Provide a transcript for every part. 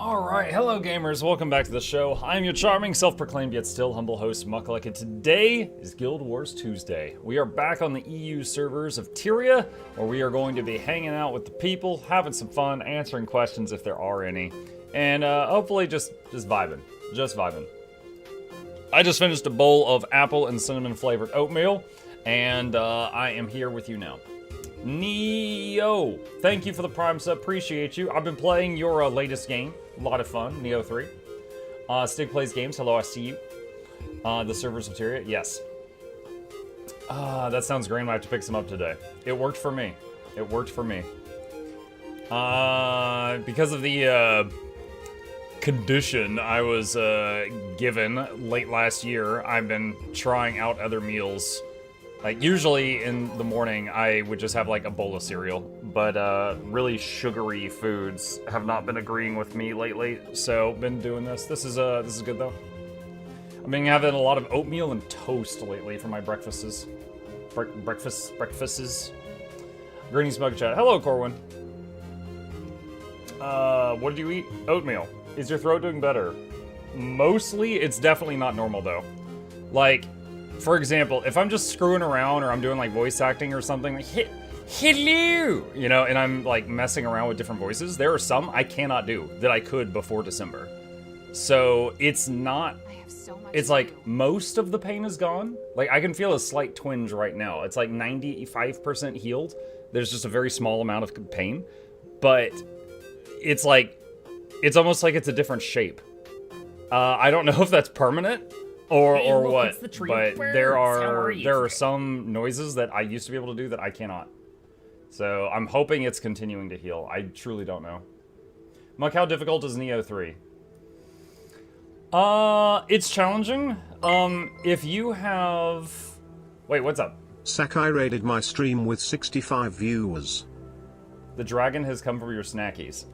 Alright, hello gamers, welcome back to the show. I am your charming, self-proclaimed yet still humble host, Mukluk, and today is Guild Wars Tuesday. We are back on the EU servers of Tyria, where we are going to be hanging out with the people, having some fun, answering questions if there are any, and hopefully just vibing. Just vibing. I just finished a bowl of apple and cinnamon flavored oatmeal, and I am here with you now. Neo, thank you for the Prime sub, appreciate you. I've been playing your latest game, a lot of fun, Neo 3. Stig Plays Games, hello, I see you. The servers of Tyria, yes. That sounds great, I have to pick some up today. It worked for me, it worked for me. Because of the condition I was given late last year, I've been trying out other meals. Like, usually in the morning, I would just have, like, a bowl of cereal, but, really sugary foods have not been agreeing with me lately, so been doing this. This is good, though. I've been having a lot of oatmeal and toast lately for my breakfasts. Breakfasts. Greetings, Mug Chat. Hello, Corwin. What did you eat? Oatmeal. Is your throat doing better? Mostly, it's definitely not normal, though. Like, for example, if I'm just screwing around or I'm doing like voice acting or something, like, hello, you know, and I'm like messing around with different voices, there are some I cannot do that I could before December. So it's not, it's like most of the pain is gone. Like I can feel a slight twinge right now. It's like 95% healed. There's just a very small amount of pain, but it's like, it's almost like it's a different shape. I don't know if that's permanent. Or what, but there are some noises that I used to be able to do that I cannot. So I'm hoping it's continuing to heal. I truly don't know. Muck, how difficult is Neo 3? It's challenging. If you have... Wait, what's up? Sakai raided my stream with 65 viewers. The dragon has come for your snackies.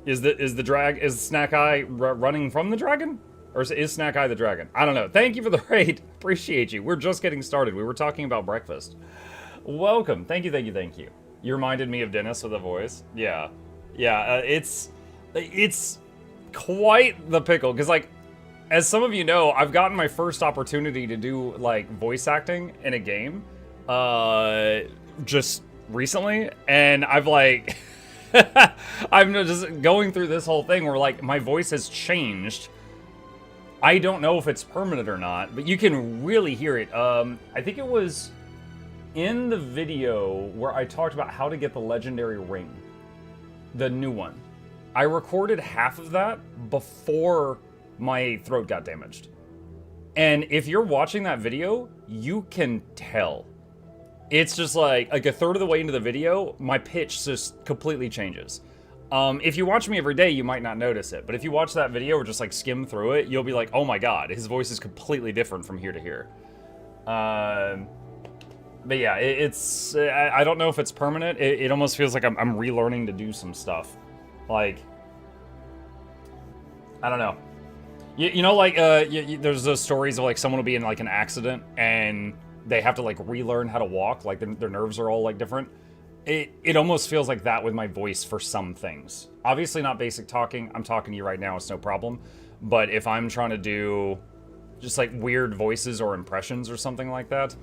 Is Snack Eye running from the dragon? Or is Snack Eye the dragon? I don't know. Thank you for the raid. Appreciate you. We're just getting started. We were talking about breakfast. Welcome. Thank you, thank you, thank you. You reminded me of Dennis with a voice. Yeah. Yeah, it's quite the pickle. Because, like, as some of you know, I've gotten my first opportunity to do, like, voice acting in a game. Just recently. And I've, like... I'm just going through this whole thing where, like, my voice has changed. I don't know if it's permanent or not, but you can really hear it. I think it was in the video where I talked about how to get the legendary ring. The new one. I recorded half of that before my throat got damaged. And if you're watching that video, you can tell. It's just like a third of the way into the video, my pitch just completely changes. If you watch me every day, you might not notice it. But if you watch that video or just like skim through it, you'll be like, oh my god, his voice is completely different from here to here. But yeah, I don't know if it's permanent. It almost feels like I'm relearning to do some stuff. Like, I don't know. You know, like, there's those stories of like someone will be in like an accident and they have to like relearn how to walk. Like their nerves are all like different. It almost feels like that with my voice for some things. Obviously not basic talking. I'm talking to you right now, it's no problem. But if I'm trying to do just like weird voices or impressions or something like that,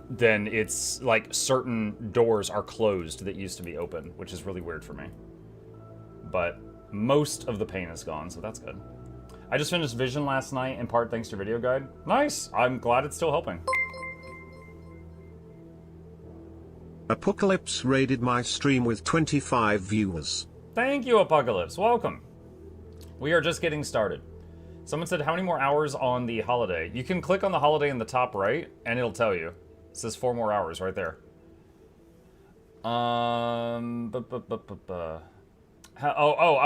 then it's like certain doors are closed that used to be open, which is really weird for me. But most of the pain is gone, so that's good. I just finished Vision last night, in part thanks to your video guide. Nice! I'm glad it's still helping. Apocalypse raided my stream with 25 viewers. Thank you, Apocalypse. Welcome. We are just getting started. Someone said, how many more hours on the holiday? You can click on the holiday in the top right, and it'll tell you. It says 4 more hours right there. I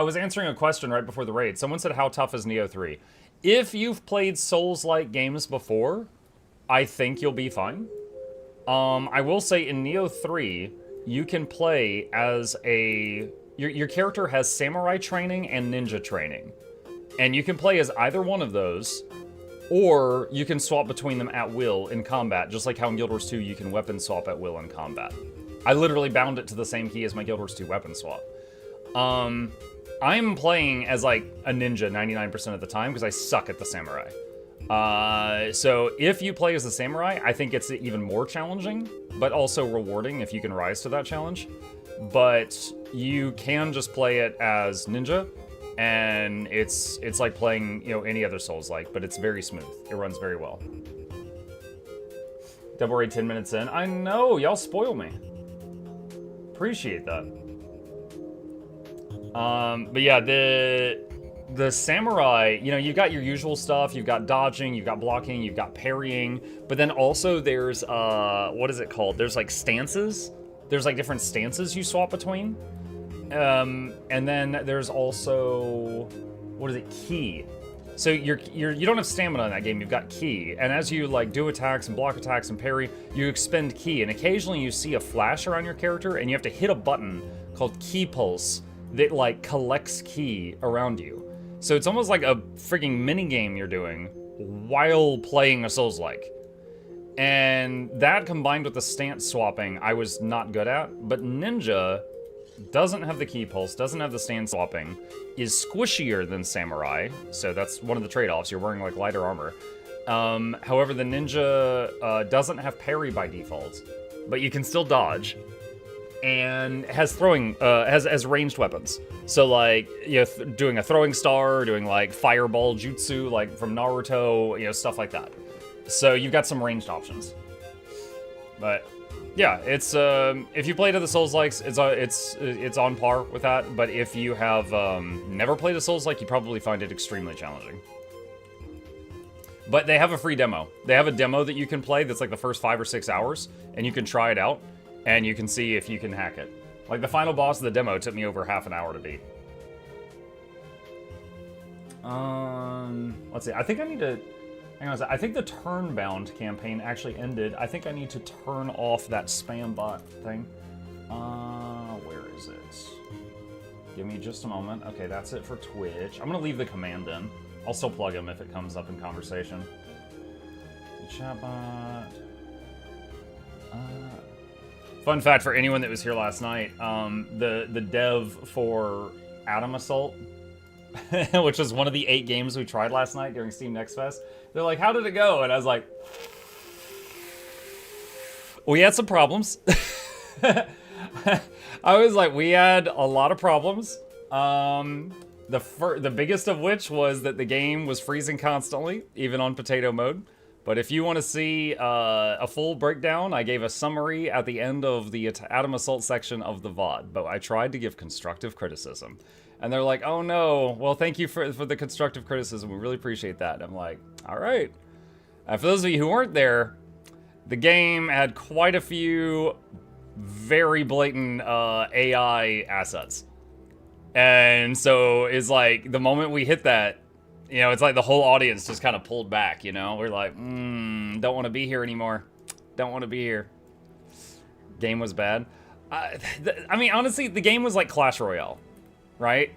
was answering a question right before the raid. Someone said, how tough is Neo 3? If you've played Souls-like games before, I think you'll be fine. I will say in Neo 3, you can play as your character has samurai training and ninja training. And you can play as either one of those, or you can swap between them at will in combat, just like how in Guild Wars 2 you can weapon swap at will in combat. I literally bound it to the same key as my Guild Wars 2 weapon swap. I'm playing as like a ninja 99% of the time because I suck at the samurai. So if you play as a samurai, I think it's even more challenging, but also rewarding if you can rise to that challenge. But you can just play it as ninja, and it's like playing, you know, any other Souls-like, but it's very smooth. It runs very well. Double raid 10 minutes in. I know, y'all spoil me. Appreciate that. But yeah, the samurai, you know, you've got your usual stuff. You've got dodging, you've got blocking, you've got parrying. But then also there's, what is it called? There's like stances. There's like different stances you swap between. And then there's also, what is it? Ki. So you don't have stamina in that game, you've got ki. And as you like do attacks and block attacks and parry, you expend ki. And occasionally you see a flash around your character and you have to hit a button called ki pulse that like collects ki around you. So it's almost like a freaking mini game you're doing while playing a Souls-like. And that combined with the stance swapping, I was not good at. But Ninja doesn't have the ki pulse, doesn't have the stance swapping, is squishier than Samurai. So that's one of the trade-offs. You're wearing like lighter armor. However, the Ninja doesn't have parry by default, but you can still dodge. And has throwing, has ranged weapons. So like, you know, doing a throwing star, doing like fireball jutsu, like from Naruto, you know, stuff like that. So you've got some ranged options. But yeah, it's if you played the Souls-likes, it's on par with that. But if you have never played a Souls-like, you probably find it extremely challenging. But they have a free demo. They have a demo that you can play that's like the first 5 or 6 hours, and you can try it out. And you can see if you can hack it. Like, the final boss of the demo took me over half an hour to beat. Let's see. I think I need to... Hang on a second. I think the turn-bound campaign actually ended. I think I need to turn off that spam bot thing. Where is it? Give me just a moment. Okay, that's it for Twitch. I'm gonna leave the command in. I'll still plug him if it comes up in conversation. Chatbot... Fun fact for anyone that was here last night, the dev for Atom Assault, which was one of the 8 games we tried last night during Steam NextFest, they're like, how did it go? And I was like, we had some problems. I was like, we had a lot of problems. The biggest of which was that the game was freezing constantly, even on potato mode. But if you want to see a full breakdown, I gave a summary at the end of the Atom Assault section of the VOD. But I tried to give constructive criticism. And they're like, oh no, well thank you for the constructive criticism. We really appreciate that. And I'm like, all right. For those of you who weren't there, the game had quite a few very blatant AI assets. And so it's like, the moment we hit that, you know, it's like the whole audience just kind of pulled back, you know? We're like, don't want to be here anymore. Don't want to be here. Game was bad. I mean, honestly, the game was like Clash Royale, right?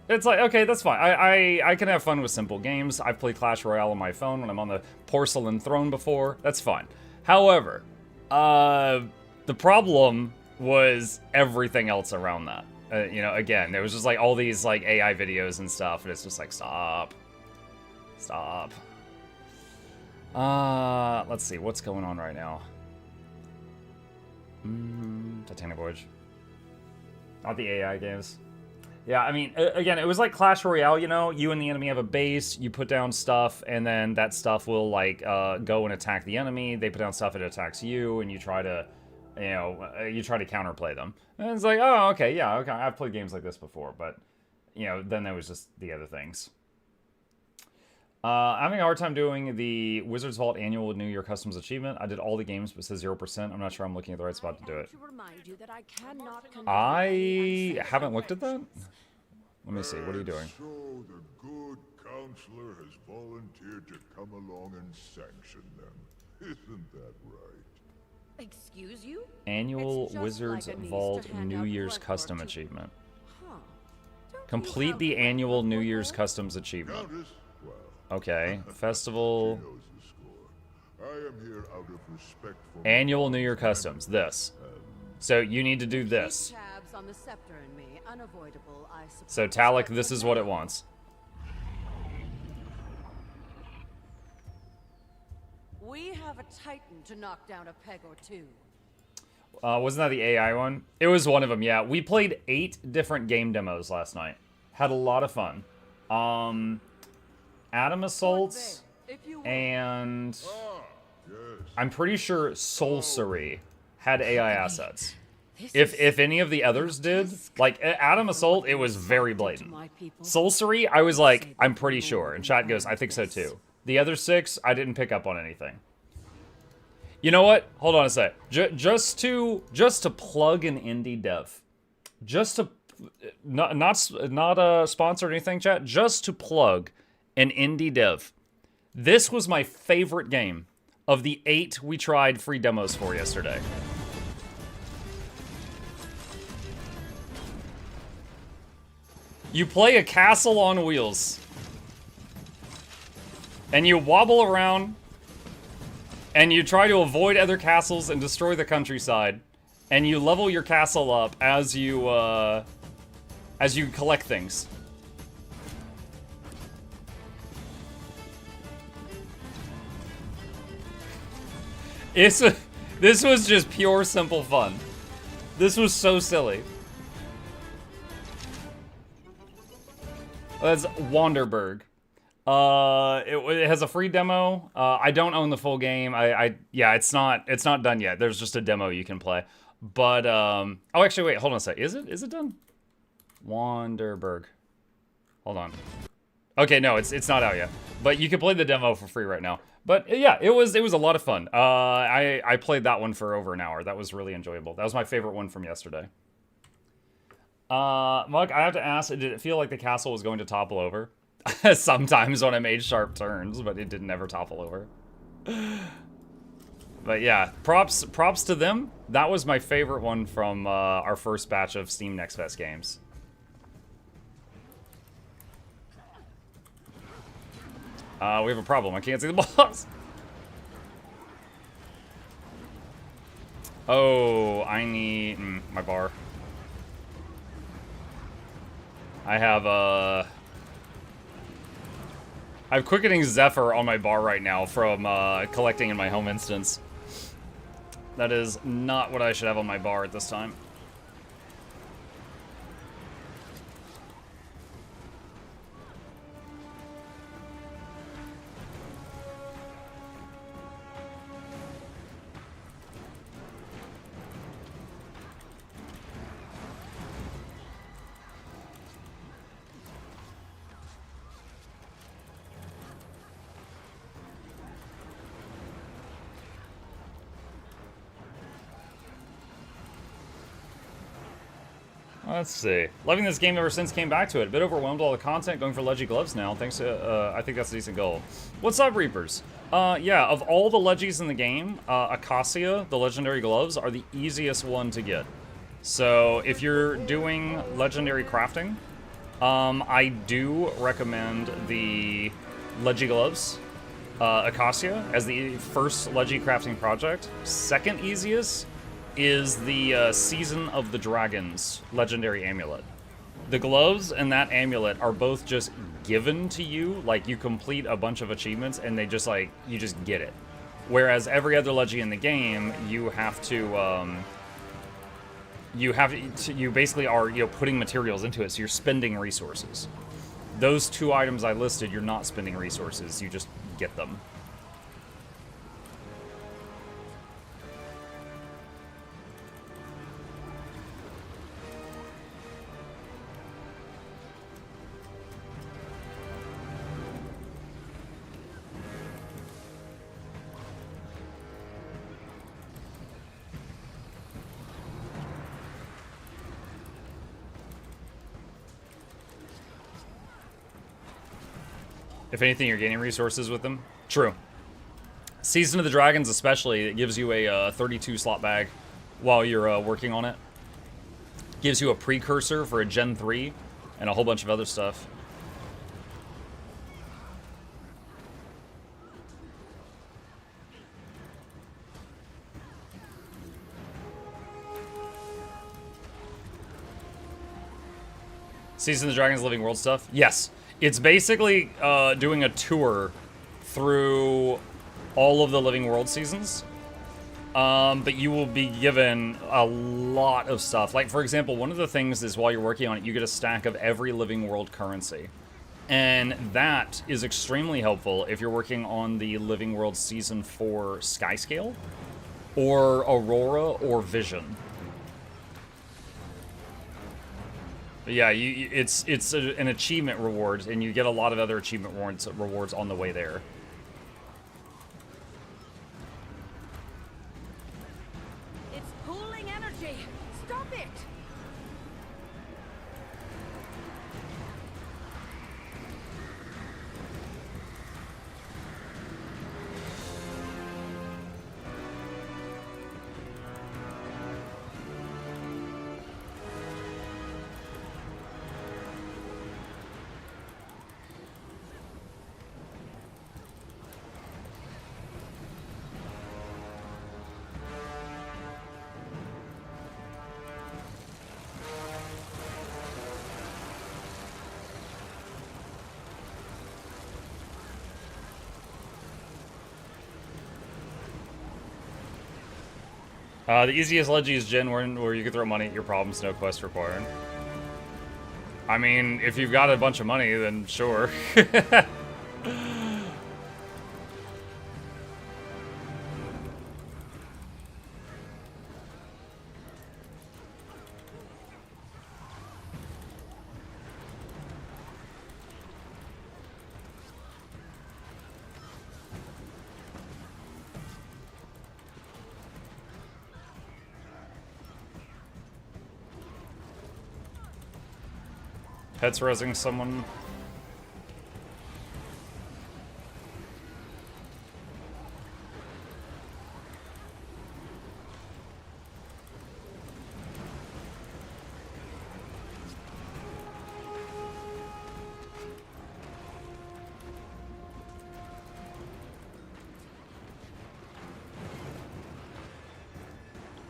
It's like, okay, that's fine. I can have fun with simple games. I've played Clash Royale on my phone when I'm on the porcelain throne before. That's fine. However, the problem was everything else around that. You know, again, there was just like all these like AI videos and stuff, and it's just like, stop. Stop. Let's see, what's going on right now? Titanic Voyage. Not the AI games. Yeah, I mean, again, it was like Clash Royale, you know? You and the enemy have a base, you put down stuff, and then that stuff will, like, go and attack the enemy. They put down stuff, it attacks you, and you try to, you know, you try to counterplay them. And it's like, oh, okay, yeah, okay, I've played games like this before, but, you know, then there was just the other things. I'm having a hard time doing the Wizards Vault annual New Year Customs achievement. I did all the games, but it says 0%. I'm not sure I'm looking at the right spot to do it. I haven't looked at that. Let me see. What are you doing? So the good counselor has volunteered to come along and sanction them. Isn't that right? Excuse you? Annual Wizards Vault New Year's Custom Achievement. Complete the annual New Year's Customs Achievement. Okay, festival. Annual New Year Customs, this. So you need to do this. attacks on the scepter and me, unavoidable, I suppose. So Talik, this is what it wants. We have a titan to knock down a peg or two. Wasn't that the AI one? It was one of them, yeah. We played 8 different game demos last night. Had a lot of fun. Atom Assaults, and I'm pretty sure Sorcery had AI assets. If any of the others did, like Atom Assault, it was very blatant. Sorcery, I was like, I'm pretty sure. And chat goes, I think so too. The other 6, I didn't pick up on anything. You know what? Hold on a sec. Just to plug an indie dev. Just to not a sponsor or anything, chat. Just to plug an indie dev. This was my favorite game of the 8 we tried free demos for yesterday. You play a castle on wheels. And you wobble around. And you try to avoid other castles and destroy the countryside. And you level your castle up as you collect things. This was just pure simple fun. This was so silly. That's Wanderberg. It has a free demo. I don't own the full game. Yeah, it's not done yet. There's just a demo you can play. But oh, actually, wait, hold on a sec. Is it done? Wanderberg. Hold on. Okay, no, it's not out yet. But you can play the demo for free right now. But yeah, it was a lot of fun. I played that one for over an hour. That was really enjoyable. That was my favorite one from yesterday. Mug, I have to ask, did it feel like the castle was going to topple over? Sometimes when I made sharp turns, but it didn't ever topple over. But yeah, props to them. That was my favorite one from our first batch of Steam NextFest games. We have a problem. I can't see the boss. Oh, I need my bar. I have Quickening Zephyr on my bar right now from collecting in my home instance. That is not what I should have on my bar at this time. Let's see. Loving this game ever since came back to it. A bit overwhelmed with all the content, going for Leggy Gloves now. Thanks to, I think that's a decent goal. What's up, Reapers? Yeah, of all the Leggies in the game, Acacia, the Legendary Gloves, are the easiest one to get. So, if you're doing Legendary Crafting, I do recommend the Leggy Gloves. Acacia as the first Leggy Crafting project. Second easiest is the Season of the Dragons Legendary Amulet. The gloves and that amulet are both just given to you, like you complete a bunch of achievements and they just like, you just get it. Whereas every other Leggy in the game, you have to, you basically are, putting materials into it, so you're spending resources. Those 2 items I listed, you're not spending resources, you just get them. If anything, you're gaining resources with them. True. Season of the Dragons especially, it gives you a 32 slot bag while you're working on it. Gives you a precursor for a Gen 3 and a whole bunch of other stuff. Season of the Dragons Living World stuff? Yes. It's basically doing a tour through all of the Living World seasons. But you will be given a lot of stuff. Like, for example, one of the things is while you're working on it, you get a stack of every Living World currency. And that is extremely helpful if you're working on the Living World Season 4 Skyscale, or Aurora, or Vision. But yeah, it's an achievement reward, and you get a lot of other achievement rewards on the way there. It's pooling energy. Stop it. The easiest Leggy is Gen, where you can throw money at your problems, no quest required. I mean, if you've got a bunch of money, then sure. Pets resing someone.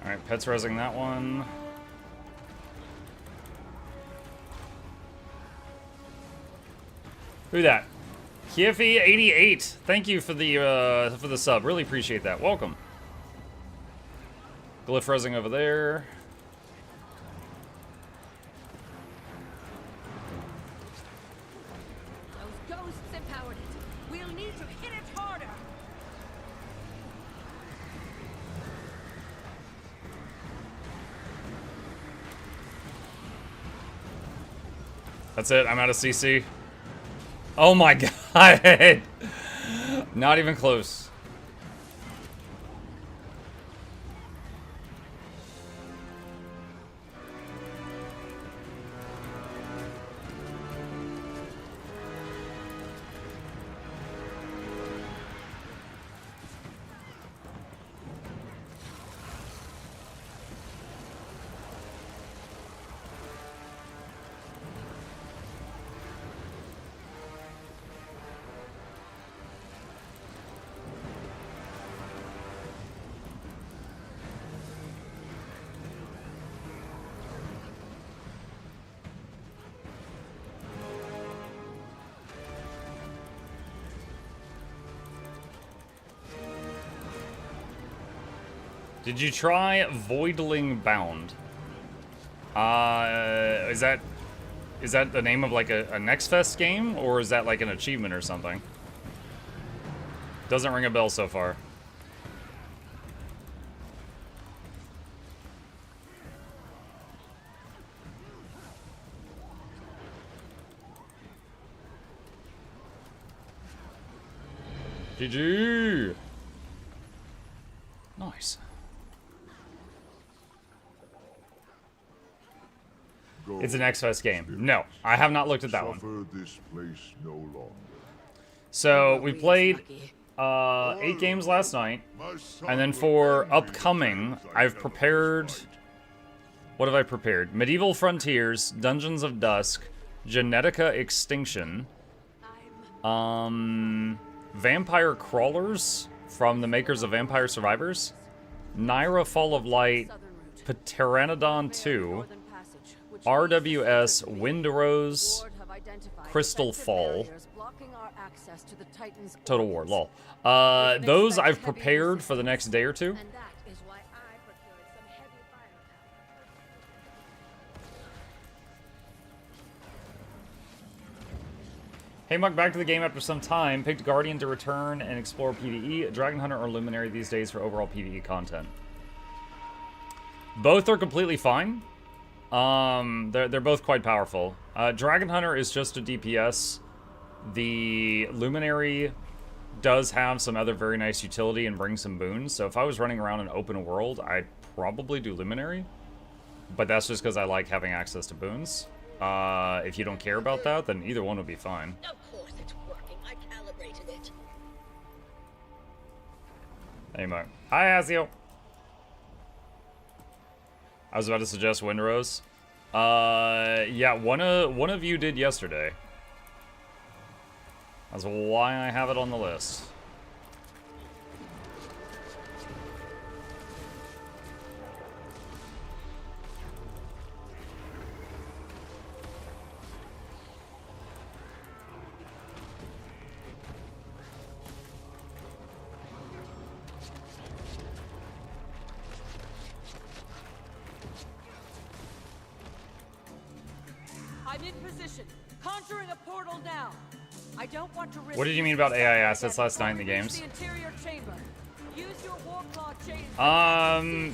Alright, Pets resing that one. Who that? Kiffy88. Thank you for the sub. Really appreciate that. Welcome. Glyph resing over there. Those ghosts empowered it. We'll need to hit it harder. That's it. I'm out of CC. Oh my god. Not even close. Did you try Voidling Bound? Is that the name of like a NextFest game, or is that like an achievement or something? Doesn't ring a bell so far. GG! Nice. It's an XFest game. No, I have not looked at that one. This place no longer. So we played 8 games last night, and then for upcoming, I've prepared. What have I prepared? Medieval Frontiers, Dungeons of Dusk, Genetica Extinction, Vampire Crawlers from the makers of Vampire Survivors, Naira Fall of Light, Pteranodon 2, RWS Windrose Ward have identified Crystal defensive Fall. barriers blocking our access to the Titan's Total War, orbits. lol. We can Those expect I've heavy prepared for the next resistance. day or two. And that is why I procured some heavy firepower. Hey Muck, back to the game after some time. Picked Guardian to return and explore PvE. Dragon Hunter or Luminary these days for overall PvE content. Both are completely fine. They're both quite powerful. Dragon Hunter is just a DPS. The Luminary does have some other very nice utility and brings some boons. So if I was running around an open world, I'd probably do Luminary. But that's just because I like having access to boons. If you don't care about that, then either one would be fine. Of course it's working. I calibrated it. Hey, Mark. Hi, Azio. I was about to suggest Windrose. Yeah, one of you did yesterday. That's why I have it on the list. I'm in position. Conjuring a portal now. I don't want to risk. What did you mean about AI assets last night in the games? The interior chamber. Use your Warclaw chain. I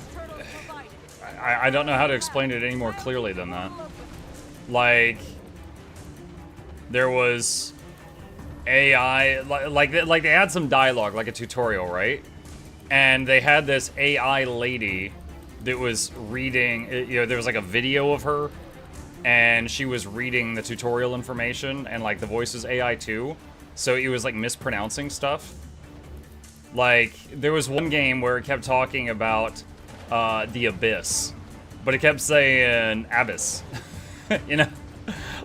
don't know how to explain it any more clearly than that. Like, there was AI, like they had some dialogue, like a tutorial, right? And they had this AI lady that was reading, you know, there was like a video of her, and she was reading the tutorial information, and like the voice is AI too, so it was like mispronouncing stuff. Like, there was one game where it kept talking about the abyss, but it kept saying abyss, you know?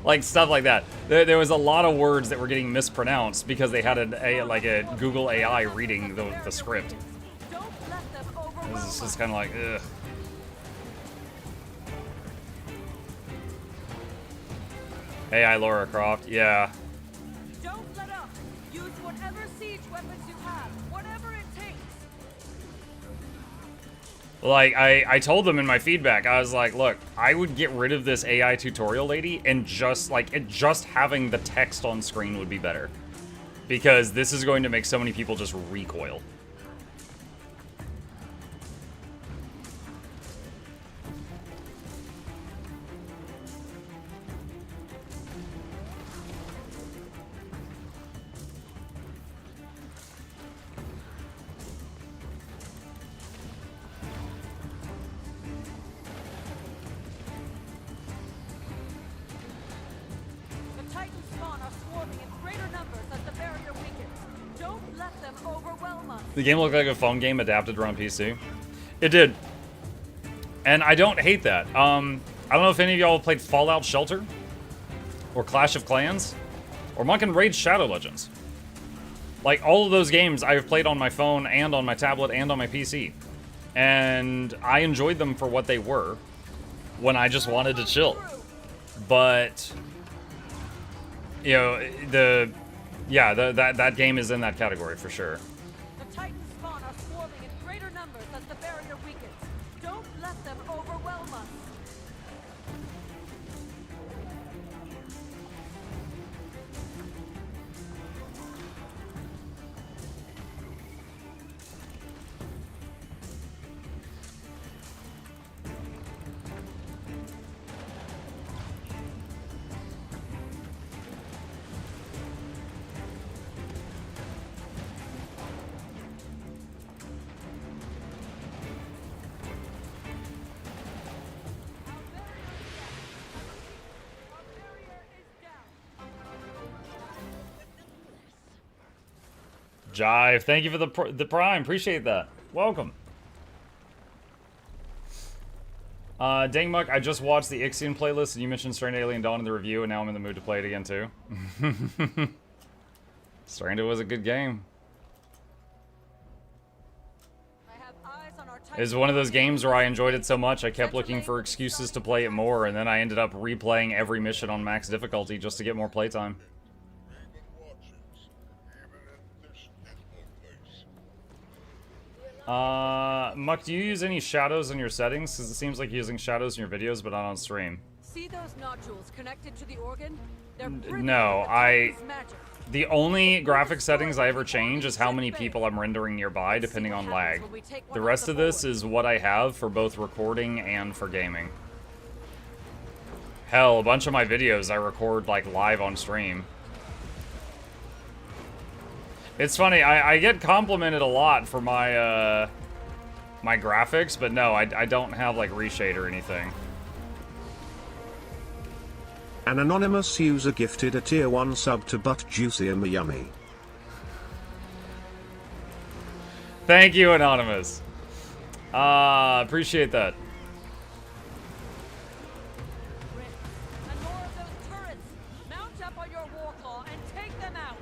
Like, stuff like that. There was a lot of words that were getting mispronounced because they had a Google AI reading the script. It was just kind of like, ugh. AI Laura Croft, yeah. Don't let up. Use whatever siege weapons you have, whatever it takes. Like, I told them in my feedback, I was like, look, I would get rid of this AI tutorial lady and just having the text on screen would be better. Because this is going to make so many people just recoil. The Titan spawn are swarming in greater numbers as the barrier weakens. Don't let them overwhelm us. The game looked like a phone game adapted around PC. It did. And I don't hate that. I don't know if any of y'all have played Fallout Shelter, or Clash of Clans, or Monk and Raid Shadow Legends. Like, all of those games I have played on my phone, and on my tablet, and on my PC. And I enjoyed them for what they were, when I just wanted to chill. But, you know, that game is in that category for sure. The Titan spawn are swarming in greater numbers as the barrier weakens. Don't let them overwhelm us. Our barrier is down. Jive, thank you for the prime. Appreciate that. Welcome. Dang Muck, I just watched the Ixion playlist and you mentioned Stranded Alien Dawn in the review, and now I'm in the mood to play it again too. Stranded was a good game. I have eyes on our It was one of those games where I enjoyed it so much I kept looking for excuses to play it more, and then I ended up replaying every mission on max difficulty just to get more playtime. Muck, do you use any shadows in your settings? Because it seems like you're using shadows in your videos, but not on stream. See those nodules connected to the organ? They're No, the only graphic settings I ever change is how many people I'm rendering nearby, depending on lag. The rest of this is what I have for both recording and for gaming. Hell, a bunch of my videos I record, like, live on stream. It's funny, I get complimented a lot for my, my graphics, but no, I don't have, like, reshade or anything. An anonymous user gifted a tier 1 sub to Butt Juicy and Yummy. Thank you, Anonymous. Appreciate that. And more of those turrets. Mount up on your warclaw and take them out.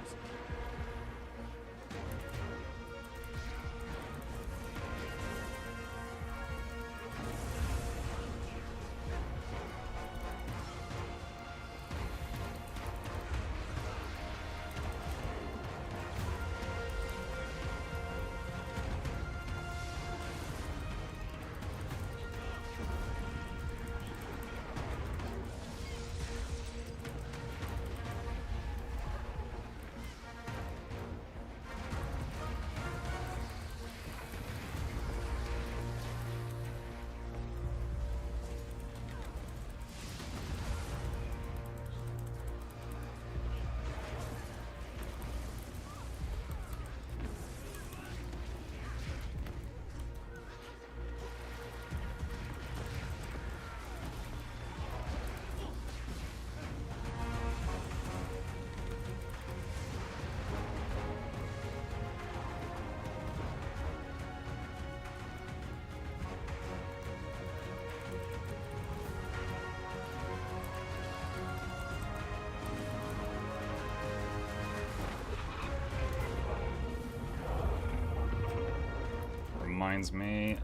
Reminds me,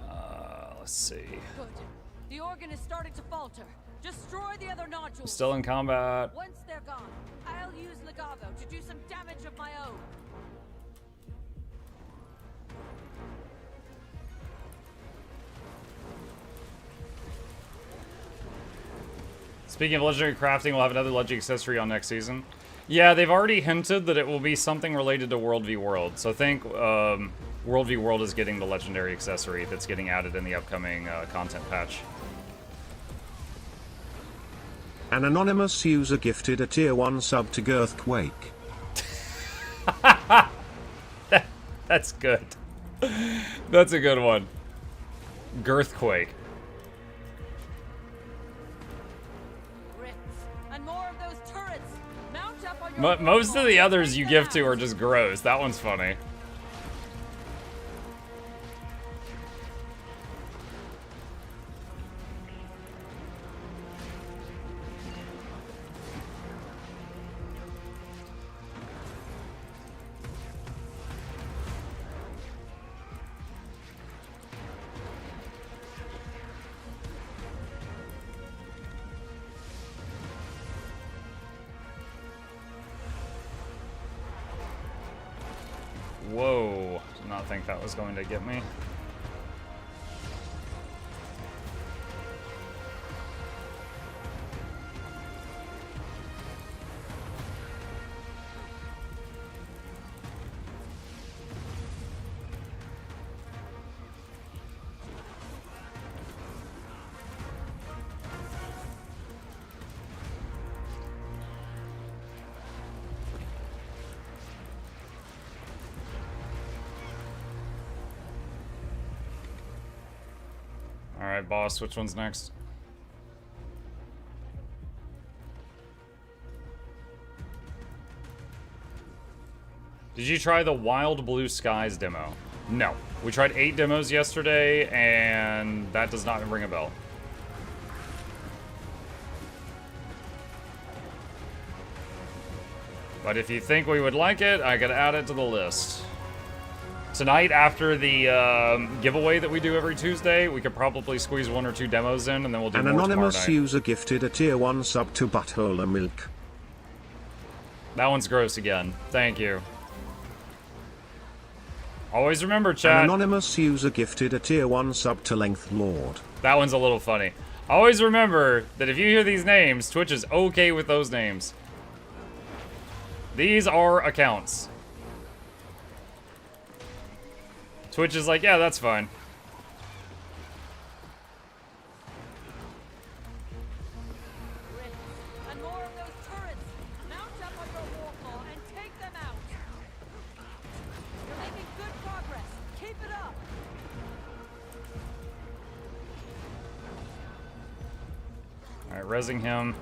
let's see. Good. The organ is starting to falter. Destroy the other nodules. Still in combat. Once they're gone, I'll use Legato to do some damage of my own. Speaking of legendary crafting, we'll have another legendary accessory on next season. Yeah, they've already hinted that it will be something related to World v World. So I think World v World is getting the legendary accessory that's getting added in the upcoming content patch. An anonymous user gifted a tier 1 sub to Girthquake. That's good. That's a good one. Girthquake. And more of those turrets. Mount up on your Most of the others you give to are just gross. That one's funny. Whoa, did not think that was going to get me. Alright, boss, which one's next? Did you try the Wild Blue Skies demo? No. We tried 8 demos yesterday, and that does not ring a bell. But if you think we would like it, I could add it to the list. Tonight, after the giveaway that we do every Tuesday, we could probably squeeze 1 or 2 demos in, and then we'll do An more tomorrow anonymous night. user gifted a tier 1 sub to Butthole Milk. That one's gross again. Thank you. Always remember, An chat. anonymous user gifted a tier 1 sub to Length Lord. That one's a little funny. Always remember that if you hear these names, Twitch is okay with those names. These are accounts. Twitch is like, yeah, that's fine. And more of those turrets. Mount up on your warclaw and take them out. You're making good progress. Keep it up. Alright, rezzing him.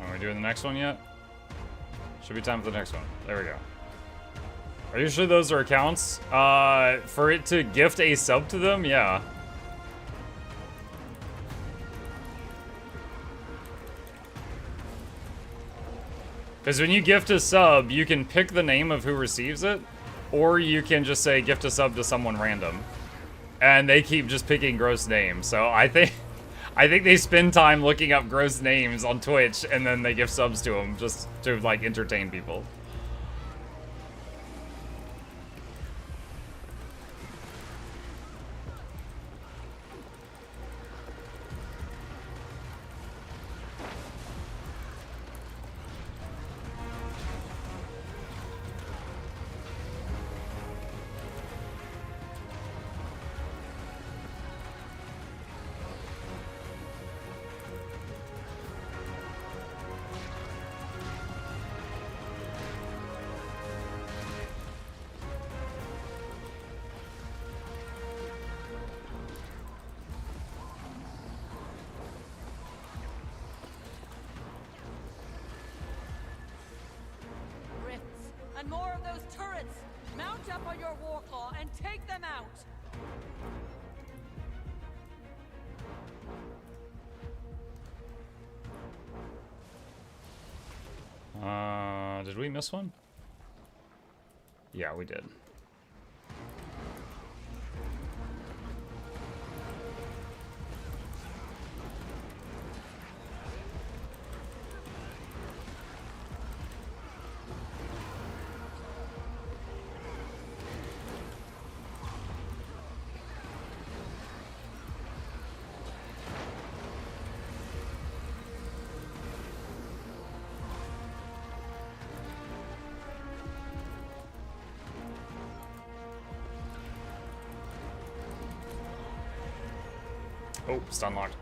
Are we doing the next one yet? Should be time for the next one. There we go. Are you sure those are accounts? For it to gift a sub to them? Yeah. Because when you gift a sub, you can pick the name of who receives it, or you can just say gift a sub to someone random. And they keep just picking gross names. So I think they spend time looking up gross names on Twitch, and then they give subs to them just to, like, entertain people. Rifts. And more of those turrets. Mount up on your warclaw and take them out. Did we miss one? Yeah, we did. Oh, stun locked.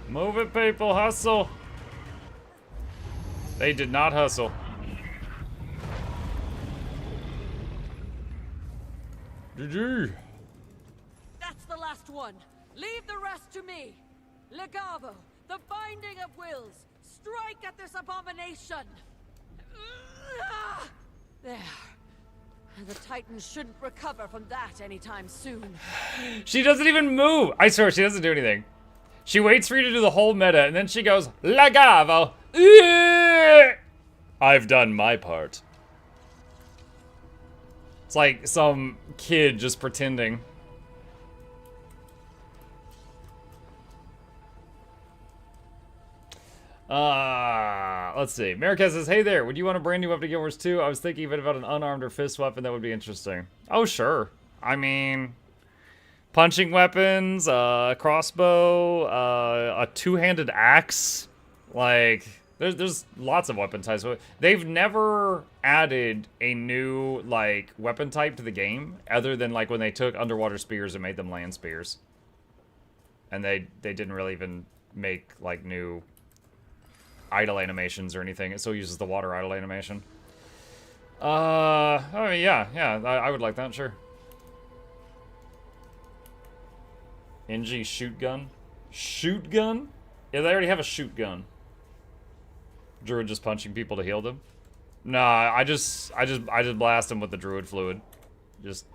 Move it, people, hustle. They did not hustle. GG. That's the last one. Leave the rest to me. Legavo, the binding of wills. Strike at this abomination. There. The Titans shouldn't recover from that anytime soon. She doesn't even move. I swear, she doesn't do anything. She waits for you to do the whole meta, and then she goes, Legavo. I've done my part. It's like some kid just pretending. Let's see. Marquez says, hey there, would you want a brand new weapon to Guild Wars 2? I was thinking even about an unarmed or fist weapon that would be interesting. Oh, sure. I mean, punching weapons, crossbow, a two-handed axe. Like, there's lots of weapon types. They've never added a new, like, weapon type to the game, other than, like, when they took underwater spears and made them land spears. And they didn't really even make, like, new idle animations or anything. It still uses the water idle animation. I mean, yeah, I would like that, sure. NG shoot gun? Shoot gun? Yeah, they already have a shoot gun. Druid just punching people to heal them? Nah, I just blast them with the druid fluid. Just.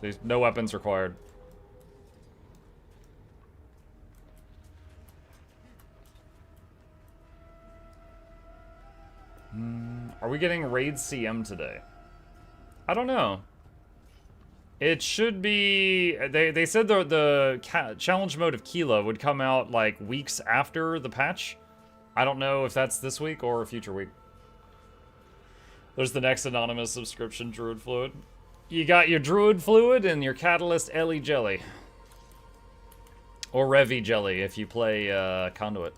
See, no weapons required. Are we getting Raid CM today? I don't know. It should be... They said the challenge mode of Kila would come out, like, weeks after the patch. I don't know if that's this week or a future week. There's the next anonymous subscription, Druid Fluid. You got your Druid Fluid and your Catalyst Ellie Jelly. Or Revi Jelly if you play Conduit.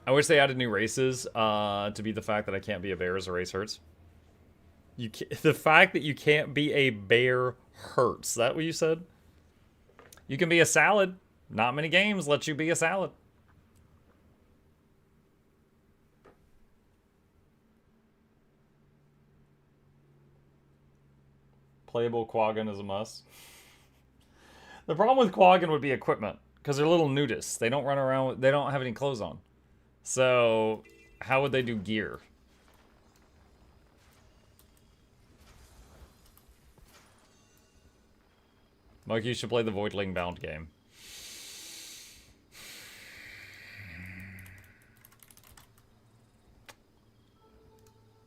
I wish they added new races to be the fact that I can't be a bear as a race hurts. The fact that you can't be a bear hurts. Is that what you said? You can be a salad. Not many games let you be a salad. Playable Quaggan is a must. The problem with Quaggan would be equipment. Because they're little nudists. They don't run around, they don't have any clothes on. So, how would they do gear? Mike, you should play the Voidling Bound game.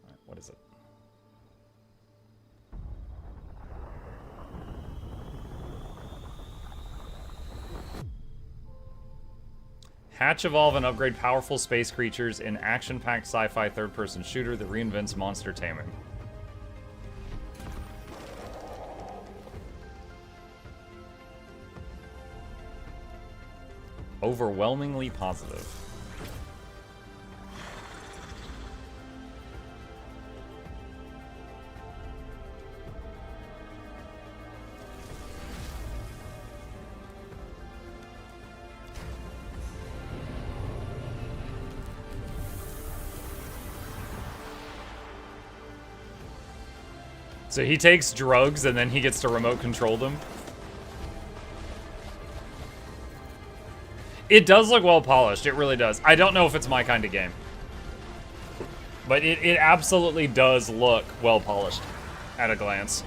Alright, what is it? Hatch, evolve, and upgrade powerful space creatures in action-packed sci-fi third-person shooter that reinvents monster taming. Overwhelmingly positive. So he takes drugs and then he gets to remote control them. It does look well polished. It really does. I don't know if it's my kind of game. But it absolutely does look well polished at a glance.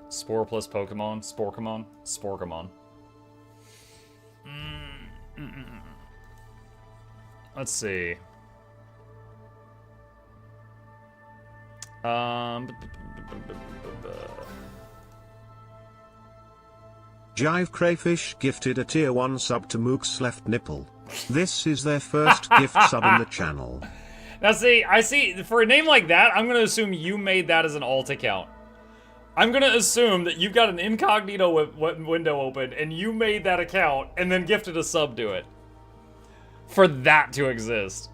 Spore plus Pokemon. Sporkamon. Sporkamon. Let's see. Jive Crayfish gifted a tier 1 sub to Mook's left nipple. This is their first gift sub in the channel. Now see, I see, for a name like that, I'm gonna assume you made that as an alt account. I'm gonna assume that you've got an incognito window open and you made that account and then gifted a sub to it. For that to exist.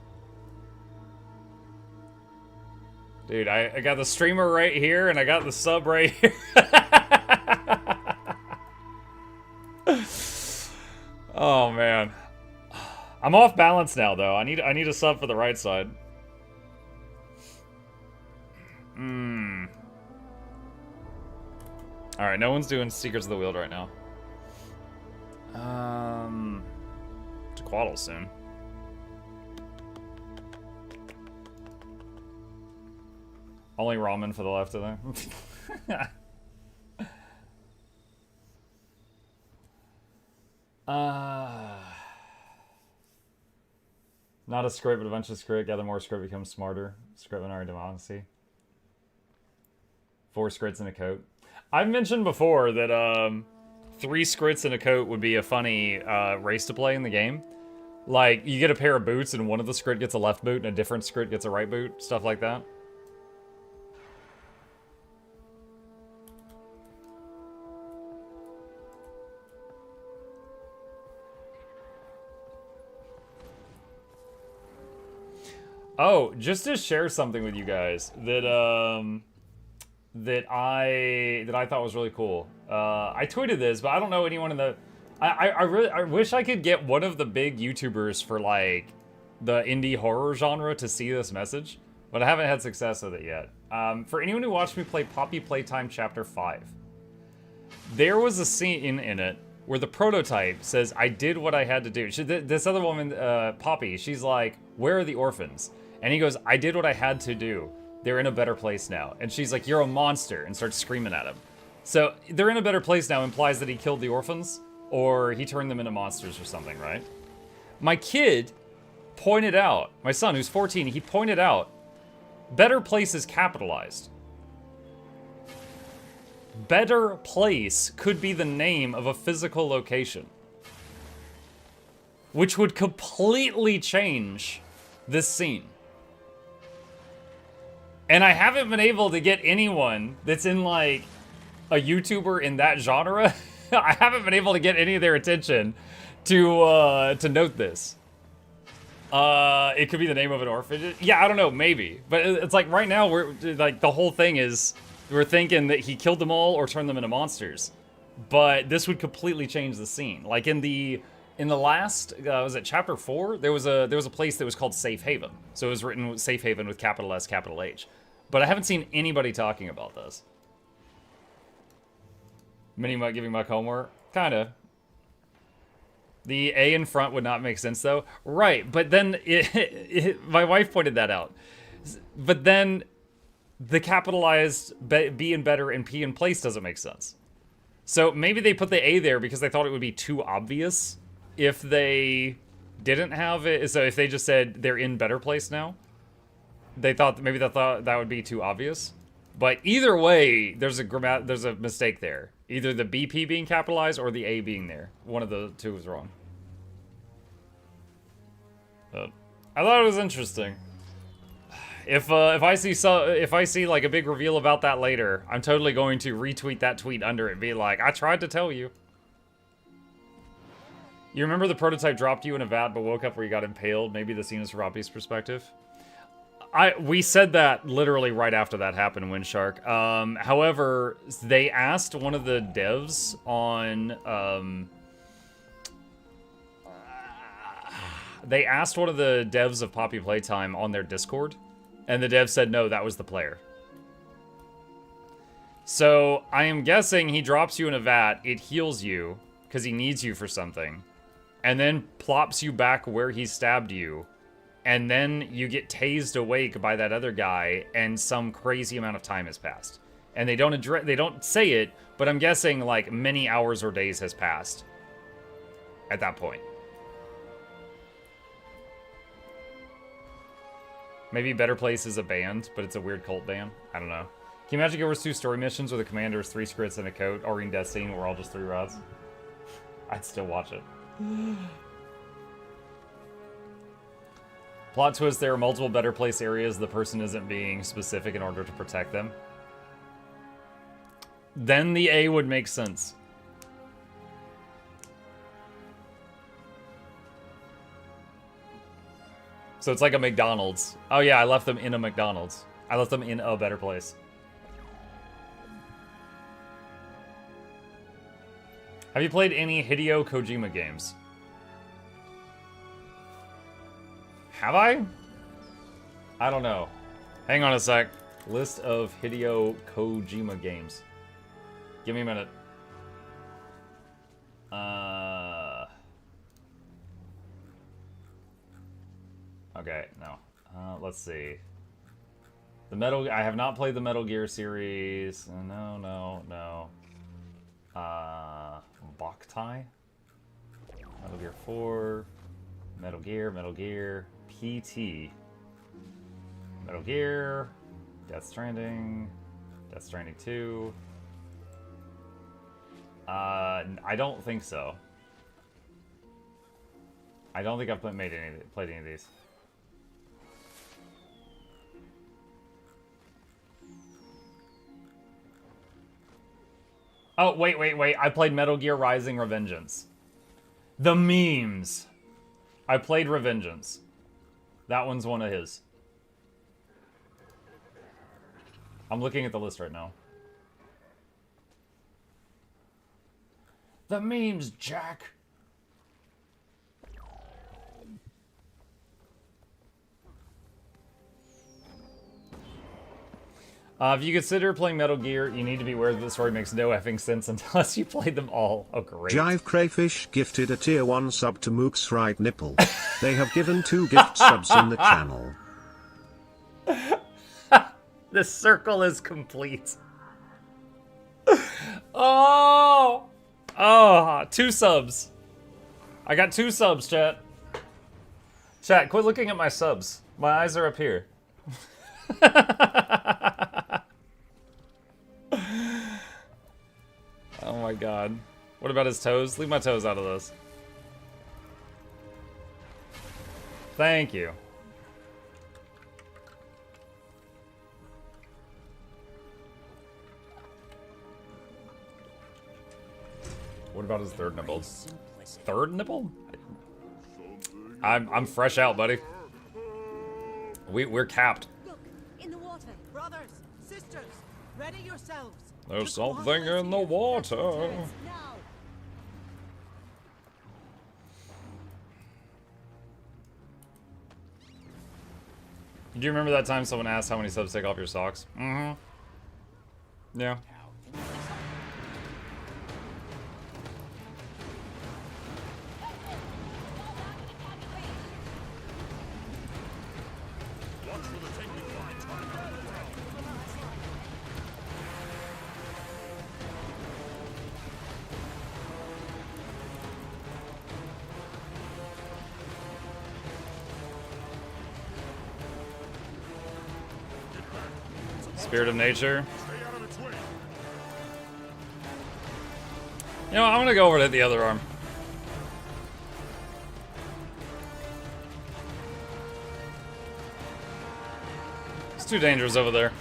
Dude, I got the streamer right here, and I got the sub right here. Oh, man. I'm off balance now, though. I need a sub for the right side. Alright, no one's doing Secrets of the Wield right now. Tequaddle soon. Only ramen for the left of there. Not a script, but a bunch of script. Gather more script, becomes smarter. Script and our democracy. 4 scripts in a coat. I've mentioned before that 3 scripts in a coat would be a funny race to play in the game. Like, you get a pair of boots and one of the script gets a left boot and a different script gets a right boot. Stuff like that. Oh, just to share something with you guys that that I thought was really cool. I tweeted this, but I don't know anyone in the. I wish I could get one of the big YouTubers for like the indie horror genre to see this message, but I haven't had success with it yet. For anyone who watched me play Poppy Playtime Chapter 5, there was a scene in it where the prototype says, "I did what I had to do." This other woman, Poppy, she's like, "Where are the orphans?" And he goes, "I did what I had to do. They're in a better place now." And she's like, "You're a monster," and starts screaming at him. So, they're in a better place now implies that he killed the orphans, or he turned them into monsters or something, right? My kid pointed out, my son who's 14, he pointed out, better place is capitalized. Better place could be the name of a physical location, which would completely change this scene. And I haven't been able to get anyone that's in, like, a YouTuber in that genre. I haven't been able to get any of their attention to note this. It could be the name of an orphanage. Yeah, I don't know, maybe. But it's like, right now, we're, like, the whole thing is, we're thinking that he killed them all or turned them into monsters. But this would completely change the scene. Like, in the last, was it Chapter 4? There was a place that was called Safe Haven. So it was written Safe Haven with capital S, capital H. But I haven't seen anybody talking about this. Mini-Mutt giving Muck homework? Kinda. The A in front would not make sense, though. Right, but then my wife pointed that out. But then the capitalized B in better and P in place doesn't make sense. So maybe they put the A there because they thought it would be too obvious if they didn't have it. So if they just said they're in better place now, they thought that would be too obvious. But either way, there's a mistake there. Either the BP being capitalized or the A being there. One of the two was wrong. But I thought it was interesting. If I see like a big reveal about that later, I'm totally going to retweet that tweet under it, be like, "I tried to tell you." You remember the prototype dropped you in a vat but woke up where you got impaled? Maybe the scene is from Robbie's perspective. We said that literally right after that happened, Windshark. However, they asked one of the devs on of Poppy Playtime on their Discord, and the dev said no, that was the player. So I am guessing he drops you in a vat, it heals you because he needs you for something, and then plops you back where he stabbed you. And then you get tased awake by that other guy, and some crazy amount of time has passed. And they don't say it, but I'm guessing like many hours or days has passed at that point. Maybe Better Place is a band, but it's a weird cult band. I don't know. Can you imagine Guild Wars 2 story missions where the commander is 3 scripts and a coat, or in Death Scene, we're all just 3 rods? I'd still watch it. Plot twist, there are multiple Better Place areas the person isn't being specific in order to protect them. Then the A would make sense. So it's like a McDonald's. Oh yeah, I left them in a McDonald's. I left them in a better place. Have you played any Hideo Kojima games? Have I? I don't know. Hang on a sec. List of Hideo Kojima games. Give me a minute. Okay, no. Let's see. I have not played the Metal Gear series. No. Boktai? Metal Gear 4. Metal Gear. PT. Metal Gear. Death Stranding. Death Stranding 2. I don't think so. I don't think I've played any of these. Oh, wait. I played Metal Gear Rising Revengeance. The memes. I played Revengeance. That one's one of his. I'm looking at the list right now. The memes, Jack. If you consider playing Metal Gear, you need to be aware that the story makes no effing sense unless you played them all. Oh, great. Jive Crayfish gifted a tier 1 sub to Mook's right nipple. They have given 2 gift subs in the channel. The circle is complete. Oh! 2 subs. I got 2 subs, chat. Chat, quit looking at my subs. My eyes are up here. Oh my god. What about his toes? Leave my toes out of this. Thank you. What about his third nipple? Third nipple? I'm fresh out, buddy. We're capped. Look, in the water. Brothers, sisters, ready yourselves. There's something in the water. Now. Do you remember that time someone asked how many subs take off your socks? Mm-hmm. Yeah. Spirit of nature. You know, I'm gonna go over to hit the other arm. It's too dangerous over there.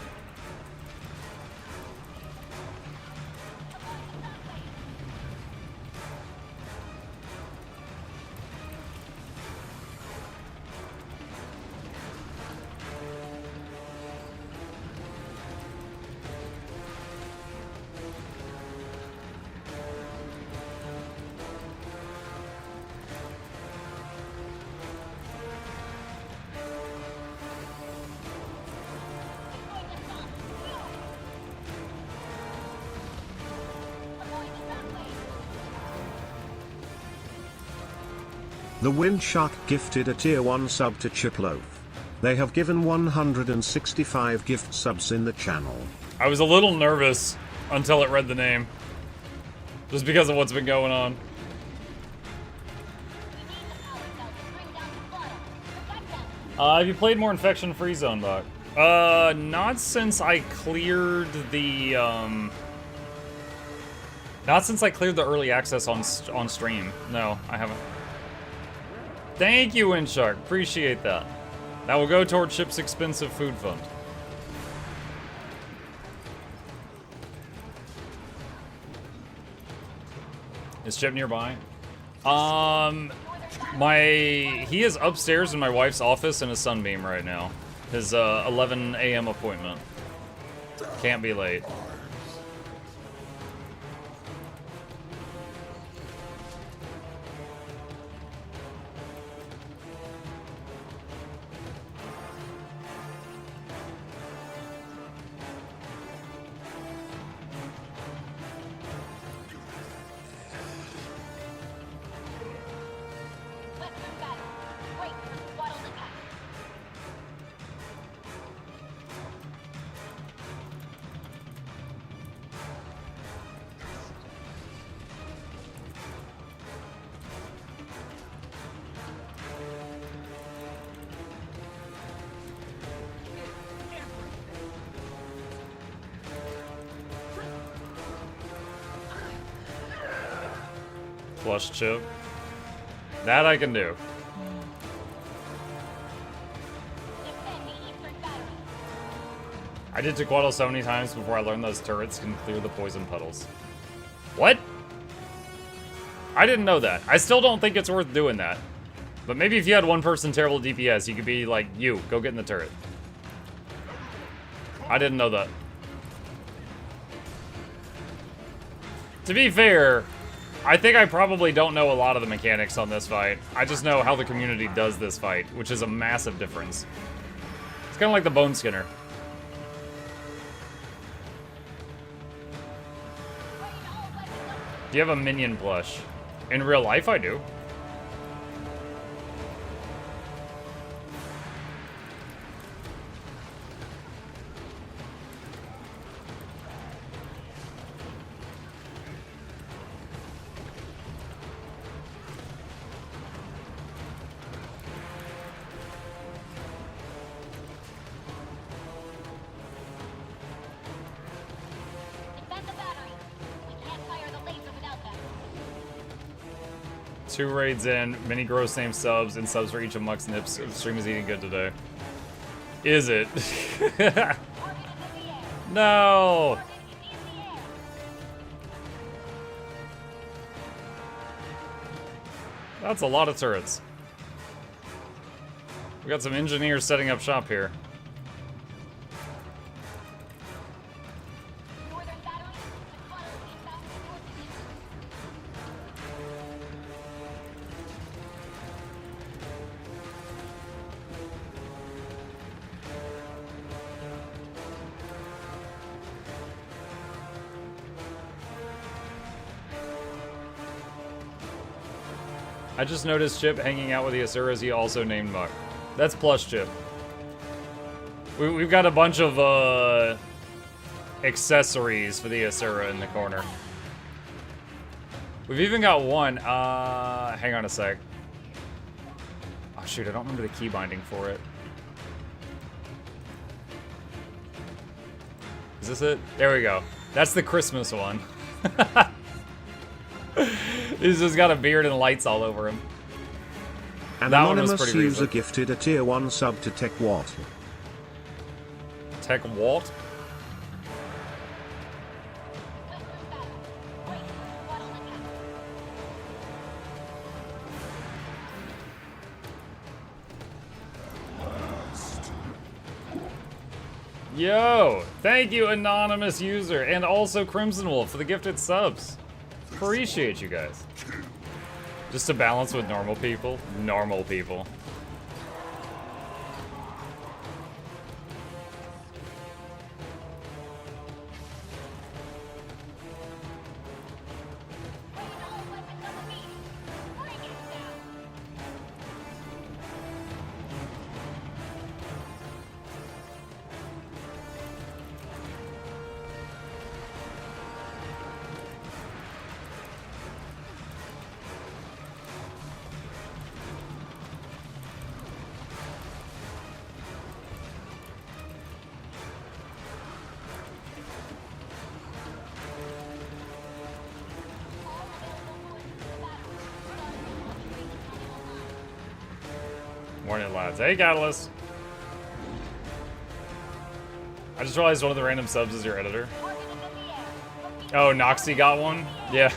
The Wind Shark gifted a tier 1 sub to Chiploaf. They have given 165 gift subs in the channel. I was a little nervous until it read the name. Just because of what's been going on. Have you played more Infection Free Zone, Buck? Not since I cleared the, Not since I cleared the early access on stream. No, I haven't. Thank you, Windshark. Appreciate that. That will go toward Chip's expensive food fund. Is Chip nearby? He is upstairs in my wife's office in a sunbeam right now. His 11 a.m. appointment. Can't be late. Flush chip. That I can do. I did Tequaddle so many times before I learned those turrets can clear the poison puddles. What? I didn't know that. I still don't think it's worth doing that. But maybe if you had one person terrible DPS, you could be like, you, go get in the turret. I didn't know that. To be fair, I think I probably don't know a lot of the mechanics on this fight. I just know how the community does this fight, which is a massive difference. It's kind of like the Bone Skinner. Do you have a minion plush? In real life, I do. Two raids in, many gross name subs, and subs for each of Muck's nips. The stream is eating good today. Is it? No! That's a lot of turrets. We got some engineers setting up shop here. I just noticed Chip hanging out with the Asuras he also named Muck. That's Plush Chip. We've got a bunch of accessories for the Asura in the corner. We've even got one. Hang on a sec. Oh shoot, I don't remember the key binding for it. Is this it? There we go. That's the Christmas one. He's just got a beard and lights all over him. An That one was anonymous pretty user recent. gifted a tier 1 sub to Tech What? Tech Walt? Yo! Thank you, anonymous user, and also Crimson Wolf for the gifted subs. Appreciate you guys. Just to balance with normal people. Normal people. Morning, lads. Hey, Catalyst. I just realized one of the random subs is your editor. Oh, Noxxi got one? Yeah.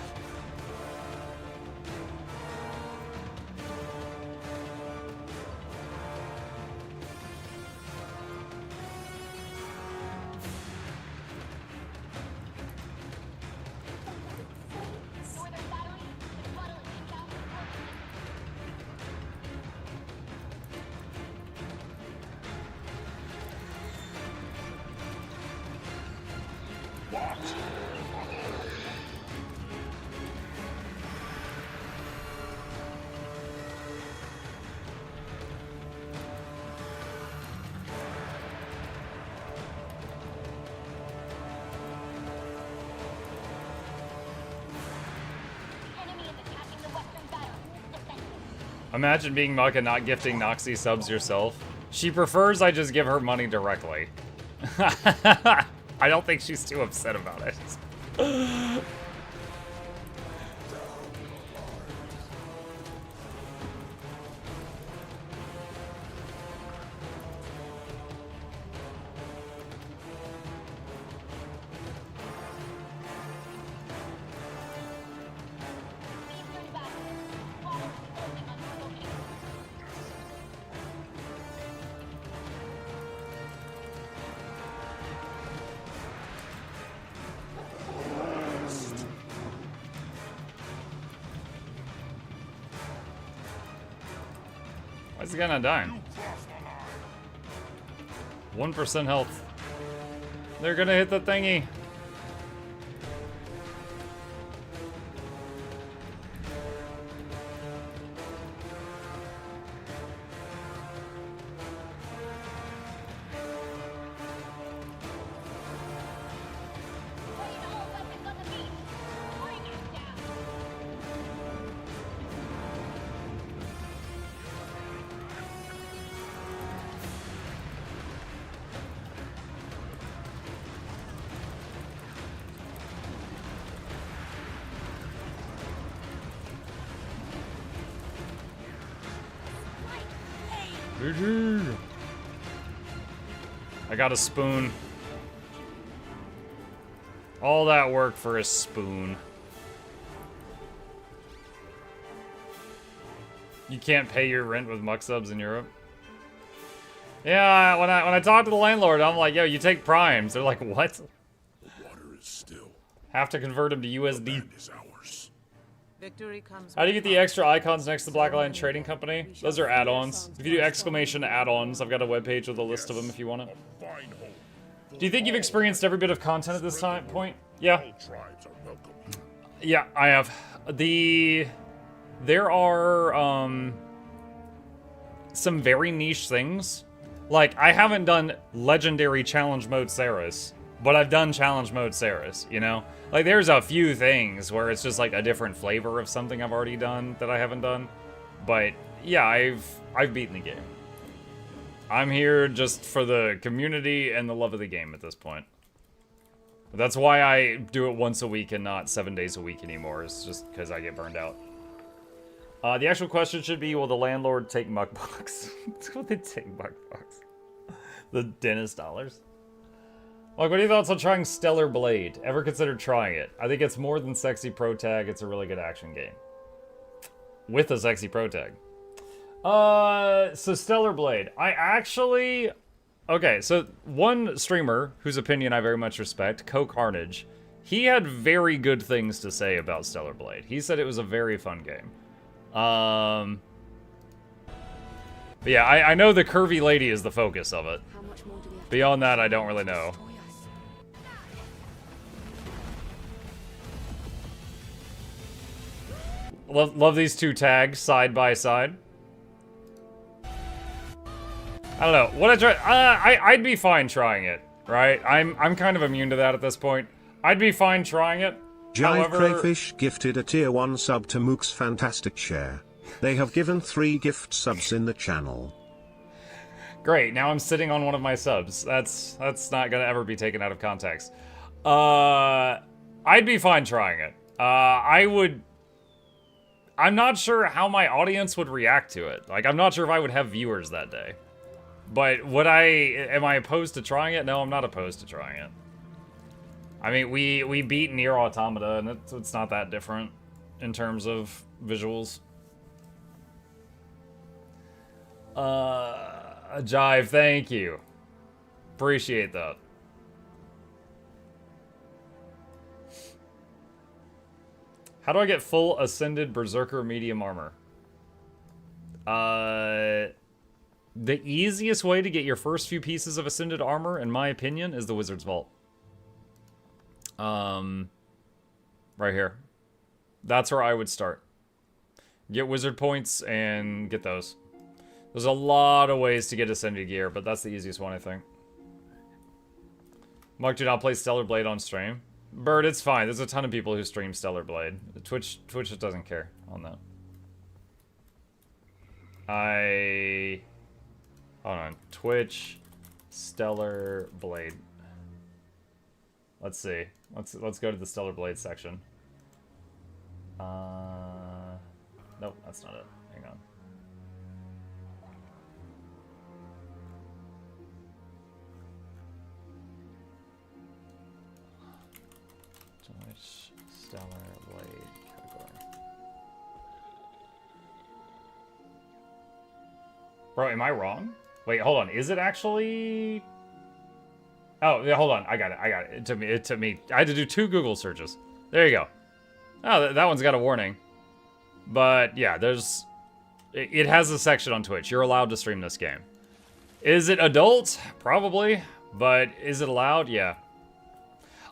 Imagine being Muk and not gifting Noxxi subs yourself. She prefers I just give her money directly. I don't think she's too upset about it. Why is the guy not dying? 1% health. They're gonna hit the thingy. GG. I got a spoon. All that work for a spoon. You can't pay your rent with Muk subs in Europe? Yeah, when I talk to the landlord, I'm like, yo, you take primes. They're like, what? The water is still. Have to convert them to USD. Land is ours. Victory comes. How do you get the extra icons next to the Blacklight Trading Company? Those are add-ons. If you do exclamation add-ons, I've got a webpage with a list of them if you want it. Fine home. Do you think you've experienced every bit of content at this point? Yeah. All tribes are welcome. Yeah, I have. There are, some very niche things. Like, I haven't done Legendary Challenge Mode Saris, but I've done Challenge Mode Saris, you know? Like, there's a few things where it's just, like, a different flavor of something I've already done that I haven't done. But, yeah, I've beaten the game. I'm here just for the community and the love of the game at this point. That's why I do it once a week and not 7 days a week anymore. It's just because I get burned out. The actual question should be, will the landlord take Mukbox? Will they take Mukbox? The dentist dollars? Like, what are your thoughts on trying Stellar Blade? Ever considered trying it? I think it's more than sexy pro tag. It's a really good action game. With a sexy pro tag. So Stellar Blade. I actually... Okay, so one streamer, whose opinion I very much respect, Carnage, he had very good things to say about Stellar Blade. He said it was a very fun game. But yeah, I know the curvy lady is the focus of it. Beyond that, I don't really know. Love these two tags side by side. I don't know. What I try, I'd be fine trying it, right? I'm kind of immune to that at this point. I'd be fine trying it. Jive However, Crayfish gifted a tier 1 sub to Mook's fantastic share. They have given 3 gift subs in the channel. Great, now I'm sitting on one of my subs. That's not gonna ever be taken out of context. I'd be fine trying it. I'm not sure how my audience would react to it. Like, I'm not sure if I would have viewers that day. But am I opposed to trying it? No, I'm not opposed to trying it. I mean, we beat Nier Automata, and it's not that different in terms of visuals. Jive, thank you. Appreciate that. How do I get full Ascended Berserker medium armor? The easiest way to get your first few pieces of Ascended armor, in my opinion, is the Wizard's Vault. Right here. That's where I would start. Get wizard points and get those. There's a lot of ways to get Ascended gear, but that's the easiest one, I think. Mark, do not play Stellar Blade on stream. Bird, it's fine. There's a ton of people who stream Stellar Blade. Twitch just doesn't care on that. Hold on. Twitch, Stellar Blade. Let's see. Let's go to the Stellar Blade section. Nope, that's not it. Hang on. Twitch, Stellar Blade category. Bro, am I wrong? Wait, hold on. Is it actually... Oh, yeah, hold on. I got it. It took me... I had to do 2 Google searches. There you go. Oh, that one's got a warning. But, yeah, there's... It has a section on Twitch. You're allowed to stream this game. Is it adult? Probably. But is it allowed? Yeah.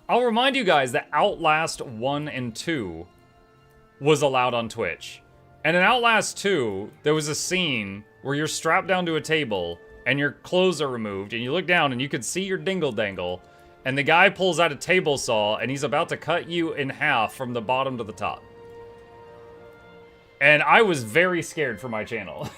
I'll remind you guys that Outlast 1 and 2 was allowed on Twitch. And in Outlast 2, there was a scene where you're strapped down to a table and your clothes are removed, and you look down and you can see your dingle-dangle, and the guy pulls out a table saw and he's about to cut you in half from the bottom to the top. And I was very scared for my channel.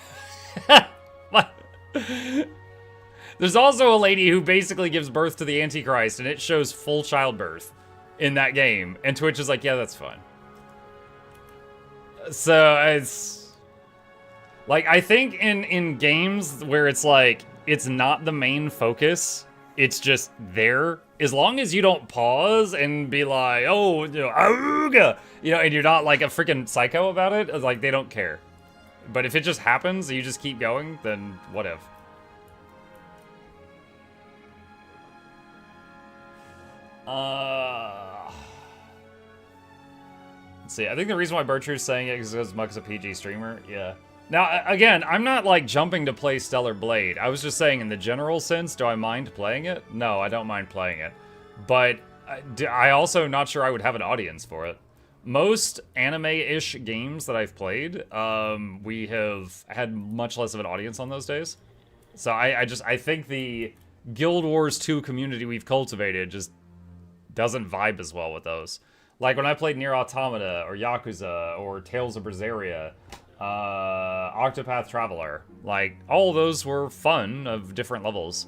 There's also a lady who basically gives birth to the Antichrist, and it shows full childbirth in that game. And Twitch is like, yeah, that's fine. So, it's... Like, I think in games where it's like, it's not the main focus, it's just there. As long as you don't pause and be like, oh, you know, auga, you know, and you're not like a freaking psycho about it, like, they don't care. But if it just happens, and you just keep going, then whatever. Let's see. I think the reason why Bertrude's saying it is because Muck's a PG streamer. Yeah. Now, again, I'm not, like, jumping to play Stellar Blade. I was just saying, in the general sense, do I mind playing it? No, I don't mind playing it. But I also not sure I would have an audience for it. Most anime-ish games that I've played, we have had much less of an audience on those days. So I think the Guild Wars 2 community we've cultivated just doesn't vibe as well with those. Like when I played Nier Automata, or Yakuza, or Tales of Berseria, Octopath Traveler, like, all of those were fun of different levels,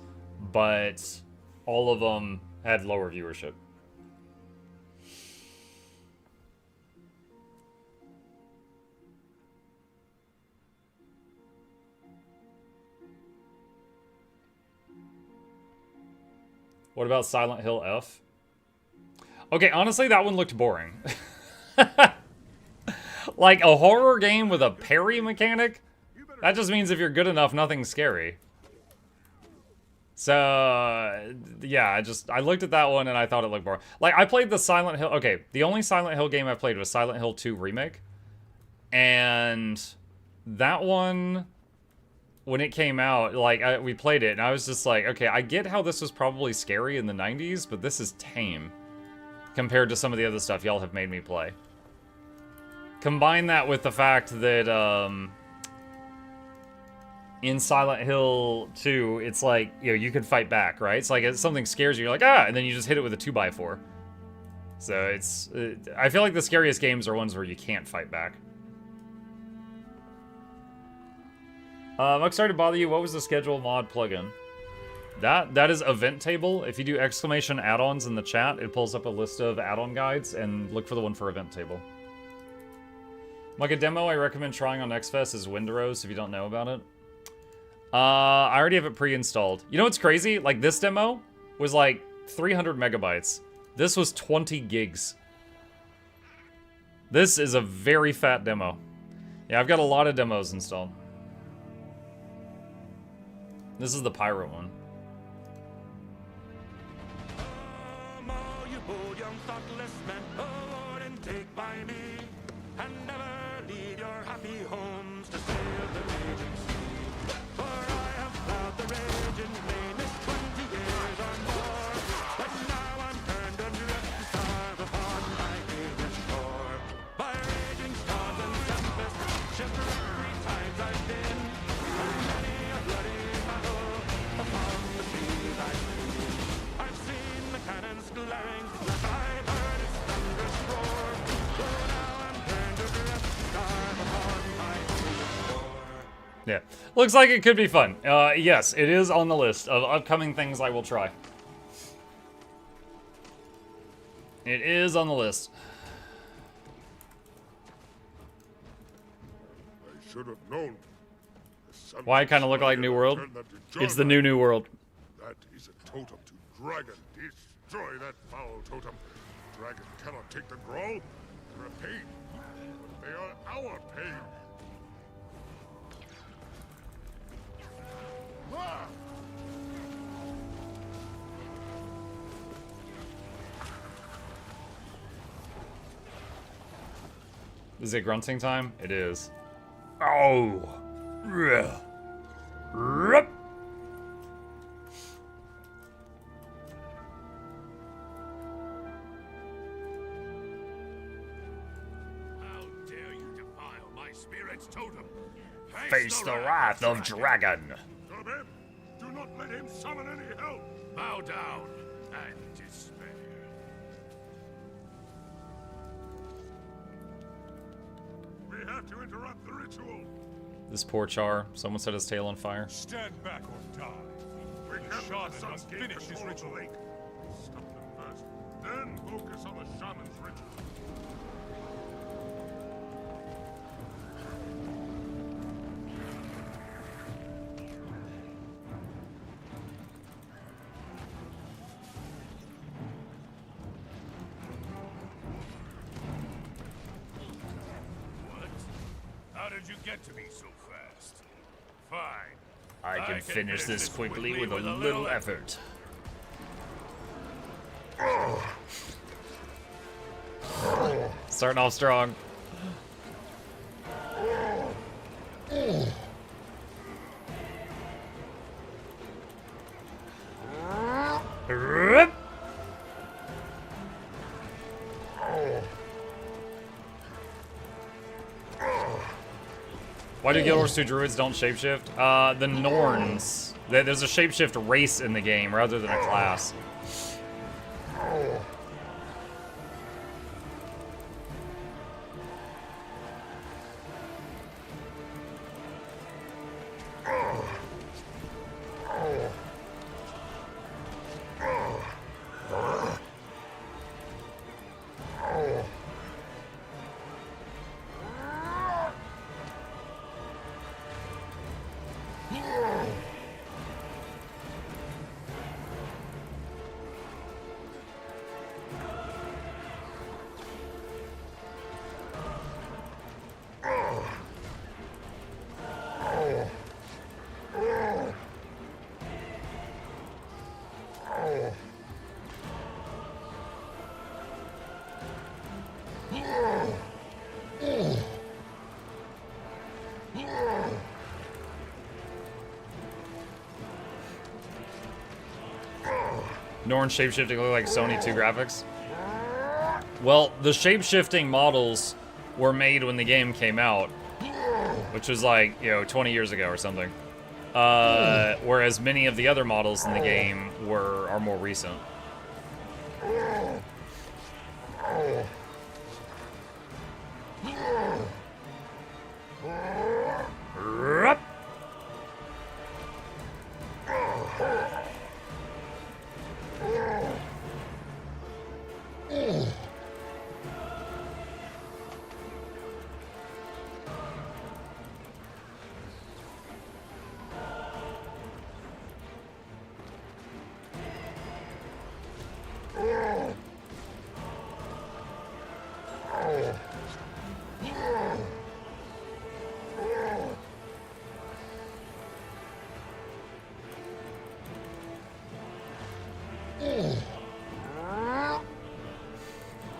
but all of them had lower viewership. What about Silent Hill F? Okay, honestly, that one looked boring. Like, a horror game with a parry mechanic? That just means if you're good enough, nothing's scary. So, yeah, I looked at that one and I thought it looked boring. Like, I played the Silent Hill... Okay, the only Silent Hill game I played was Silent Hill 2 Remake. And that one, when it came out, like, we played it and I was just like, okay, I get how this was probably scary in the 90s, but this is tame compared to some of the other stuff y'all have made me play. Combine that with the fact that, in Silent Hill 2, it's like, you know, you can fight back, right? It's like if something scares you, you're like, ah, and then you just hit it with a 2x4. So it's... I feel like the scariest games are ones where you can't fight back. I'm sorry to bother you. What was the schedule mod plugin? That is Event Table. If you do exclamation add-ons in the chat, it pulls up a list of add-on guides, and look for the one for Event Table. Like a demo I recommend trying on NextFest is Windrose, if you don't know about it. I already have it pre-installed. You know what's crazy? Like, this demo was like 300 megabytes. This was 20 gigs. This is a very fat demo. Yeah, I've got a lot of demos installed. This is the pirate one. Yeah. Looks like it could be fun. Yes, it is on the list of upcoming things I will try. It is on the list. I should have known. Why it kind of look like New World? It's the new World. That is a totem to dragon. Destroy that foul totem. Dragon cannot take the growl. They're a pain. But they are our pain. Ah! Is it grunting time? It is. Oh. Rup. How dare you defile my spirit's totem? Face the wrath of dragon. Gobeb, do not let him summon any help. Bow down and despair. We have to interrupt the ritual. This poor Char. Someone set his tail on fire. Stand back or die. We The can't shaman let the must sun finish his ritual. lake. Stop them first, then focus on the shaman's ritual. What? How did you get to me so fast? Fine. I can finish this quickly with a little effort. Starting off strong. Rup. Why do Guild Wars 2 druids don't shapeshift? The Norns. There's a shapeshift race in the game rather than a class. Norn shapeshifting look like Sony 2 graphics? Well, the shapeshifting models were made when the game came out, which was like, 20 years ago or something. Whereas many of the other models in the game are more recent. Rup.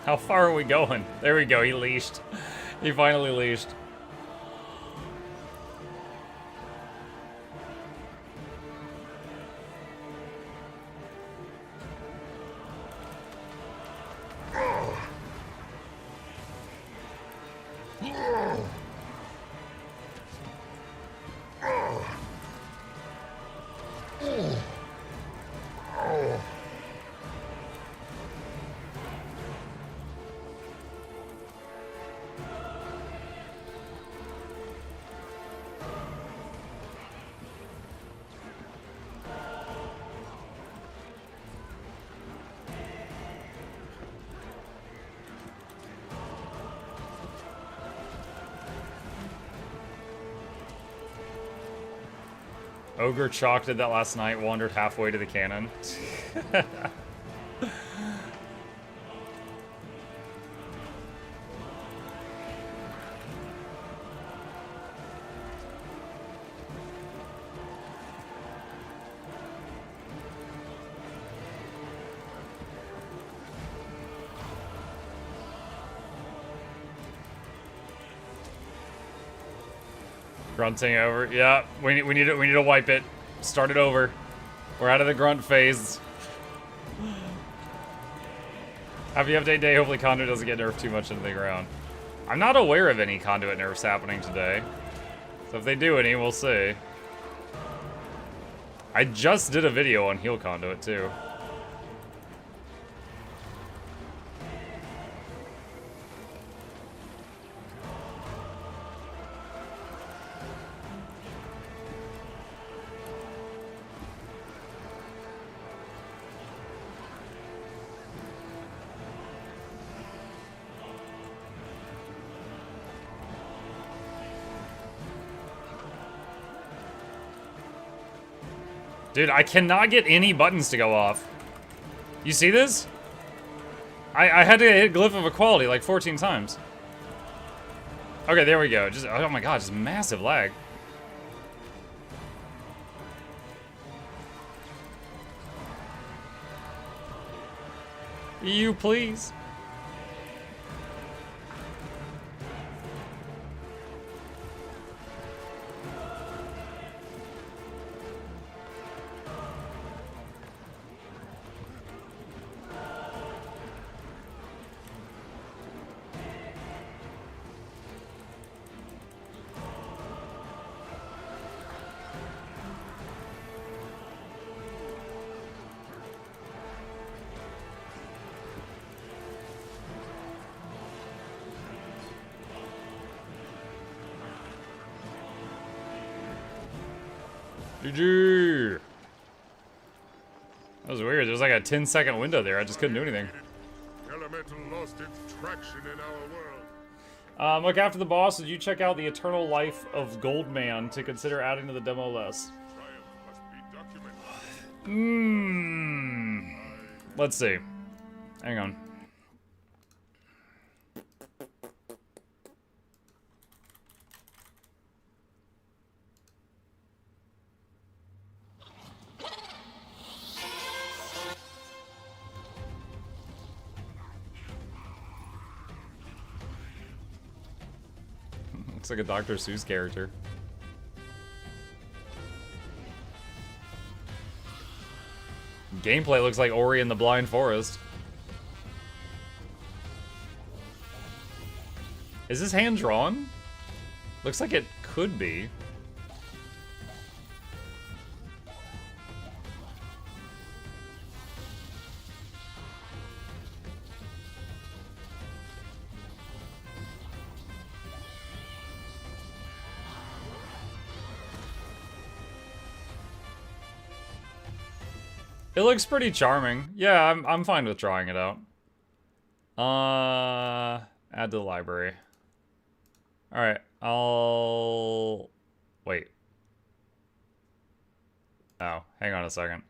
How far are we going? There we go, he leashed. He finally leashed. Ogre Chalk did that last night, wandered halfway to the cannon. Grunting over. Yeah, we need to wipe it. Start it over. We're out of the grunt phase. Happy update day. Hopefully Conduit doesn't get nerfed too much into the ground. I'm not aware of any Conduit nerfs happening today. So if they do any, we'll see. I just did a video on heal Conduit too. Dude, I cannot get any buttons to go off. You see this? I had to hit Glyph of Equality like 14 times. Okay, there we go. Just, oh my god, just massive lag. You please. GG. That was weird. There was like a 10-second window there. I just couldn't do anything. Elemental lost its traction in our world. Look, after the boss, did you check out the Eternal Life of Goldman to consider adding to the demo list? Triumph must be documented. Let's see. Hang on. Looks like a Dr. Seuss character. Gameplay looks like Ori and the Blind Forest. Is this hand drawn? Looks like it could be. It looks pretty charming. Yeah, I'm fine with trying it out. Add to the library. Alright, I'll... Wait. Oh, hang on a second.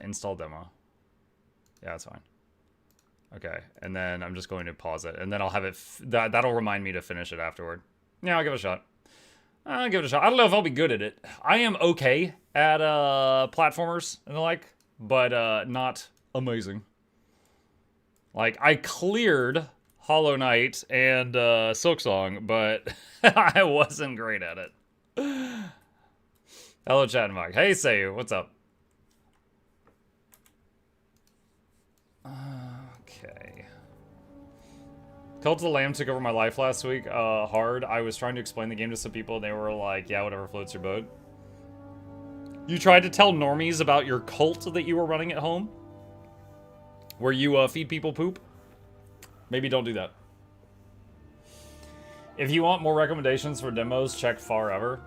Install demo. Yeah, that's fine. Okay, and then I'm just going to pause it, and then I'll have it... that'll remind me to finish it afterward. Yeah, I'll give it a shot. I'll give it a shot. I don't know if I'll be good at it. I am okay at platformers and the like, but not amazing. Like, I cleared Hollow Knight and Silksong, but I wasn't great at it. Hello, chat and Mike. Hey, Sayu, what's up? Okay. Cult of the Lamb took over my life last week, hard. I was trying to explain the game to some people, and they were like, yeah, whatever floats your boat. You tried to tell normies about your cult that you were running at home? Where you feed people poop? Maybe don't do that. If you want more recommendations for demos, check Forever.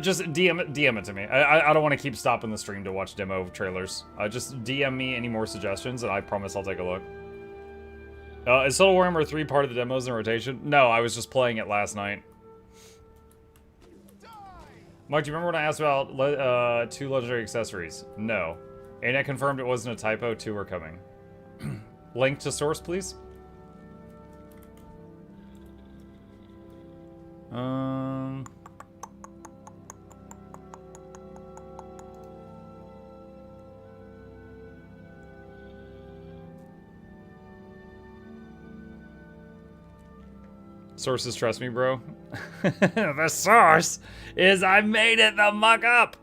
Just DM it to me. I don't want to keep stopping the stream to watch demo trailers. Just DM me any more suggestions, and I promise I'll take a look. Is Total Warhammer 3 part of the demos in rotation? No, I was just playing it last night. Mike, do you remember when I asked about 2 legendary accessories? No. And I confirmed it wasn't a typo. 2 are coming. Link to source, please. Sources, trust me, bro. The source is I made it the muck up.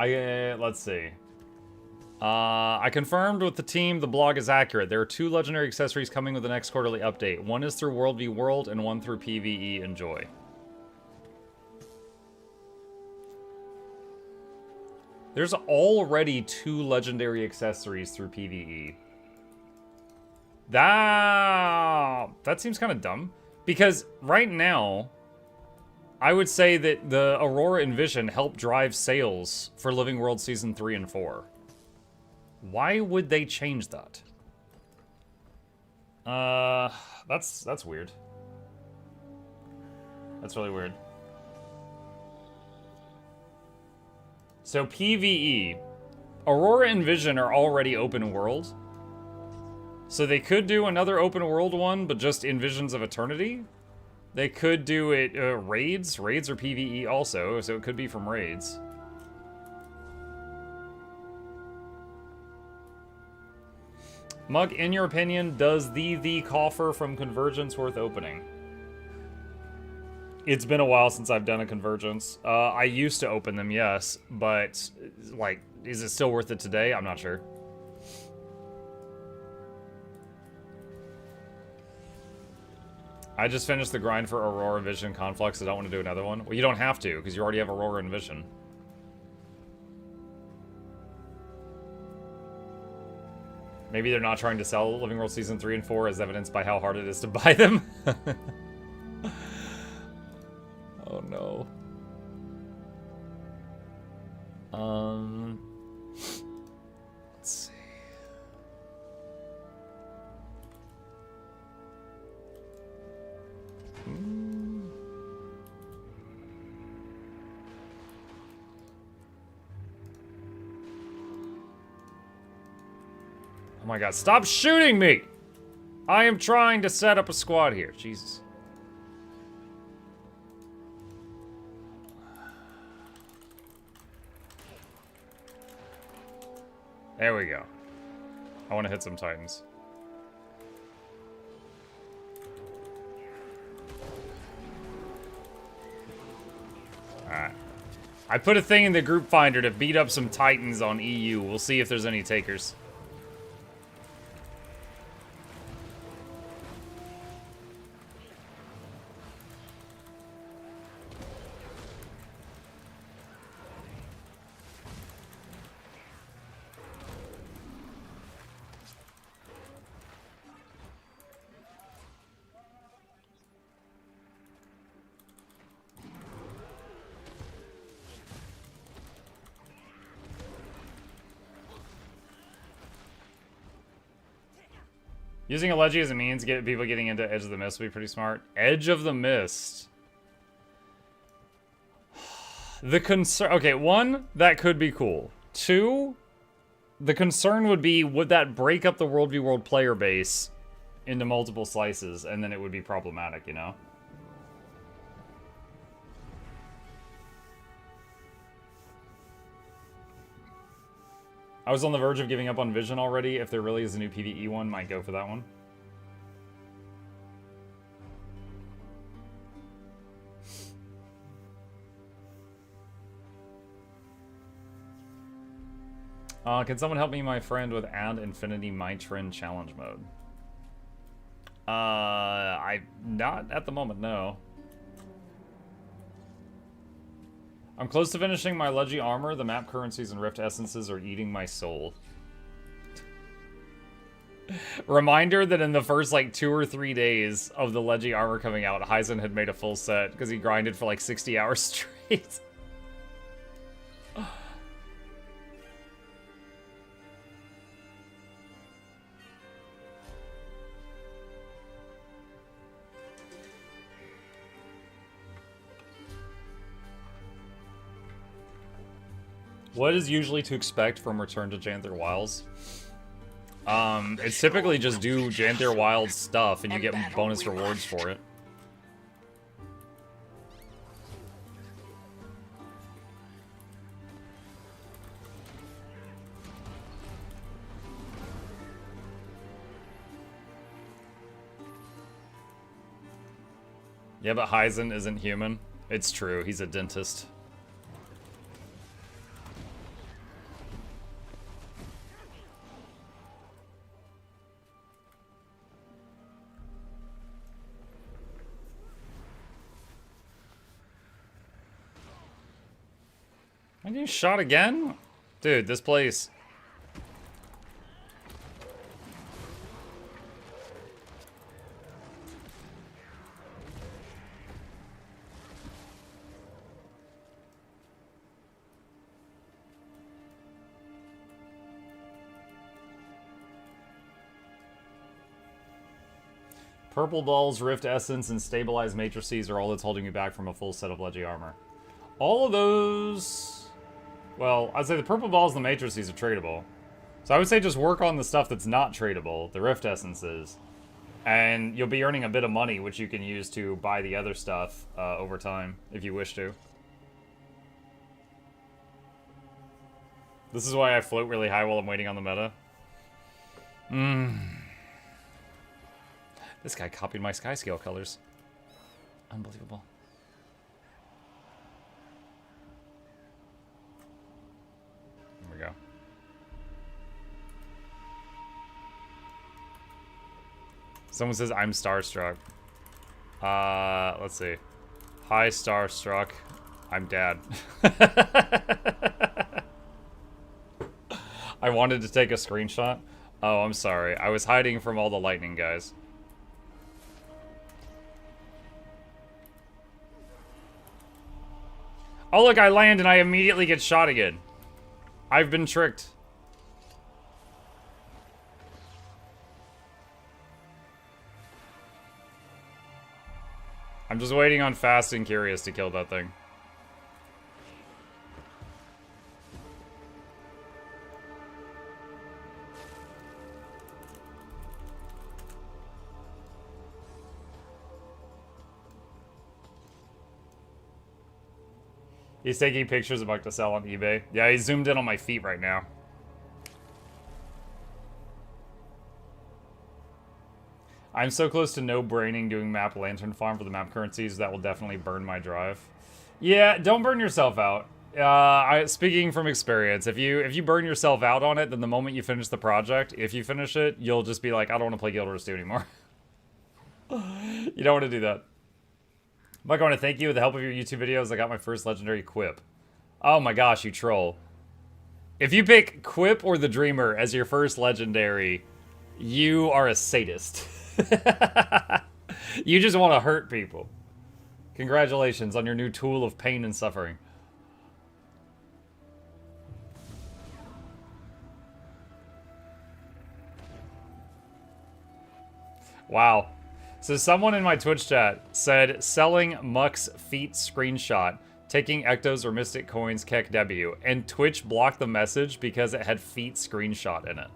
Let's see. I confirmed with the team the blog is accurate. There are 2 legendary accessories coming with the next quarterly update. One is through World v World and one through PvE. Enjoy. There's already 2 legendary accessories through PvE. That seems kind of dumb. Because right now, I would say that the Aurora and Vision help drive sales for Living World Season 3 and 4. Why would they change that? That's weird. That's really weird. So PvE, Aurora and Vision are already open world. So they could do another open world one, but just in Visions of Eternity. They could do it raids. Raids are PvE also, so it could be from raids. Mug, in your opinion, does the coffer from Convergence worth opening? It's been a while since I've done a Convergence. I used to open them, yes, but, like, is it still worth it today? I'm not sure. I just finished the grind for Aurora and Vision Conflux. I don't want to do another one. Well, you don't have to, because you already have Aurora and Vision. Maybe they're not trying to sell Living World Season 3 and 4 as evidenced by how hard it is to buy them. Oh no. Let's see. Oh my god, stop shooting me! I am trying to set up a squad here. Jesus. There we go. I want to hit some Titans. Alright. I put a thing in the group finder to beat up some Titans on EU. We'll see if there's any takers. Using a Leggy as a means to get people getting into Edge of the Mist would be pretty smart. Edge of the Mist. The concern... Okay, 1, that could be cool. 2, the concern would be, would that break up the World v World player base into multiple slices, and then it would be problematic, you know? I was on the verge of giving up on Vision already. If there really is a new PvE one, might go for that one. Can someone help me, my friend, with Add Infinity Mitrin challenge mode? Not at the moment, no. I'm close to finishing my Leggy armor. The map currencies and Rift essences are eating my soul. Reminder that in the first, like, 2 or 3 days of the Legi armor coming out, Heisen had made a full set because he grinded for, like, 60 hours straight. What is usually to expect from Return to Janther Wilds? It's typically just do Janther Wilds stuff and you get bonus rewards for it. Yeah, but Heisen isn't human. It's true, he's a dentist. Am I getting shot again? Dude, this place. Purple balls, rift essence, and stabilized matrices are all that's holding you back from a full set of Legi armor. All of those... Well, I'd say the purple balls and the matrices are tradable. So I would say just work on the stuff that's not tradable, the rift essences. And you'll be earning a bit of money, which you can use to buy the other stuff over time, if you wish to. This is why I float really high while I'm waiting on the meta. This guy copied my sky scale colors. Unbelievable. Here we go. Someone says I'm starstruck. Let's see. Hi, starstruck. I'm dad. I wanted to take a screenshot. Oh, I'm sorry. I was hiding from all the lightning guys. Oh, look, I land and I immediately get shot again. I've been tricked. I'm just waiting on Fast and Curious to kill that thing. He's taking pictures about to sell on eBay. Yeah, he zoomed in on my feet right now. I'm so close to no braining doing map lantern farm for the map currencies that will definitely burn my drive. Yeah, don't burn yourself out. Speaking from experience, if you burn yourself out on it, then the moment you finish the project, if you finish it, you'll just be like, I don't want to play Guild Wars 2 anymore. You don't want to do that. Mike, I want to thank you with the help of your YouTube videos. I got my first legendary quip. Oh my gosh, you troll. If you pick Quip or the Dreamer as your first legendary, you are a sadist. You just want to hurt people. Congratulations on your new tool of pain and suffering. Wow. So someone in my Twitch chat said, selling Muck's feet screenshot, taking Ectos or Mystic Coins Keck W, and Twitch blocked the message because it had feet screenshot in it.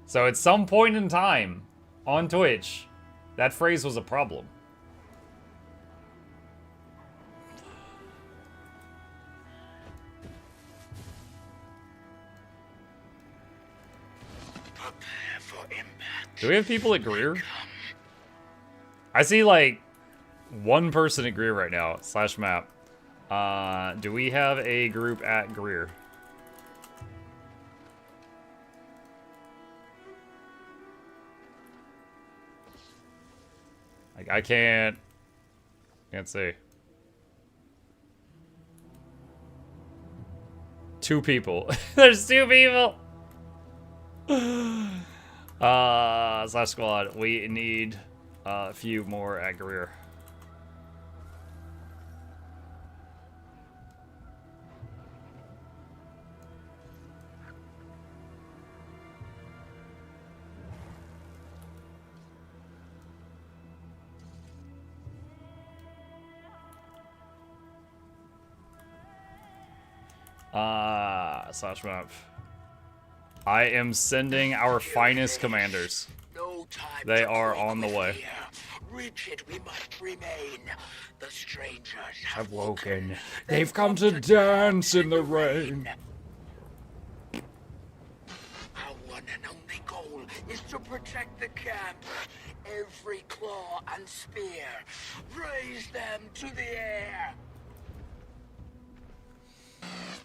So at some point in time, on Twitch, that phrase was a problem. Do we have people at Greer? I see, like, one person at Greer right now, /map. Do we have a group at Greer? I can't see. 2 people. There's 2 people! Slash squad, we need a few more at Greer. Slash map. I am sending our finest commanders. No time They to are play on the with way. fear. Rigid we must remain. The strangers Have woken. They've come to dance in the rain. Our one and only goal is to protect the camp. Every claw and spear, raise them to the air.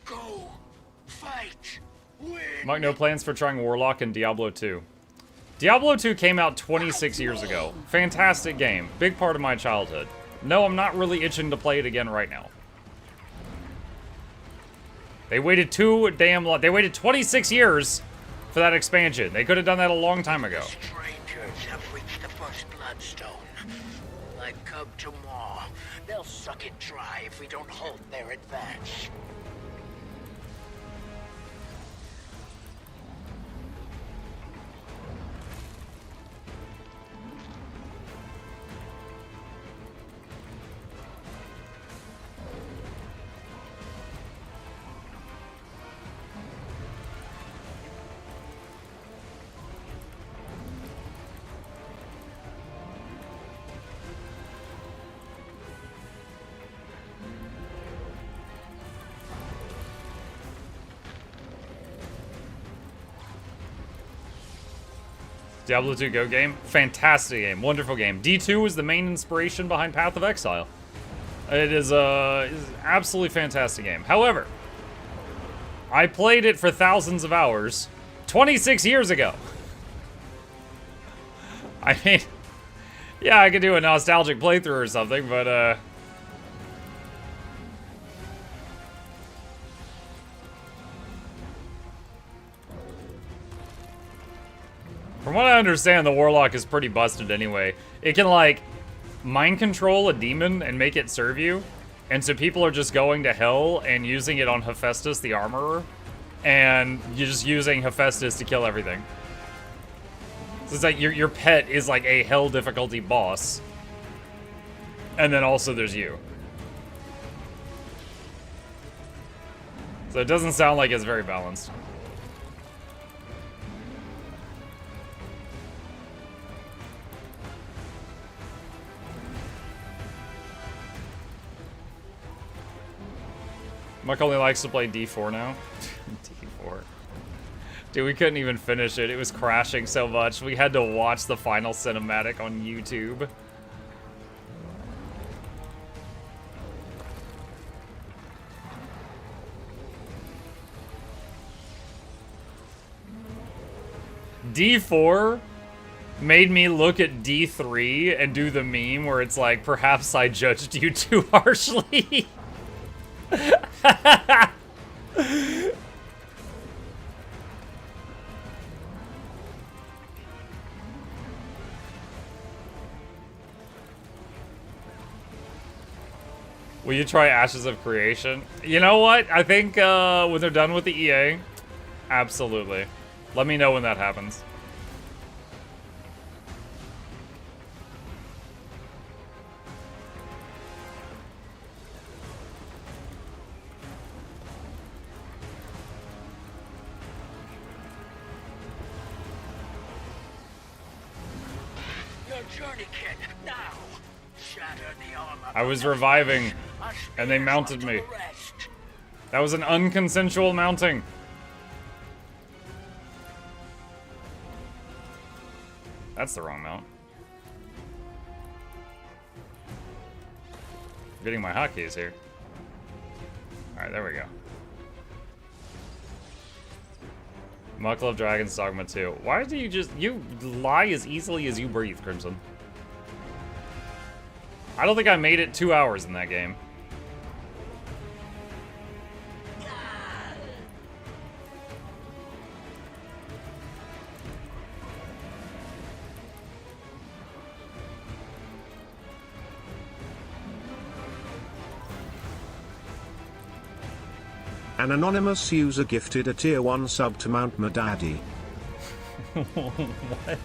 Go, fight, win. Mike, no plans for trying Warlock in Diablo 2. Diablo 2 came out 26 years ago. Fantastic game. Big part of my childhood. No, I'm not really itching to play it again right now. They waited they waited 26 years for that expansion. They could have done that a long time ago. Strangers have reached the first bloodstone. Like Cub to Maw, they'll suck it dry if we don't halt their advance. Diablo 2 Go game. Fantastic game. Wonderful game. D2 is the main inspiration behind Path of Exile. It is absolutely fantastic game. However, I played it for thousands of hours 26 years ago. I mean, yeah, I could do a nostalgic playthrough or something, but from what I understand, the Warlock is pretty busted anyway. It can, like, mind control a demon and make it serve you. And so people are just going to hell and using it on Hephaestus, the Armorer. And you're just using Hephaestus to kill everything. So it's like your pet is like a hell difficulty boss. And then also there's you. So it doesn't sound like it's very balanced. Muck only likes to play D4 now. D4. Dude, we couldn't even finish it. It was crashing so much. We had to watch the final cinematic on YouTube. D4 made me look at D3 and do the meme where it's like, perhaps I judged you too harshly. Will you try Ashes of Creation? You know what? I think when they're done with the EA, absolutely. Let me know when that happens. I was reviving, and they mounted me. That was an unconsensual mounting. That's the wrong mount. I'm getting my hotkeys here. Alright, there we go. Muck love Dragon's Dogma 2. Why do you lie as easily as you breathe, Crimson? I don't think I made it 2 hours in that game. An anonymous user gifted a tier 1 sub to Mount My Daddy. What?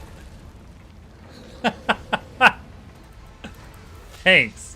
Thanks.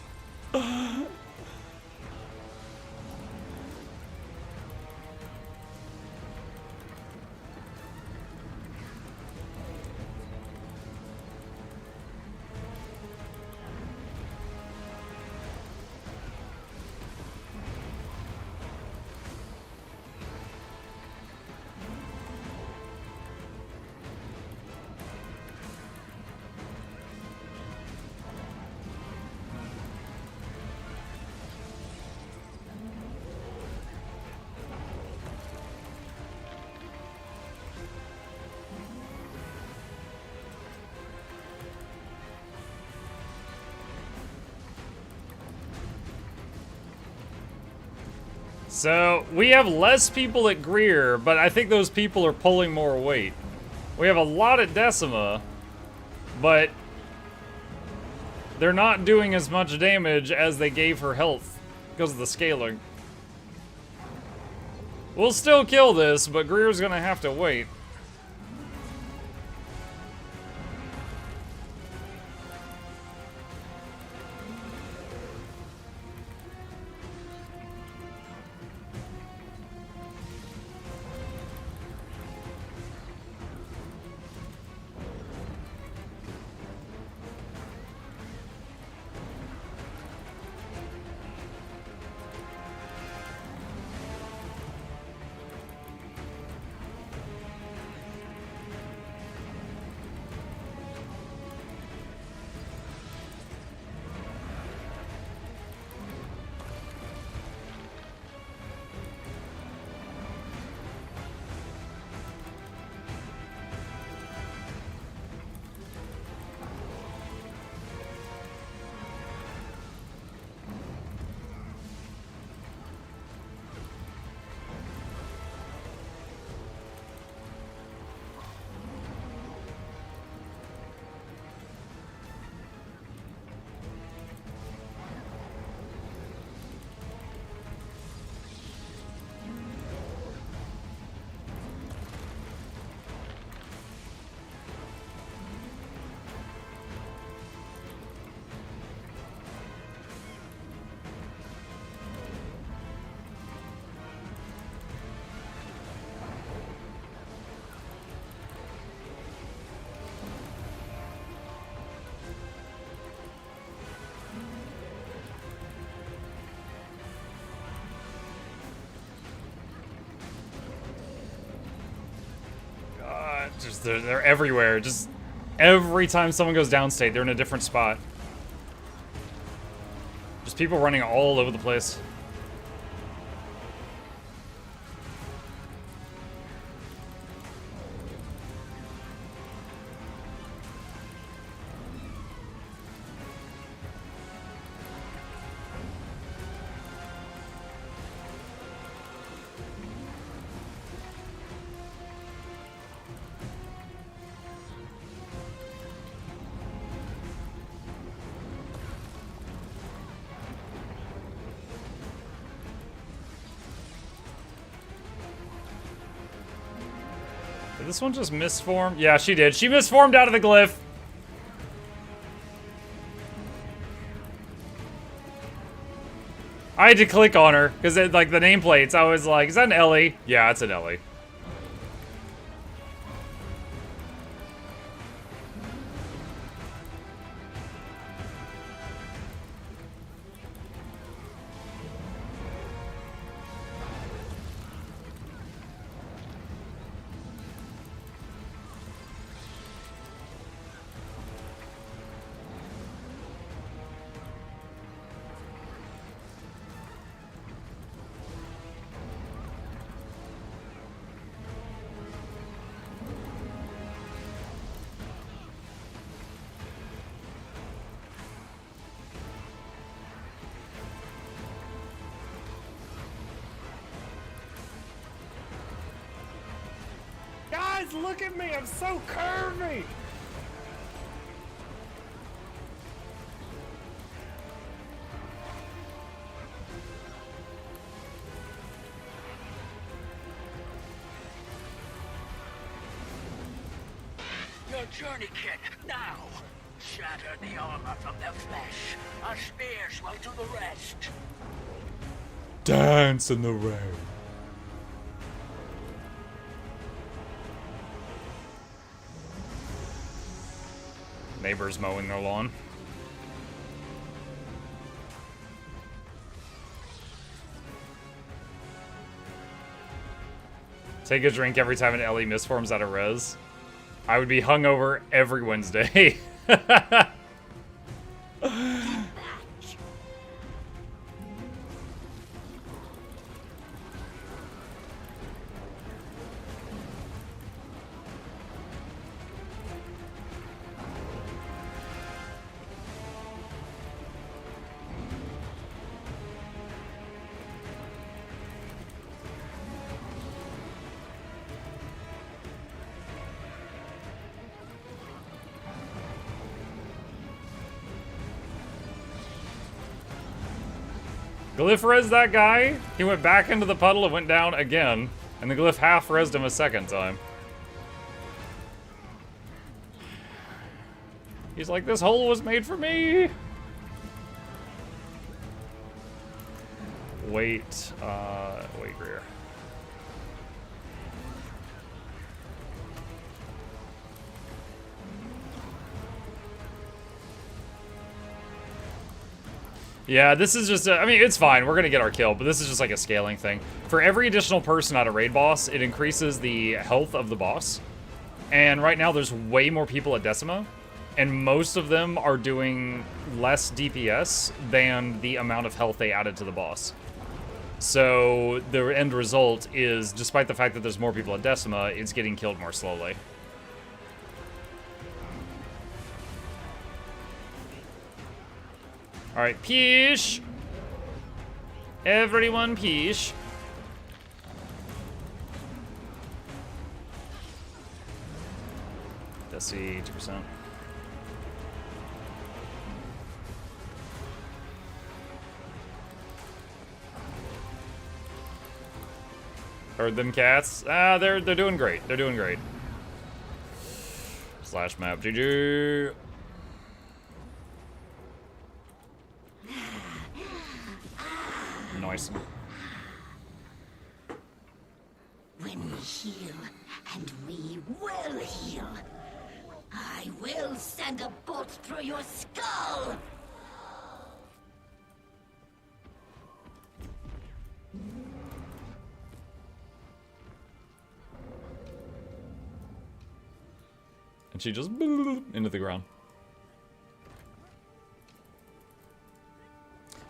So, we have less people at Greer, but I think those people are pulling more weight. We have a lot at Decima, but they're not doing as much damage as they gave her health because of the scaling. We'll still kill this, but Greer's gonna have to wait. Just they're everywhere. Just every time someone goes downstate, they're in a different spot. Just people running all over the place. Did this one just misform? Yeah, she did. She misformed out of the glyph. I had to click on her because like the nameplates. I was like, is that an Ellie? Yeah, it's an Ellie. Guys, look at me! I'm so curvy! tourniquet, now! Shatter the armor from their flesh. Our spears will do the rest. Dance in the rain. Neighbors mowing their lawn. Take a drink every time an Ellie misforms out of res. I would be hungover every Wednesday. Glyph res that guy. He went back into the puddle and went down again. And the Glyph half resed him a second time. He's like, this hole was made for me. Wait, Greer. Yeah, this is just, I mean, it's fine. We're going to get our kill, but this is just like a scaling thing. For every additional person at a raid boss, it increases the health of the boss. And right now, there's way more people at Decima. And most of them are doing less DPS than the amount of health they added to the boss. So the end result is, despite the fact that there's more people at Decima, it's getting killed more slowly. Alright, peace! Everyone peace. Desi, 2%. Heard them cats. Ah, they're doing great. They're doing great. Slash map GG. Nice. When we heal, and we will heal, I will send a bolt through your skull! And she just into the ground.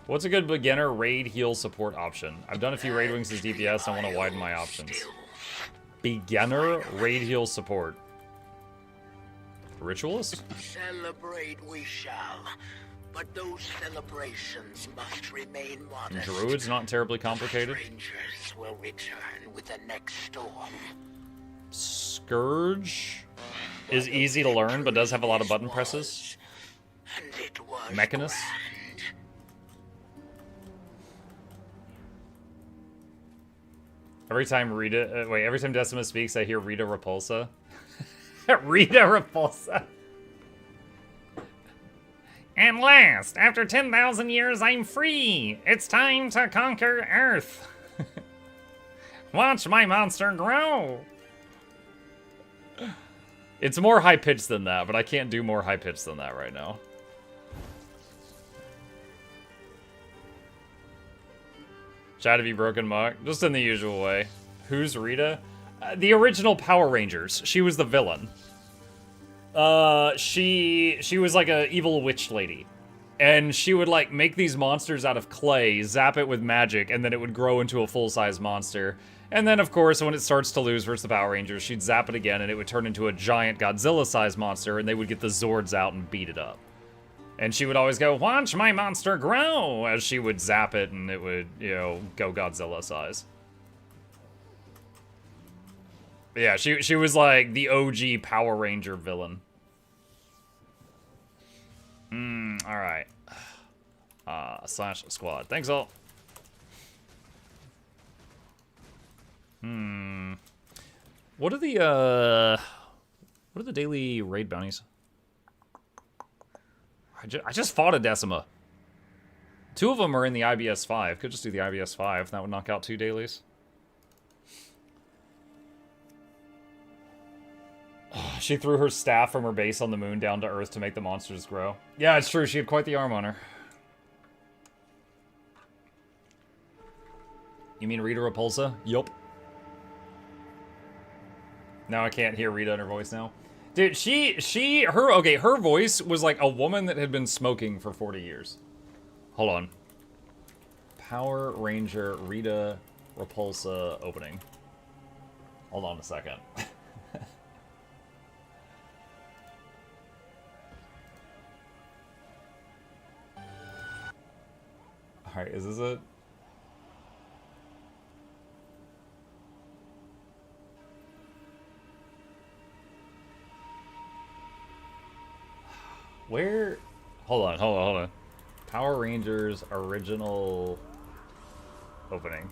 What's a good beginner raid heal support option? I've done a few raid wings as DPS. I want to widen my options. Beginner raid heal support. Ritualist? Celebrate we shall, but those celebrations must remain modest. Druid's not terribly complicated. Strangers will return with the next storm. Scourge is easy to learn, but does have a lot of button presses. Mechanist. Every time every time Decima speaks, I hear Rita Repulsa. Rita Repulsa. At last, after 10,000 years, I'm free. It's time to conquer Earth. Watch my monster grow. It's more high-pitched than that, but I can't do more high-pitched than that right now. Chat, have you broken Muck? Just in the usual way. Who's Rita? The original Power Rangers. She was the villain. She was like a evil witch lady. And she would like make these monsters out of clay, zap it with magic, and then it would grow into a full-size monster. And then, of course, when it starts to lose versus the Power Rangers, she'd zap it again, and it would turn into a giant Godzilla-sized monster, and they would get the Zords out and beat it up. And she would always go, watch my monster grow, as she would zap it, and it would, you know, go Godzilla size. But yeah, she was like the OG Power Ranger villain. Alright. Slash squad. Thanks all. What are What are the daily raid bounties? I just fought a Decima. 2 of them are in the IBS 5. Could just do the IBS 5. That would knock out 2 dailies. She threw her staff from her base on the moon down to Earth to make the monsters grow. Yeah, it's true. She had quite the arm on her. You mean Rita Repulsa? Yup. Now I can't hear Rita in her voice now. Dude, her voice was like a woman that had been smoking for 40 years. Hold on. Power Ranger Rita Repulsa opening. Hold on a second. Alright, is this it? Where? Hold on. Power Rangers original opening.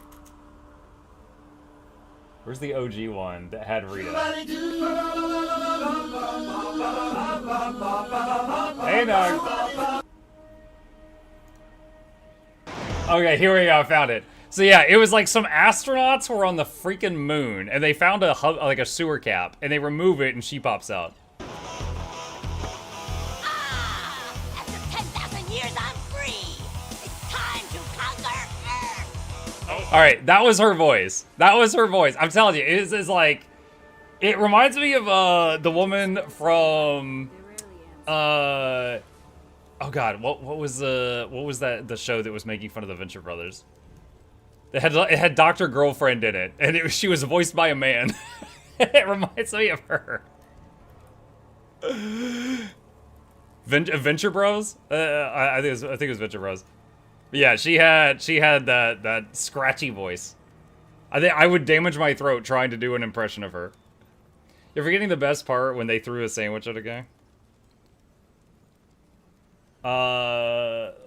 Where's the OG one that had Rita? Hey, Nog. Okay, here we go. I found it. So yeah, it was like some astronauts were on the freaking moon, and they found a hub, like a sewer cap, and they remove it, and she pops out. All right, that was her voice. I'm telling you, it is like, it reminds me of the woman from, oh god, what was the show that was making fun of the Venture Brothers? It had Dr. Girlfriend in it, and she was voiced by a man. It reminds me of her. Venture Bros? I think it was Venture Bros. But yeah, she had that scratchy voice. I think I would damage my throat trying to do an impression of her. You're forgetting the best part when they threw a sandwich at a guy.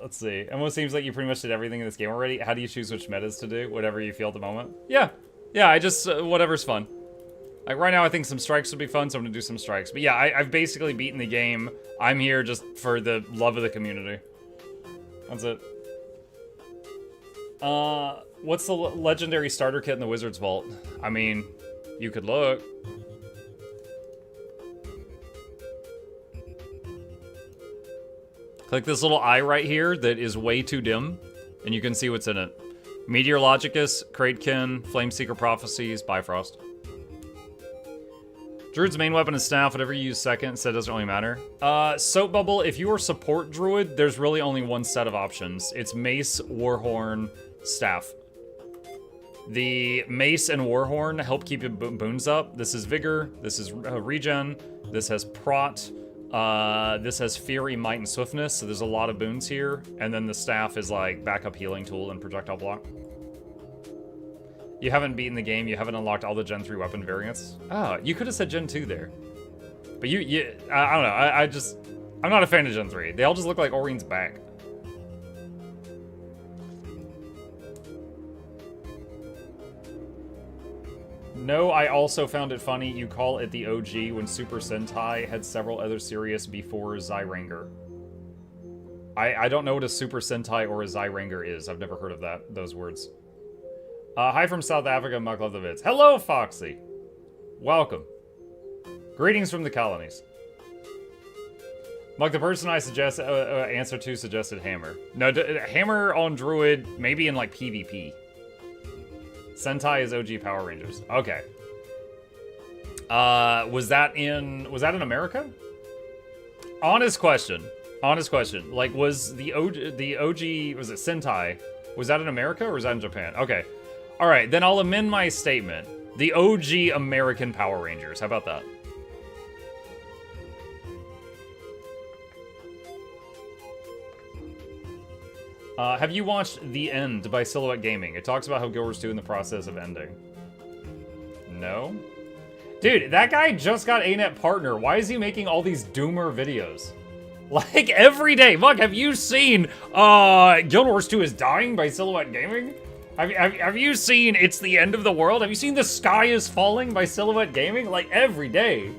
Let's see. Almost seems like you pretty much did everything in this game already. How do you choose which metas to do? Whatever you feel at the moment. Yeah, I just whatever's fun. Like right now, I think some strikes would be fun, so I'm gonna do some strikes. But yeah, I've basically beaten the game. I'm here just for the love of the community. That's it. What's the legendary starter kit in the Wizard's Vault? I mean, you could look. Click this little eye right here that is way too dim, and you can see what's in it. Meteorologicus, Kraidkin, Flameseeker Prophecies, Bifrost. Druid's main weapon is staff. Whatever you use second, so it doesn't really matter. Soap Bubble, if you are support druid, there's really only one set of options. It's Mace, Warhorn, Staff. The Mace and Warhorn help keep your boons up. This is Vigor, this is Regen, this has Prot, this has Fury, Might, and Swiftness, so there's a lot of boons here. And then the Staff is like backup healing tool and projectile block. You haven't beaten the game, you haven't unlocked all the Gen 3 weapon variants. Oh, you could have said Gen 2 there. But I don't know, I'm not a fan of Gen 3. They all just look like Orion's back. No, I also found it funny you call it the OG when Super Sentai had several other series before Zyranger. I don't know what a Super Sentai or a Zyranger is. I've never heard of those words. Hi from South Africa, Muck love the vids. Hello, Foxy. Welcome. Greetings from the colonies. Muck, the person I suggest answer to suggested Hammer. No, Hammer on Druid, maybe in like PvP. Sentai is OG Power Rangers. Okay. Was that in America? Honest question. Like, was the OG, was it Sentai? Was that in America or was that in Japan? Okay. All right, then I'll amend my statement. The OG American Power Rangers. How about that? Have you watched The End by Silhouette Gaming? It talks about how Guild Wars 2 in the process of ending. No? Dude, that guy just got ANET partner. Why is he making all these doomer videos? Like, every day. Look, have you seen Guild Wars 2 is dying by Silhouette Gaming? Have you seen It's the End of the World? Have you seen The Sky is Falling by Silhouette Gaming? Like, every day.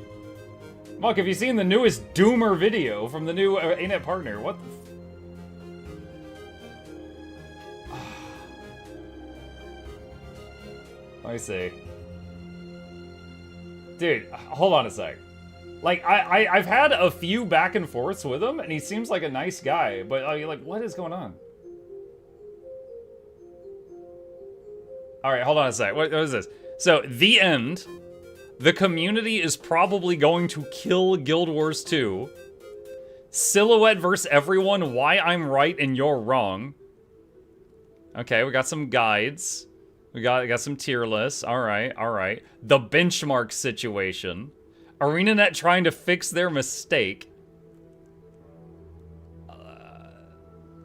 Muck, have you seen the newest Doomer video from the new ANET partner? What the Let me see. Dude, hold on a sec. Like, I've had a few back and forths with him, and he seems like a nice guy, but like, what is going on? Alright, hold on a sec. What is this? So, the end. The community is probably going to kill Guild Wars 2. Silhouette versus everyone, why I'm right and you're wrong. Okay, we got some guides. We got some tier lists. Alright, alright. The benchmark situation. ArenaNet trying to fix their mistake.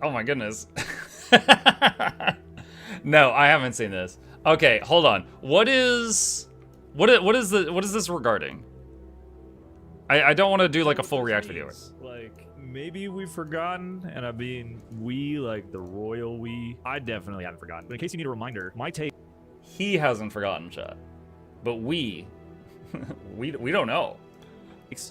Oh my goodness. No, I haven't seen this. Okay, hold on. What is this regarding? I don't want to do like a full react video. Like, maybe we've forgotten, and I mean we, like the royal we. I definitely haven't forgotten. But in case you need a reminder, my take. He hasn't forgotten, chat. But we don't know.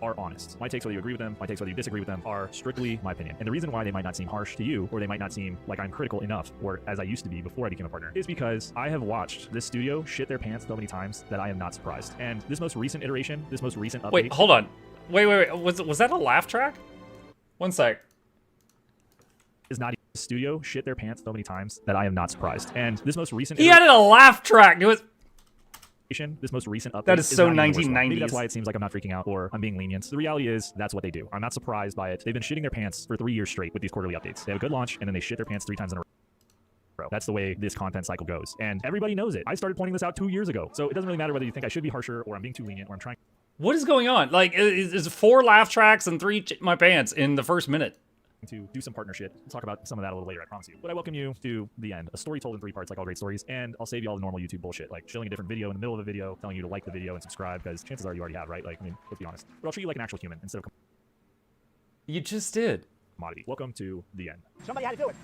Are honest. My takes, whether you agree with them, my takes, whether you disagree with them, are strictly my opinion. And the reason why they might not seem harsh to you, or they might not seem like I'm critical enough, or as I used to be before I became a partner, is because I have watched this studio shit their pants so many times that I am not surprised. And this most recent iteration, this most recent update... Wait, hold on. Wait. Was that a laugh track? One sec. Is not a studio shit their pants so many times that I am not surprised. And this most recent... He added a laugh track. It was... This most recent update that is so 1990s. Maybe that's why it seems like I'm not freaking out or I'm being lenient. The reality is that's what they do. I'm not surprised by it. They've been shitting their pants for 3 years straight with these quarterly updates. They have a good launch and then they shit their pants 3 times in a row. That's the way this content cycle goes. And everybody knows it. I started pointing this out 2 years ago. So it doesn't really matter whether you think I should be harsher or I'm being too lenient or I'm trying. What is going on? Like, is 4 laugh tracks and 3 my pants in the first minute? To do some partner shit. We'll talk about some of that a little later, I promise you. But I welcome you to the end. A story told in 3 parts, like all great stories, and I'll save you all the normal YouTube bullshit, like showing a different video in the middle of a video, telling you to like the video and subscribe, because chances are you already have, right? Like, I mean, let's be honest. But I'll treat you like an actual human instead of You just did. Commodity. Welcome to the end. Somebody had to do it.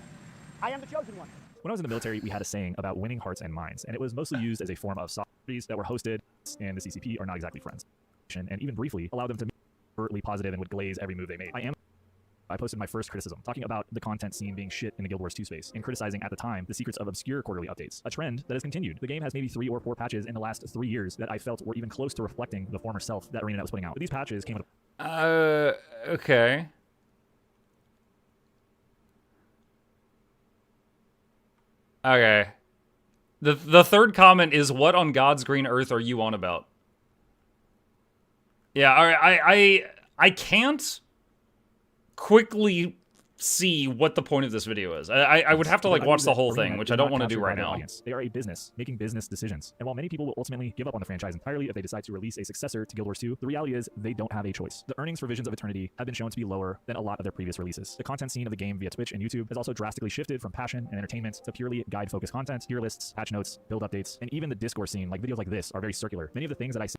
I am the chosen one. When I was in the military, we had a saying about winning hearts and minds, and it was mostly used as a form of socrates that were hosted, and the CCP are not exactly friends. And even briefly allowed them to be overtly positive and would glaze every move they made. I posted my first criticism, talking about the content scene being shit in the Guild Wars 2 space, and criticizing at the time the secrets of obscure quarterly updates, a trend that has continued. The game has maybe 3 or 4 patches in the last 3 years that I felt were even close to reflecting the former self that ArenaNet was putting out. But these patches came with okay. Okay. The third comment is, what on God's green earth are you on about? Yeah, alright, I can't quickly see what the point of this video is. I would have to like watch the whole thing, which I don't want to do right now. They are a business making business decisions, and while many people will ultimately give up on the franchise entirely if they decide to release a successor to Guild Wars 2, the reality is they don't have a choice. The earnings for Visions of Eternity have been shown to be lower than a lot of their previous releases. The content scene of the game via Twitch and YouTube has also drastically shifted from passion and entertainment to purely guide-focused content, tier lists, patch notes, build updates, and even the Discord scene, like videos like this, are very circular. Many of the things that I see.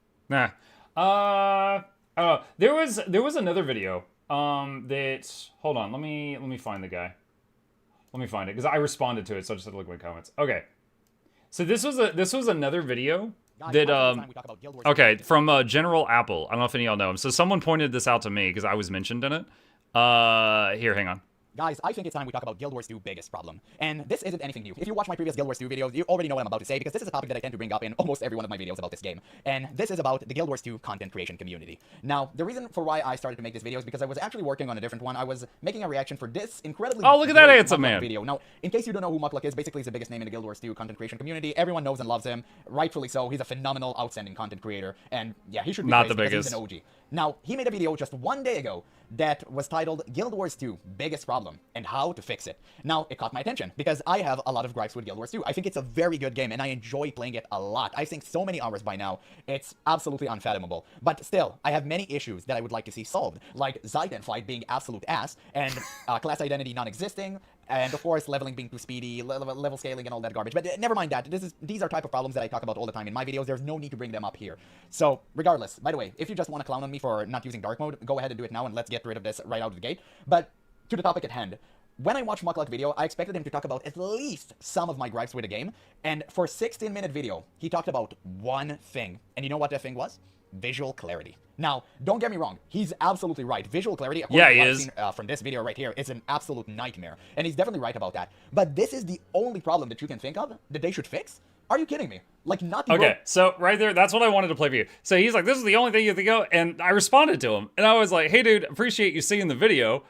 There was another video. That, hold on, let me find the guy. Let me find it, because I responded to it, so I just had to look at my comments. Okay. So this was another video that, okay, from General Apple. I don't know if any of y'all know him. So someone pointed this out to me, because I was mentioned in it. Here, hang on. Guys, I think it's time we talk about Guild Wars 2's biggest problem. And this isn't anything new. If you watch my previous Guild Wars 2 videos, you already know what I'm about to say, because this is a topic that I tend to bring up in almost every one of my videos about this game. And this is about the Guild Wars 2 content creation community. Now, the reason for why I started to make this video is because I was actually working on a different one. I was making a reaction for this incredibly... Oh, look at that handsome man! Video. Now, in case you don't know who Mukluk is, basically he's the biggest name in the Guild Wars 2 content creation community. Everyone knows and loves him. Rightfully so. He's a phenomenal, outstanding content creator. And yeah, he should be not the biggest. He's an OG. Now, he made a video just 1 day ago that was titled Guild Wars 2 Biggest Problem and How to Fix It. Now, it caught my attention because I have a lot of gripes with Guild Wars 2. I think it's a very good game and I enjoy playing it a lot. I think so many hours by now, it's absolutely unfathomable. But still, I have many issues that I would like to see solved, like Zayden fight being absolute ass, and class identity non-existing, and of course leveling being too speedy, level scaling and all that garbage. But never mind that. These are type of problems that I talk about all the time in my videos. There's no need to bring them up here. So regardless, by the way, if you just want to clown on me for not using dark mode, go ahead and do it now and let's get rid of this right out of the gate. But to the topic at hand. When I watched Mukluk's video, I expected him to talk about at least some of my gripes with the game, and for a 16-minute video, he talked about one thing. And you know what that thing was? visual clarity. Now, don't get me wrong, he's absolutely right. Visual clarity, yeah, according he to what is. I've seen, from this video right here, is an absolute nightmare. And he's definitely right about that. But this is the only problem that you can think of that they should fix? Are you kidding me? Like, not the Okay, so right there, that's what I wanted to play for you. So he's like, this is the only thing you think of, and I responded to him, and I was like, hey dude, appreciate you seeing the video.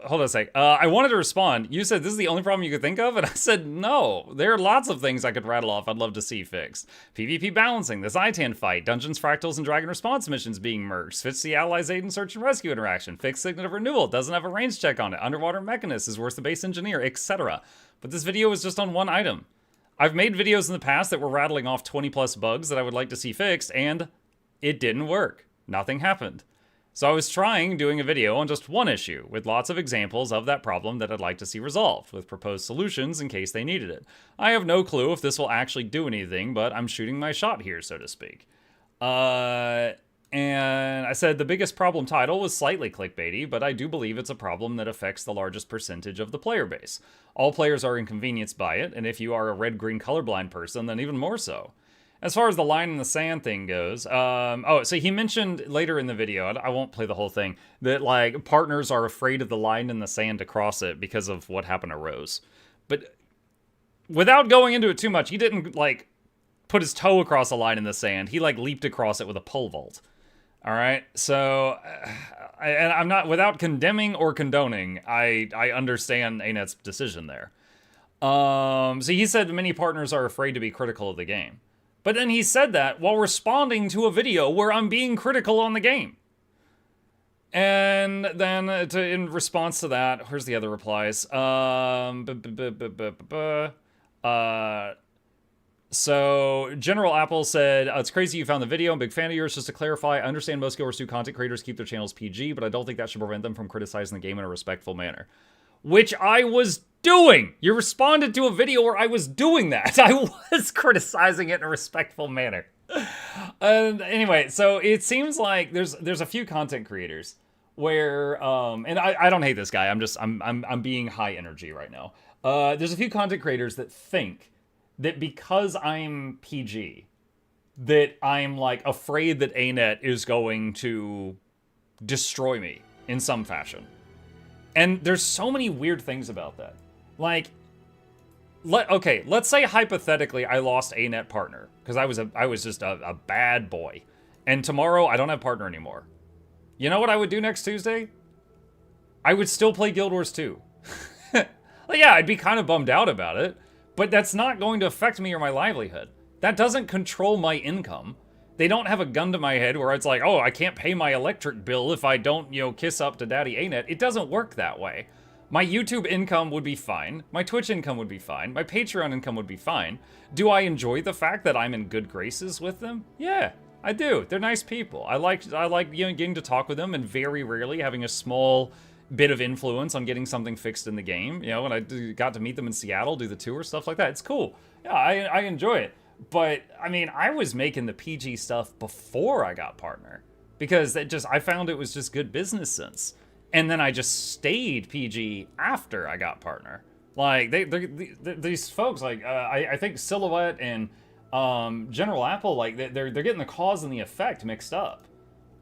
Hold on a sec. I wanted to respond. You said this is the only problem you could think of, and I said no. There are lots of things I could rattle off I'd love to see fixed. PvP balancing, the Zaitan fight, dungeons, fractals, and dragon response missions being merged, fix the allies aid and search and rescue interaction, fix Signet of Renewal, doesn't have a range check on it, underwater mechanist is worse than base engineer, etc. But this video is just on one item. I've made videos in the past that were rattling off 20 plus bugs that I would like to see fixed, and it didn't work. Nothing happened. So I was doing a video on just one issue, with lots of examples of that problem that I'd like to see resolved, with proposed solutions in case they needed it. I have no clue if this will actually do anything, but I'm shooting my shot here, so to speak. And I said the biggest problem title was slightly clickbaity, but I do believe it's a problem that affects the largest percentage of the player base. All players are inconvenienced by it, and if you are a red-green colorblind person, then even more so. As far as the line in the sand thing goes, so he mentioned later in the video, I won't play the whole thing, that like partners are afraid of the line in the sand to cross it because of what happened to Rose. But without going into it too much, he didn't like put his toe across a line in the sand. He like leaped across it with a pole vault. All right, so and I'm not, without condemning or condoning, I understand Anet's decision there. So he said many partners are afraid to be critical of the game. But then he said that while responding to a video where I'm being critical on the game. And then in response to that, here's the other replies. So General Apple said, it's crazy you found the video. I'm a big fan of yours. Just to clarify, I understand most Guild Wars 2 content creators keep their channels PG, but I don't think that should prevent them from criticizing the game in a respectful manner. Which I was doing. You responded to a video where I was doing that. I was criticizing it in a respectful manner. And anyway, so it seems like there's a few content creators where and I don't hate this guy. I'm being high energy right now. There's a few content creators that think that because I'm PG, that I'm like afraid that Anet is going to destroy me in some fashion. And there's so many weird things about that. Like, let's say hypothetically I lost a net partner because I was just a bad boy, and tomorrow I don't have partner anymore. You know what I would do next Tuesday? I would still play Guild Wars 2. Well, yeah, I'd be kind of bummed out about it, but that's not going to affect me or my livelihood. That doesn't control my income. They don't have a gun to my head where it's like, oh, I can't pay my electric bill if I don't, kiss up to Daddy Anet. It doesn't work that way. My YouTube income would be fine. My Twitch income would be fine. My Patreon income would be fine. Do I enjoy the fact that I'm in good graces with them? Yeah, I do. They're nice people. I like getting to talk with them and very rarely having a small bit of influence on getting something fixed in the game. When I got to meet them in Seattle, do the tour, stuff like that. It's cool. Yeah, I enjoy it. But, I mean, I was making the PG stuff before I got partner. Because I found it was just good business sense. And then I just stayed PG after I got partner. Like, these folks, like, I think Silhouette and General Apple, like, they're getting the cause and the effect mixed up.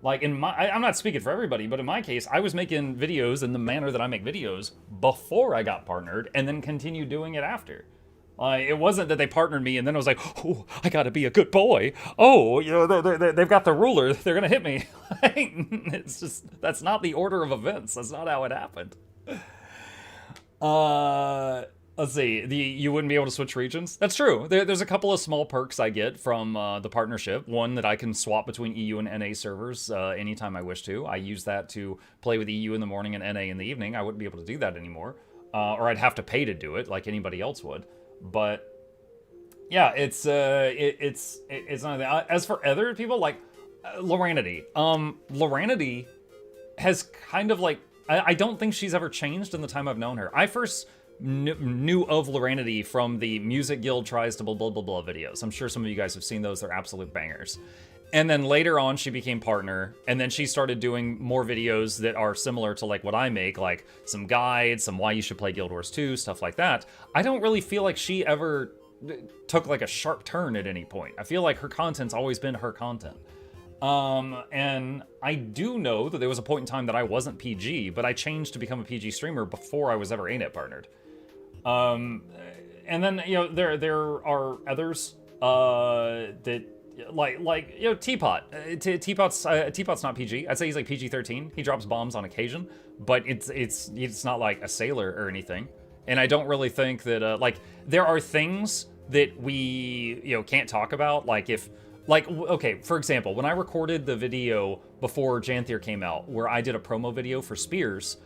Like, I'm not speaking for everybody, but in my case, I was making videos in the manner that I make videos before I got partnered, and then continued doing it after. It wasn't that they partnered me and then I was like, oh, I gotta be a good boy. Oh, they've got the ruler. They're gonna hit me. It's just, that's not the order of events. That's not how it happened. Let's see. You wouldn't be able to switch regions? That's true. There's a couple of small perks I get from the partnership. One, that I can swap between EU and NA servers anytime I wish to. I use that to play with EU in the morning and NA in the evening. I wouldn't be able to do that anymore. Or I'd have to pay to do it like anybody else would. But yeah, it's not that. As for other people, like Loranity, Loranity has kind of like, I don't think she's ever changed in the time I've known her. I first knew of Loranity from the Music Guild Tries to blah blah blah blah videos. I'm sure some of you guys have seen those. They're absolute bangers. And then later on, she became partner, and then she started doing more videos that are similar to like what I make, like some guides, some why you should play Guild Wars 2, stuff like that. I don't really feel like she ever took like a sharp turn at any point. I feel like her content's always been her content. And I do know that there was a point in time that I wasn't PG, but I changed to become a PG streamer before I was ever ANET partnered. And then, you know, there are others, that, like, you know, Teapot. Teapot's not PG. I'd say he's like PG-13. He drops bombs on occasion, but it's not like a sailor or anything. And I don't really think that, like, there are things that we, you know, can't talk about, like if, like, okay, for example, when I recorded the video before Janthier came out, where I did a promo video for Spears,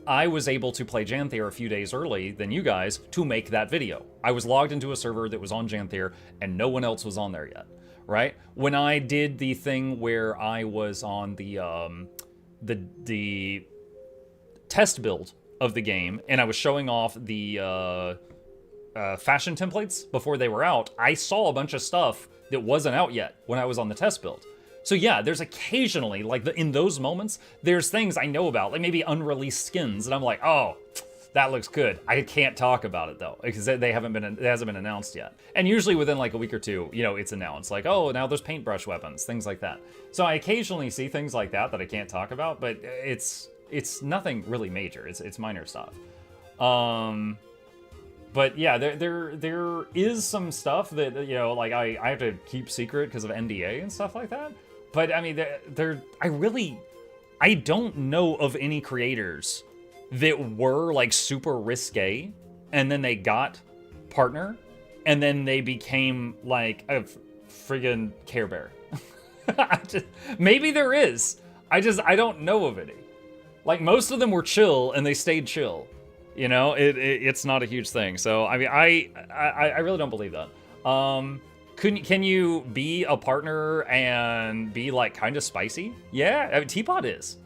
I was able to play Janthier a few days early than you guys to make that video. I was logged into a server that was on Janthier, and no one else was on there yet, right? When I did the thing where I was on the test build of the game, and I was showing off the fashion templates before they were out, I saw a bunch of stuff that wasn't out yet when I was on the test build. So yeah, there's occasionally, like in those moments, there's things I know about, like maybe unreleased skins, and I'm like, oh, that looks good. I can't talk about it though, because it hasn't been announced yet. And usually within like a week or two, you know, it's announced, like, oh, now there's paintbrush weapons, things like that. So I occasionally see things like that I can't talk about, but it's nothing really major. It's minor stuff. But yeah, there is some stuff that, you know, like I have to keep secret because of NDA and stuff like that. But I mean, I don't know of any creators that were like super risque and then they got partner and then they became like a friggin' Care Bear. Maybe there is. I don't know of any. Like most of them were chill and they stayed chill. You know, it's not a huge thing. So I mean, I really don't believe that. Can you be a partner and be like kind of spicy? Yeah, I mean, Teapot is.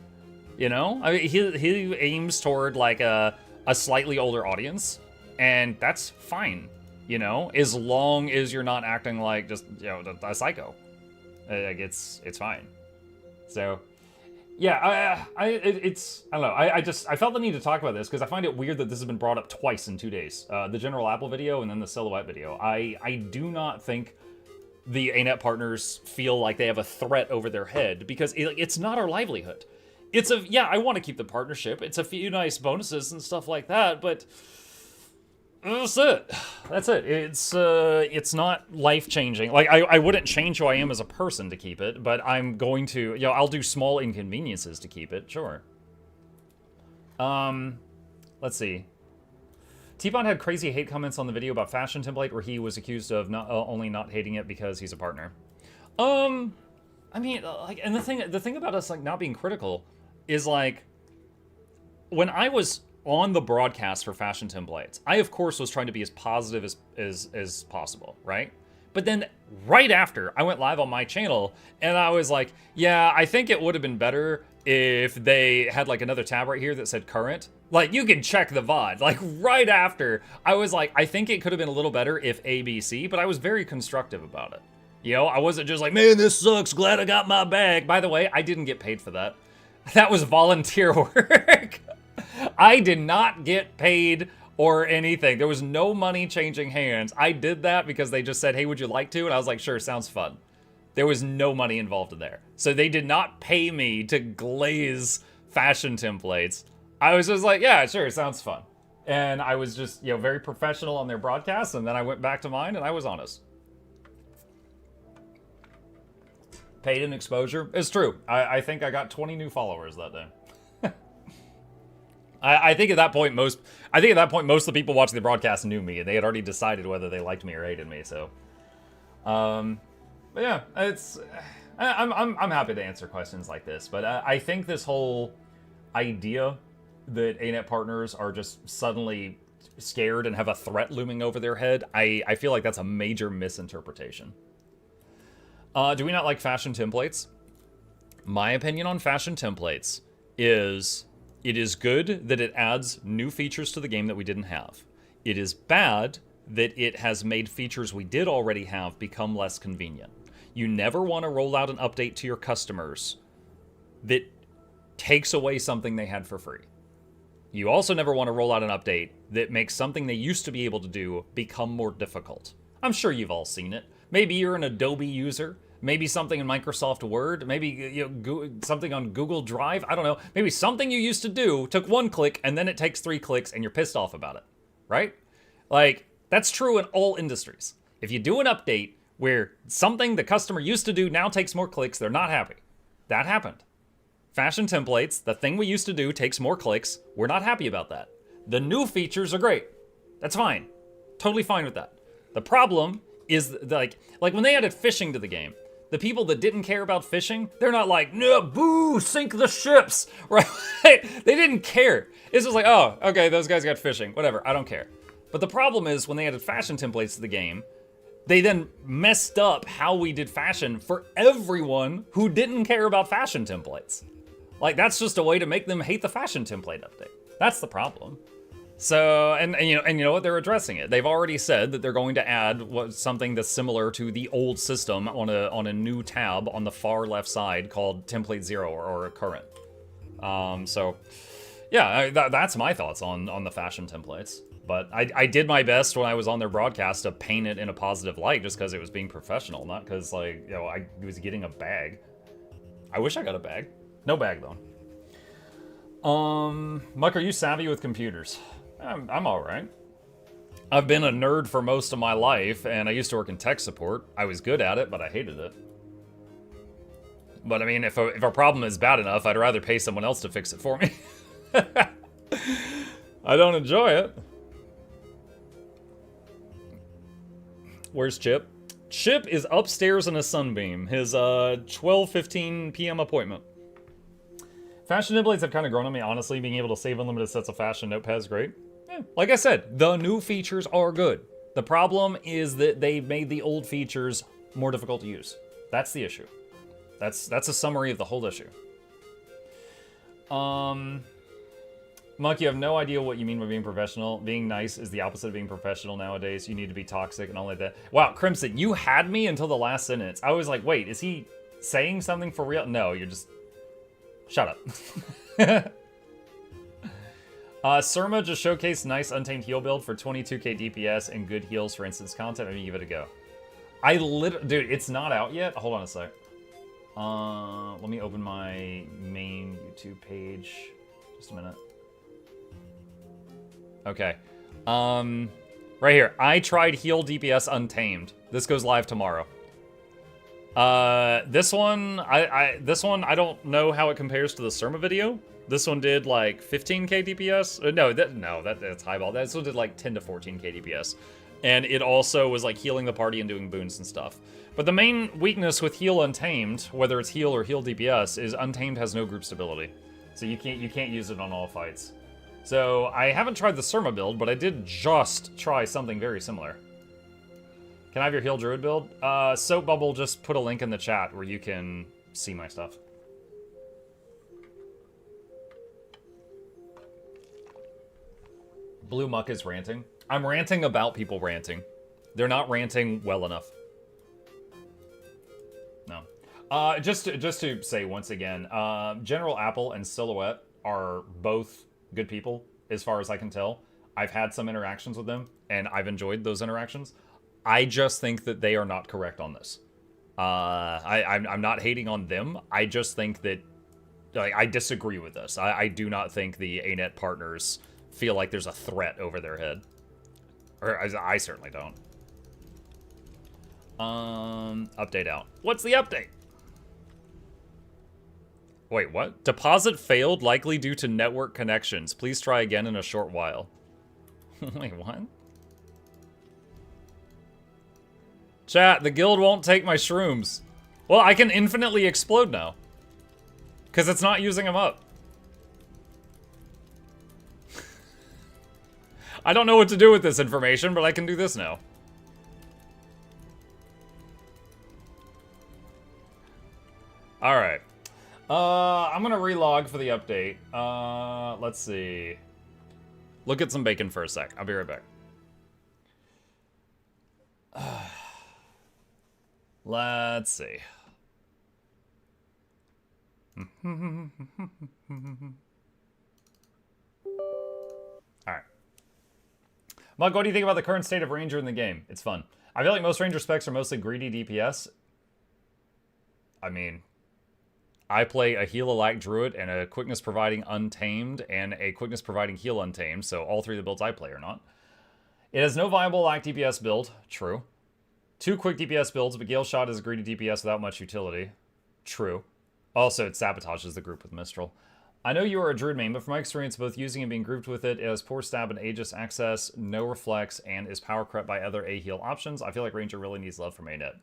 You know, I mean, he aims toward like a slightly older audience, and that's fine. You know, as long as you're not acting like just, you know, a psycho, like it's fine. So. Yeah, I don't know. I felt the need to talk about this because I find it weird that this has been brought up twice in 2 days. The General Apple video and then the Silhouette video. I do not think the ANET partners feel like they have a threat over their head because it's not our livelihood. Yeah, I want to keep the partnership. It's a few nice bonuses and stuff like that, but that's it. That's it. It's not life-changing. Like, I wouldn't change who I am as a person to keep it, but I'm going to, you know, I'll do small inconveniences to keep it, sure. Let's see. T-Bot had crazy hate comments on the video about Fashion Template where he was accused of only not hating it because he's a partner. I mean, like, and the thing about us, like, not being critical is, like, when I was on the broadcast for Fashion Templates, I of course was trying to be as positive as possible, right? But then right after, I went live on my channel and I was like, yeah, I think it would have been better if they had like another tab right here that said current. Like, you can check the VOD. Like, right after, I was like, I think it could have been a little better if ABC, but I was very constructive about it. You know, I wasn't just like, man, this sucks, glad I got my bag. By the way, I didn't get paid for that. That was volunteer work. I did not get paid or anything. There was no money changing hands. I did that because they just said, hey, would you like to? And I was like, sure, sounds fun. There was no money involved in there. So they did not pay me to glaze Fashion Templates. I was just like, yeah, sure, sounds fun. And I was just, you know, very professional on their broadcasts, and then I went back to mine and I was honest. Paid in exposure. It's true. I think I got 20 new followers that day. I think at that point most of the people watching the broadcast knew me, and they had already decided whether they liked me or hated me. So, but yeah, I'm happy to answer questions like this. But I think this whole idea that ANET partners are just suddenly scared and have a threat looming over their head, I feel like that's a major misinterpretation. Do we not like Fashion Templates? My opinion on Fashion Templates is it is good that it adds new features to the game that we didn't have. It is bad that it has made features we did already have become less convenient. You never want to roll out an update to your customers that takes away something they had for free. You also never want to roll out an update that makes something they used to be able to do become more difficult. I'm sure you've all seen it. Maybe you're an Adobe user. Maybe something in Microsoft Word. Maybe something on Google Drive. I don't know. Maybe something you used to do took 1 click and then it takes 3 clicks and you're pissed off about it, right? Like, that's true in all industries. If you do an update where something the customer used to do now takes more clicks, they're not happy. That happened. Fashion templates, the thing we used to do takes more clicks. We're not happy about that. The new features are great. That's fine. Totally fine with that. The problem is like when they added fishing to the game, the people that didn't care about fishing, they're not like, no, boo, sink the ships, right? They didn't care. It's just like, oh, okay, those guys got fishing, whatever, I don't care. But the problem is when they added fashion templates to the game, they then messed up how we did fashion for everyone who didn't care about fashion templates. Like, that's just a way to make them hate the fashion template update. That's the problem. So, and you know what? They're addressing it. They've already said that they're going to add something that's similar to the old system on a new tab on the far left side called Template 0 or current. So, yeah, that's my thoughts on the fashion templates. But I did my best when I was on their broadcast to paint it in a positive light just because it was being professional, not because, like, you know, I was getting a bag. I wish I got a bag. No bag, though. Muck, are you savvy with computers? I'm alright. I've been a nerd for most of my life, and I used to work in tech support. I was good at it, but I hated it. But I mean, if a problem is bad enough, I'd rather pay someone else to fix it for me. I don't enjoy it. Where's Chip? Chip is upstairs in a sunbeam. His 12:15 p.m. appointment. Fashion templates have kind of grown on me, honestly. Being able to save unlimited sets of fashion notepad is great. Yeah, like I said, the new features are good. The problem is that they made the old features more difficult to use. That's the issue. That's a summary of the whole issue. Muck, you have no idea what you mean by being professional. Being nice is the opposite of being professional nowadays. You need to be toxic and all like that. Wow, Crimson, you had me until the last sentence. I was like, wait, is he saying something for real? No, you're just... Shut up. Surma just showcased nice Untamed heal build for 22k DPS and good heals for instance content. Let me give it a go. Dude, it's not out yet. Hold on a sec. Let me open my main YouTube page. Just a minute. Okay. Right here. I tried heal DPS Untamed. This goes live tomorrow. This one, I don't know how it compares to the Surma video. This one did like 15k DPS. That's highball. This one did like 10 to 14k DPS. And it also was like healing the party and doing boons and stuff. But the main weakness with heal Untamed, whether it's heal or heal DPS, is Untamed has no group stability. So you can't use it on all fights. So I haven't tried the Surma build, but I did just try something very similar. Can I have your heal druid build? Soap Bubble just put a link in the chat where you can see my stuff. Blue Muck is ranting. I'm ranting about people ranting. They're not ranting well enough. No. Just to say once again, General Apple and Silhouette are both good people, as far as I can tell. I've had some interactions with them, and I've enjoyed those interactions. I just think that they are not correct on this. I'm not hating on them. I just think that, like, I disagree with this. I do not think the ANET partners feel like there's a threat over their head. Or I certainly don't. Update out. What's the update? Wait, what? Deposit failed, likely due to network connections. Please try again in a short while. Wait, what? Chat, the guild won't take my shrooms. Well, I can infinitely explode now. Because it's not using them up. I don't know what to do with this information, but I can do this now. Alright. I'm gonna relog for the update. Let's see. Look at some bacon for a sec. I'll be right back. Let's see. Alright. Mug, what do you think about the current state of Ranger in the game? It's fun. I feel like most ranger specs are mostly greedy DPS. I mean, I play a heal-a-lack druid and a quickness providing untamed and a quickness providing heal untamed, so all three of the builds I play are not. It has no viable lack DPS build. True. 2 quick DPS builds, but Gale Shot is a greedy DPS without much utility. True. Also, it sabotages the group with Mistral. I know you are a druid main, but from my experience, both using and being grouped with it, it has poor stab and Aegis access, no reflex, and is power crept by other A-heal options. I feel like Ranger really needs love from mainnet.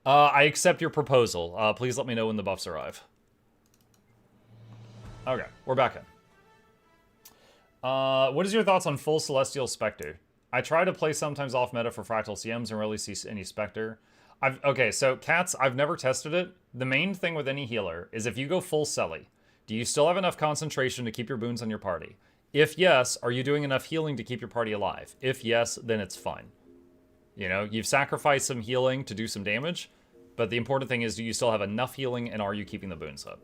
I accept your proposal. Please let me know when the buffs arrive. Okay, we're back in. What is your thoughts on full Celestial Spectre? I try to play sometimes off meta for Fractal CMs and rarely see any Spectre. Okay, so Cats, I've never tested it. The main thing with any healer is if you go full Celly, do you still have enough concentration to keep your boons on your party? If yes, are you doing enough healing to keep your party alive? If yes, then it's fine. You know, you've sacrificed some healing to do some damage, but the important thing is, do you still have enough healing and are you keeping the boons up?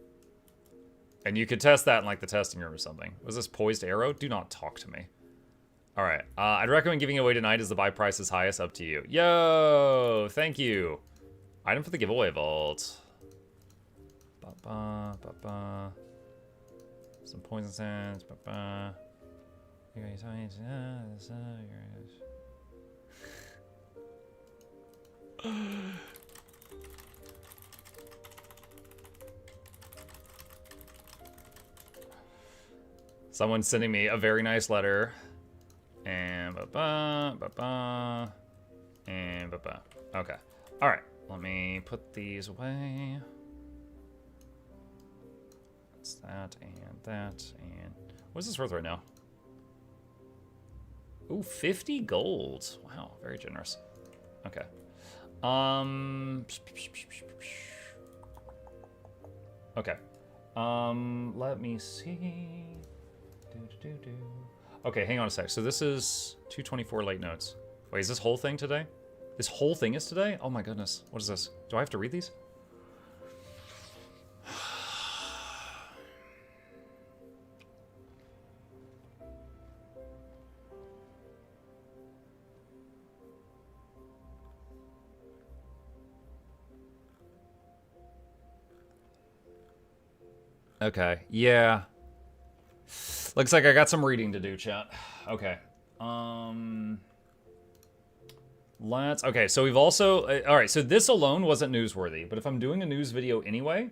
And you could test that in like the testing room or something. Was this Poised Arrow? Do not talk to me. All right, I'd recommend giving it away tonight as the buy price is highest, up to you. Yo, thank you. Item for the giveaway vault. Ba-ba, ba-ba. Some poison sands. Ba-ba. Someone's sending me a very nice letter. And ba-ba, ba-ba, and ba-ba. Okay. All right. Let me put these away. That's that and that and... What's this worth right now? Ooh, 50 gold. Wow, very generous. Okay. Okay. Let me see. Okay, hang on a sec. So this is 224 late notes. Wait, is this whole thing today? This whole thing is today? Oh my goodness. What is this? Do I have to read these? Okay, yeah. Looks like I got some reading to do, chat. Okay. Okay, so we've also... Alright, so this alone wasn't newsworthy, but if I'm doing a news video anyway,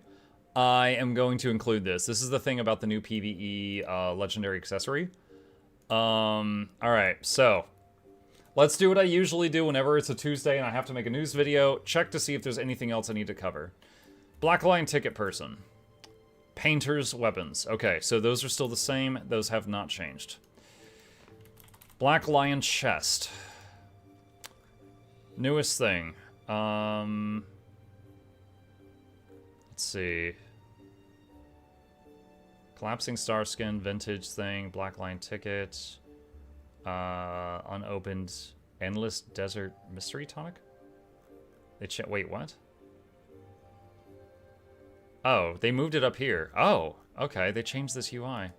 I am going to include this. This is the thing about the new PvE legendary accessory. Alright, so... Let's do what I usually do whenever it's a Tuesday and I have to make a news video. Check to see if there's anything else I need to cover. Black Lion Ticket Person. Painter's Weapons. Okay, so those are still the same. Those have not changed. Black Lion Chest. Newest thing. Let's see. Collapsing Starskin, Vintage thing, Black Lion Ticket. Unopened Endless Desert Mystery Tonic? Wait, what? Oh, they moved it up here. Oh, okay, they changed this UI.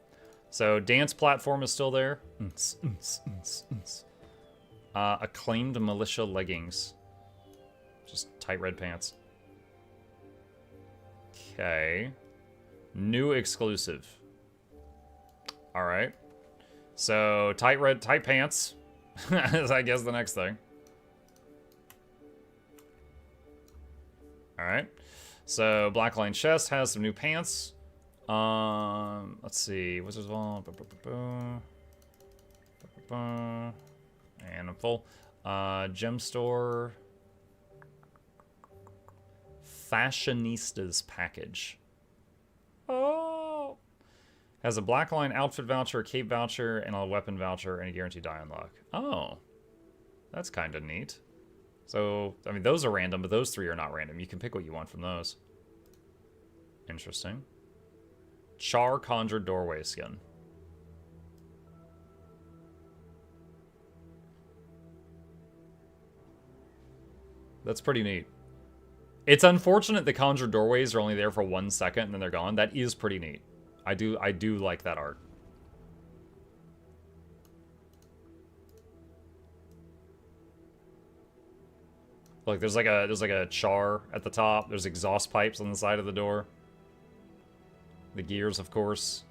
So, dance platform is still there. Acclaimed Militia Leggings. Just tight red pants. Okay. New exclusive. Alright. So, tight pants is, I guess, the next thing. Alright. So, Black Line Chest has some new pants. Let's see. Wizards Vault. And I'm full. Gem Store. Fashionistas package. Oh! Has a Black Line outfit voucher, a cape voucher, and a weapon voucher, and a guaranteed die unlock. Oh. That's kind of neat. So, I mean, those are random, but those three are not random. You can pick what you want from those. Interesting. Char Conjured Doorway Skin. That's pretty neat. It's unfortunate the Conjured Doorways are only there for 1 second and then they're gone. That is pretty neat. I do like that art. Look, there's like a char at the top. There's exhaust pipes on the side of the door. The gears, of course.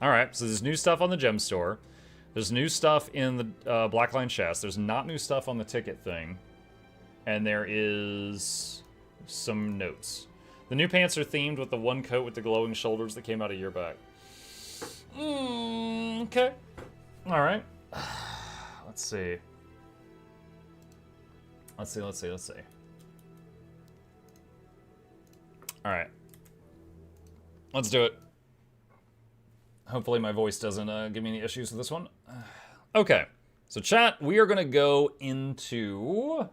Alright, so there's new stuff on the gem store. There's new stuff in the Blackline chest. There's not new stuff on the ticket thing. And there is some notes. The new pants are themed with the one coat with the glowing shoulders that came out a year back. Okay. Alright. Let's see. Let's see. Alright. Let's do it. Hopefully my voice doesn't give me any issues with this one. Okay. So chat, we are going to go into...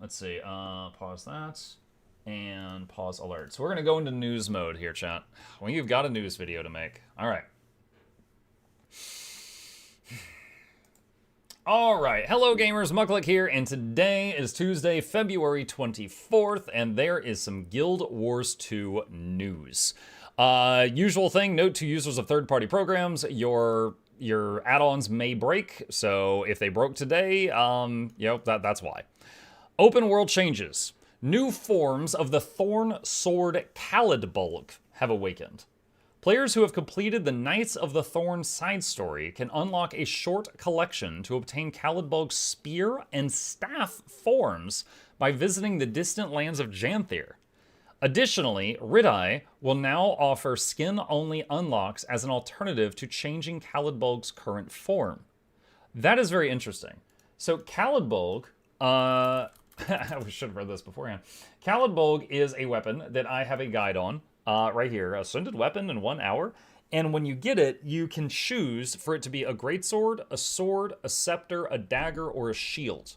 Let's see. Pause that. And pause alert. So we're going to go into news mode here, chat. Well, you've got a news video to make. Alright. Alright, hello gamers, Mukluk here, and today is Tuesday, February 24th, and there is some Guild Wars 2 news. Usual thing, note to users of third-party programs, your add-ons may break, so if they broke today, that's why. Open world changes. New forms of the Thorn Sword Khalidbolg have awakened. Players who have completed the Knights of the Thorn side story can unlock a short collection to obtain Khalidbolg's spear and staff forms by visiting the distant lands of Janthir. Additionally, Ridai will now offer skin-only unlocks as an alternative to changing Khalidbolg's current form. That is very interesting. So Khalidbolg, I should have read this beforehand. Khalidbolg is a weapon that I have a guide on. Right here, Ascended Weapon in 1 hour. And when you get it, you can choose for it to be a greatsword, a sword, a scepter, a dagger, or a shield.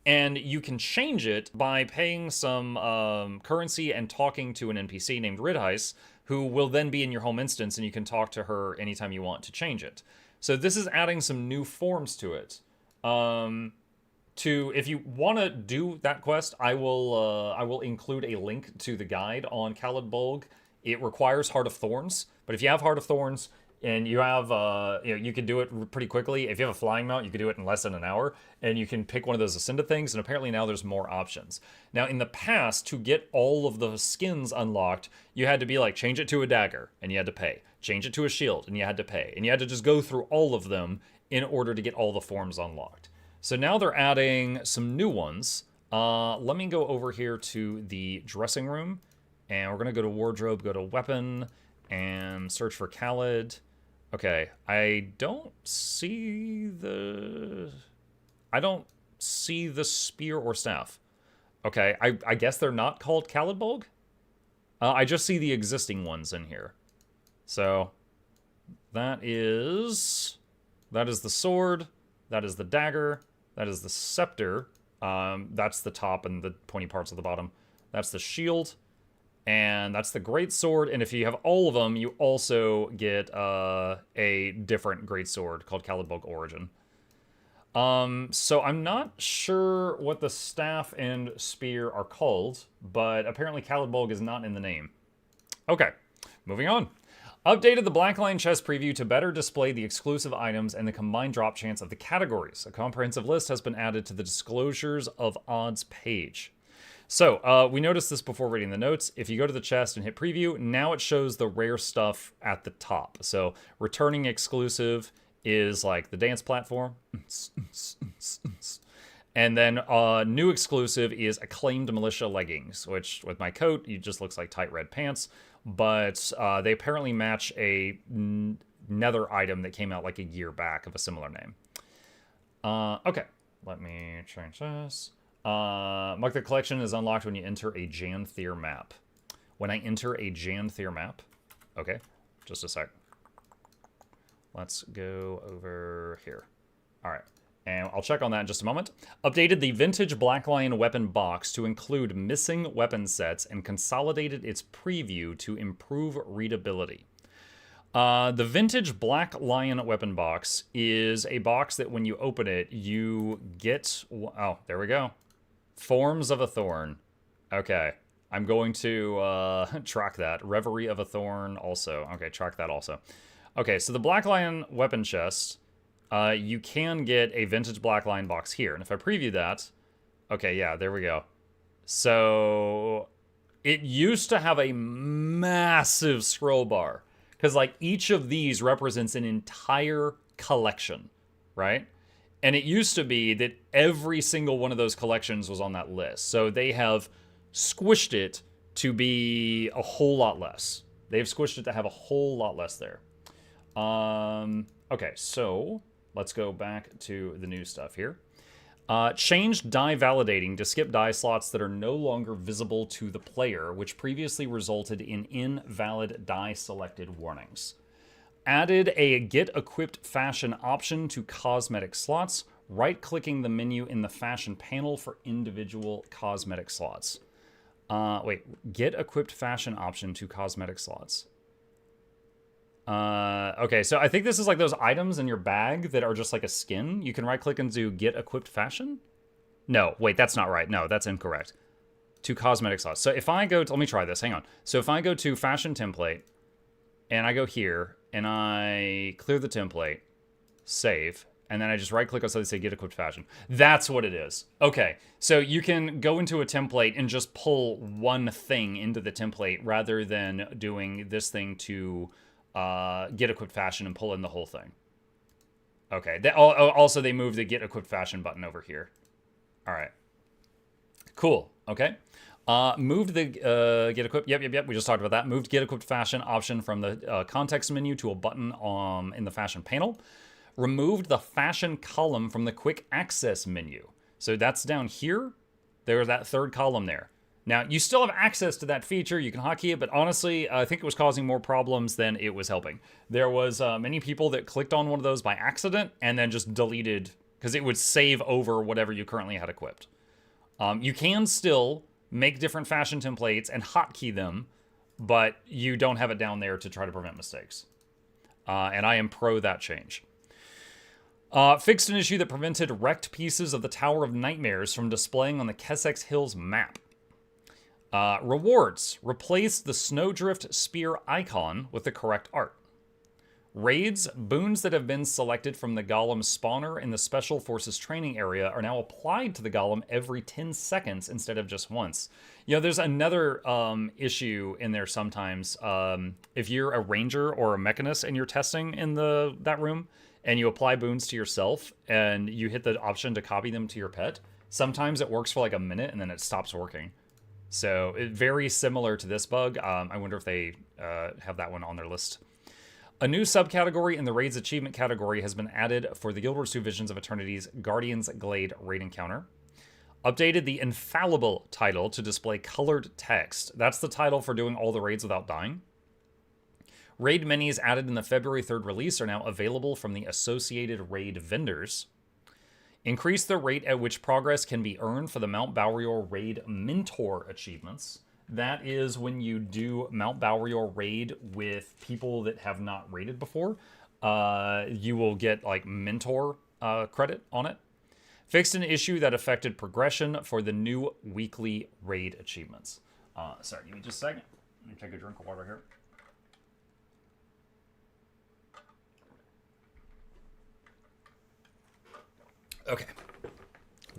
And you can change it by paying some currency and talking to an NPC named Ridheis, who will then be in your home instance, and you can talk to her anytime you want to change it. So this is adding some new forms to it. If you want to do that quest, I will include a link to the guide on Khalidbolg. It requires Heart of Thorns, but if you have Heart of Thorns and you have, you can do it pretty quickly. If you have a flying mount, you can do it in less than an hour, and you can pick one of those Ascended things, and apparently now there's more options. Now, in the past, to get all of the skins unlocked, you had to be like, change it to a dagger, and you had to pay. Change it to a shield, and you had to pay. And you had to just go through all of them in order to get all the forms unlocked. So now they're adding some new ones. Let me go over here to the dressing room, and we're gonna go to wardrobe, go to weapon, and search for Khalid. Okay, I don't see the spear or staff. Okay, I guess they're not called Khalidbolg? I just see the existing ones in here. So that is the sword, that is the dagger, that is the scepter. That's the top and the pointy parts at the bottom. That's the shield. And that's the greatsword. And if you have all of them, you also get a different greatsword called Khalidbolg Origin. So I'm not sure what the staff and spear are called, but apparently Khalidbolg is not in the name. Okay, moving on. Updated the Blackline chest preview to better display the exclusive items and the combined drop chance of the categories. A comprehensive list has been added to the disclosures of odds page. So, we noticed this before reading the notes. If you go to the chest and hit preview, now it shows the rare stuff at the top. So, returning exclusive is like the dance platform. And then new exclusive is acclaimed militia leggings, which with my coat, it just looks like tight red pants. But they apparently match a nether item that came out like a year back of a similar name. Okay, let me change this. Mukluk Collection is unlocked when you enter a Janthir map. When I enter a Janthir map, okay, just a sec. Let's go over here. All right. And I'll check on that in just a moment. Updated the vintage Blackline weapon box to include missing weapon sets and consolidated its preview to improve readability. The vintage Black Lion weapon box is a box that when you open it, you get... Oh, there we go. Forms of a Thorn. Okay. I'm going to track that. Reverie of a Thorn also. Okay, track that also. Okay, so the Black Lion weapon chest... you can get a vintage black line box here. And if I preview that, okay, yeah, there we go. So it used to have a massive scroll bar because like each of these represents an entire collection, right? And it used to be that every single one of those collections was on that list. So they have squished it to be a whole lot less. They've squished it to have a whole lot less there. Okay, so let's go back to the new stuff here. Changed die validating to skip die slots that are no longer visible to the player, which previously resulted in invalid die selected warnings. Added a get equipped fashion option to cosmetic slots, right-clicking the menu in the fashion panel for individual cosmetic slots. Wait, get equipped fashion option to cosmetic slots. Okay, so I think this is like those items in your bag that are just like a skin. You can right-click and do get equipped fashion? No, wait, that's not right. No, that's incorrect. To cosmetic slots. So if I go to, let me try this, hang on. So if I go to fashion template, and I go here, and I clear the template, save, and then I just right-click on something and say get equipped fashion. That's what it is. Okay, so you can go into a template and just pull one thing into the template rather than doing this thing to get equipped fashion and pull in the whole thing. Okay, also they moved the get equipped fashion button over here. All right, cool, okay. Moved the get equipped, yep, we just talked about that. Moved get equipped fashion option from the context menu to a button in the fashion panel. Removed the fashion column from the quick access menu. So that's down here. There's that third column there. Now, you still have access to that feature. You can hotkey it, but honestly, I think it was causing more problems than it was helping. There was many people that clicked on one of those by accident and then just deleted, because it would save over whatever you currently had equipped. You can still make different fashion templates and hotkey them, but you don't have it down there to try to prevent mistakes. And I am pro that change. Fixed an issue that prevented wrecked pieces of the Tower of Nightmares from displaying on the Kessex Hills map. Rewards. Replace the Snowdrift Spear icon with the correct art. Raids. Boons that have been selected from the Golem spawner in the Special Forces training area are now applied to the Golem every 10 seconds instead of just once. You know, there's another issue in there sometimes. If you're a ranger or a mechanist and you're testing in that room, and you apply boons to yourself, and you hit the option to copy them to your pet, sometimes it works for like a minute, and then it stops working. So, very similar to this bug. I wonder if they have that one on their list. A new subcategory in the Raids Achievement category has been added for the Guild Wars 2 Visions of Eternity's Guardian's Glade raid encounter. Updated the Infallible title to display colored text. That's the title for doing all the raids without dying. Raid minis added in the February 3rd release are now available from the associated raid vendors. Increase the rate at which progress can be earned for the Mount Baurior Raid Mentor achievements. That is when you do Mount Baurior Raid with people that have not raided before. You will get like Mentor credit on it. Fixed an issue that affected progression for the new weekly raid achievements. Sorry, give me just a second. Let me take a drink of water here. Okay.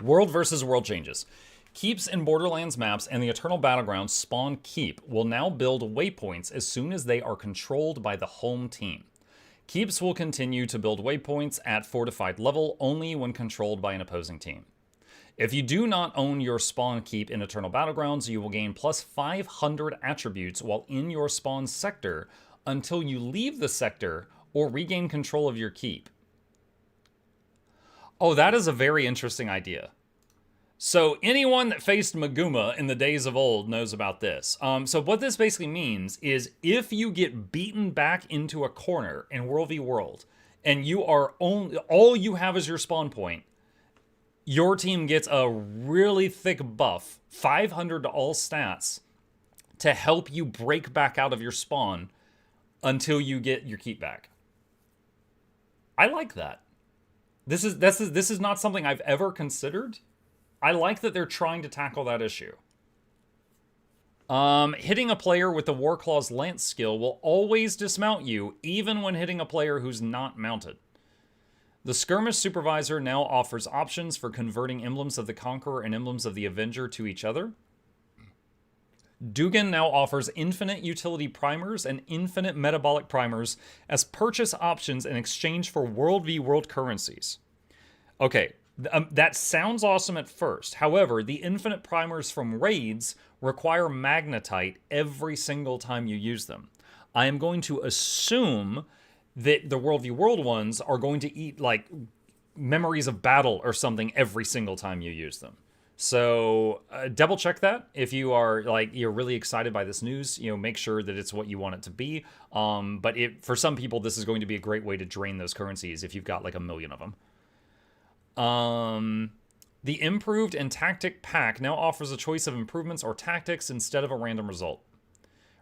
World versus world changes. Keeps in Borderlands maps and the Eternal Battlegrounds spawn keep will now build waypoints as soon as they are controlled by the home team. Keeps will continue to build waypoints at fortified level only when controlled by an opposing team. If you do not own your spawn keep in Eternal Battlegrounds, you will gain plus 500 attributes while in your spawn sector until you leave the sector or regain control of your keep. Oh, that is a very interesting idea. So anyone that faced Maguma in the days of old knows about this. So what this basically means is if you get beaten back into a corner in World v World and you are all you have is your spawn point, your team gets a really thick buff, 500 to all stats, to help you break back out of your spawn until you get your keep back. I like that. This is not something I've ever considered. I like that they're trying to tackle that issue. Hitting a player with the Warclaw's Lance skill will always dismount you, even when hitting a player who's not mounted. The Skirmish Supervisor now offers options for converting Emblems of the Conqueror and Emblems of the Avenger to each other. Dugan now offers infinite utility primers and infinite metabolic primers as purchase options in exchange for World v World currencies. Okay, that sounds awesome at first. However, the infinite primers from raids require magnetite every single time you use them. I am going to assume that the World v World ones are going to eat, like, memories of battle or something every single time you use them. So double check that. If you are, like, you're really excited by this news, you know, make sure that it's what you want it to be. But for some people, this is going to be a great way to drain those currencies if you've got like 1 million of them. The Improved and Tactic Pack now offers a choice of improvements or tactics instead of a random result.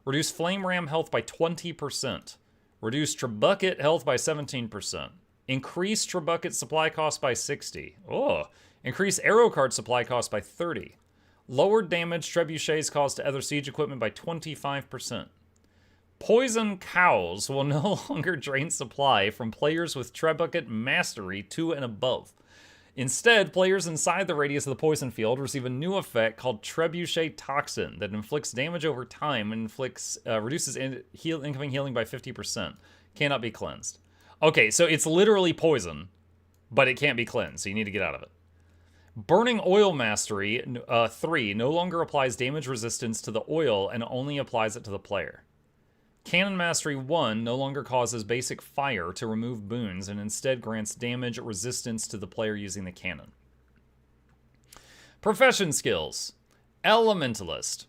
Reduce Flame Ram health by 20%. Reduce Trebuchet health by 17%. Increase Trebuchet supply cost by 60. Oh. Increase Arrow Card supply cost by 30. Lower damage Trebuchets cost to other siege equipment by 25%. Poison Cows will no longer drain supply from players with Trebuchet Mastery 2 and above. Instead, players inside the radius of the poison field receive a new effect called Trebuchet Toxin that inflicts damage over time and reduces incoming healing by 50%. Cannot be cleansed. Okay, so it's literally poison, but it can't be cleansed, so you need to get out of it. Burning Oil Mastery 3 no longer applies damage resistance to the oil and only applies it to the player. Cannon Mastery 1 no longer causes basic fire to remove boons and instead grants damage resistance to the player using the cannon. Profession skills. Elementalist.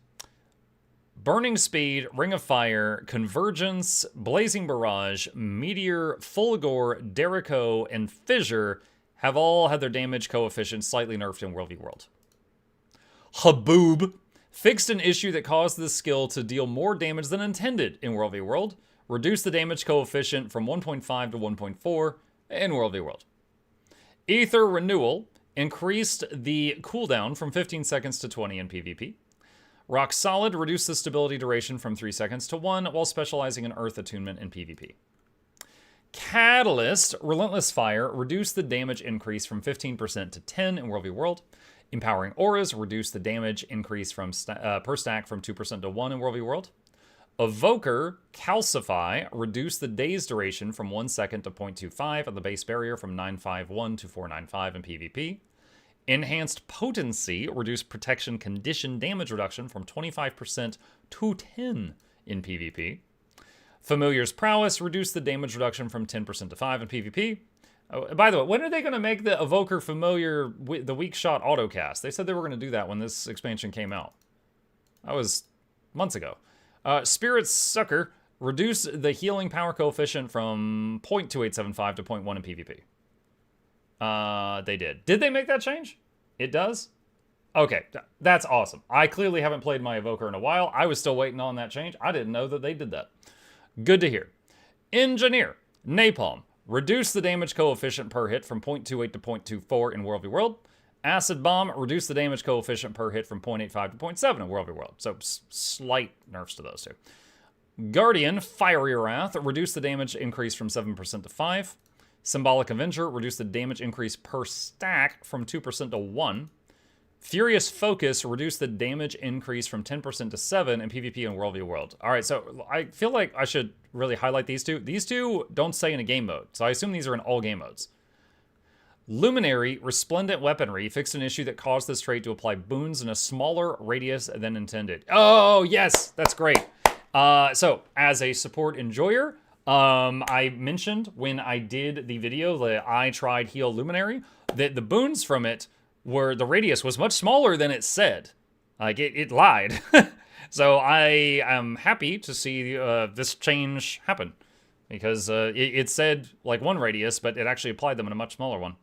Burning Speed, Ring of Fire, Convergence, Blazing Barrage, Meteor, Fulgor, Derico, and Fissure have all had their damage coefficient slightly nerfed in World v World. Haboob fixed an issue that caused this skill to deal more damage than intended in World v World. Reduced the damage coefficient from 1.5 to 1.4 in World v World. Ether Renewal increased the cooldown from 15 seconds to 20 in PvP. Rock Solid reduced the stability duration from 3 seconds to 1 while specializing in Earth Attunement in PvP. Catalyst Relentless Fire reduced the damage increase from 15% to 10 in World v World. Empowering Auras reduced the damage increase from per stack from 2% to 1 in World v World. Evoker Calcify reduced the day's duration from 1 second to 0.25 and the base barrier from 951 to 495 in PvP. Enhanced Potency reduced protection condition damage reduction from 25% to 10 in PvP. Familiar's Prowess reduced the damage reduction from 10% to 5 in PvP. Oh, by the way, when are they going to make the Evoker Familiar the weak shot autocast? They said they were going to do that when this expansion came out. That was months ago. Spirit's Sucker reduced the healing power coefficient from 0.2875 to 0.1 in PvP. They did. Did they make that change? It does? Okay, that's awesome. I clearly haven't played my Evoker in a while. I was still waiting on that change. I didn't know that they did that. Good to hear. Engineer Napalm reduced the damage coefficient per hit from 0.28 to 0.24 in World v World. Acid Bomb reduced the damage coefficient per hit from 0.85 to 0.7 in World v World. So slight nerfs to those two. Guardian Fiery Wrath reduced the damage increase from 7% to 5. Symbolic Avenger reduced the damage increase per stack from 2% to 1. Furious Focus reduced the damage increase from 10% to 7 in PvP and World v World. All right, so I feel like I should really highlight these two. These two don't say in a game mode, so I assume these are in all game modes. Luminary Resplendent Weaponry fixed an issue that caused this trait to apply boons in a smaller radius than intended. Oh, yes, that's great. So, as a support enjoyer, I mentioned when I did the video that I tried Heal Luminary, that the boons from it were, the radius was much smaller than it said. Like, it lied. So I am happy to see this change happen. Because it said, like, one radius, but it actually applied them in a much smaller one.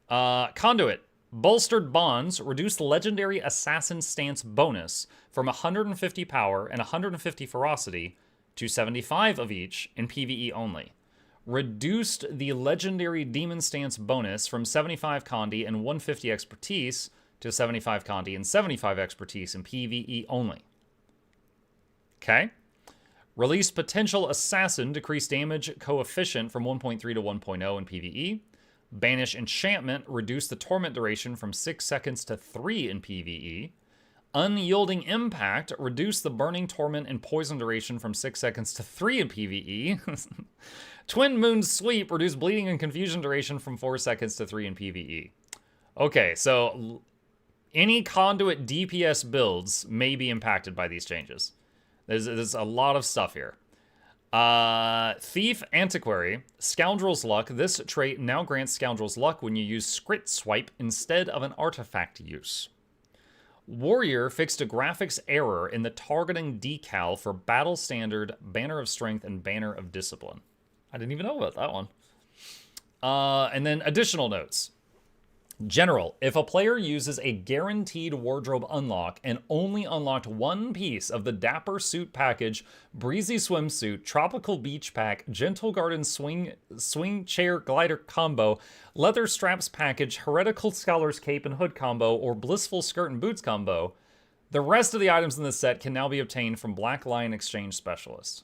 Conduit. Bolstered Bonds reduced the Legendary Assassin Stance bonus from 150 power and 150 ferocity to 75 of each in PvE only. Reduced the Legendary Demon Stance bonus from 75 Condi and 150 expertise to 75 Condi and 75 expertise in PvE only. Okay. Release Potential Assassin, decrease damage coefficient from 1.3 to 1.0 in PvE. Banish Enchantment, reduce the torment duration from 6 seconds to 3 in PvE. Unyielding Impact, reduce the burning torment and poison duration from 6 seconds to 3 in PvE. Twin Moon Sweep, reduce bleeding and confusion duration from 4 seconds to 3 in PvE. Okay, so any conduit DPS builds may be impacted by these changes. There's a lot of stuff here. Thief Antiquary, Scoundrel's Luck. This trait now grants Scoundrel's Luck when you use Scrit Swipe instead of an artifact use. Warrior fixed a graphics error in the targeting decal for Battle Standard, Banner of Strength, and Banner of Discipline. I didn't even know about that one. And then additional notes. General, if a player uses a guaranteed wardrobe unlock and only unlocked one piece of the Dapper Suit package, Breezy Swimsuit, Tropical Beach Pack, Gentle Garden Swing Chair Glider combo, Leather Straps package, Heretical Scholar's Cape and Hood combo, or Blissful Skirt and Boots combo, the rest of the items in this set can now be obtained from Black Lion Exchange Specialist.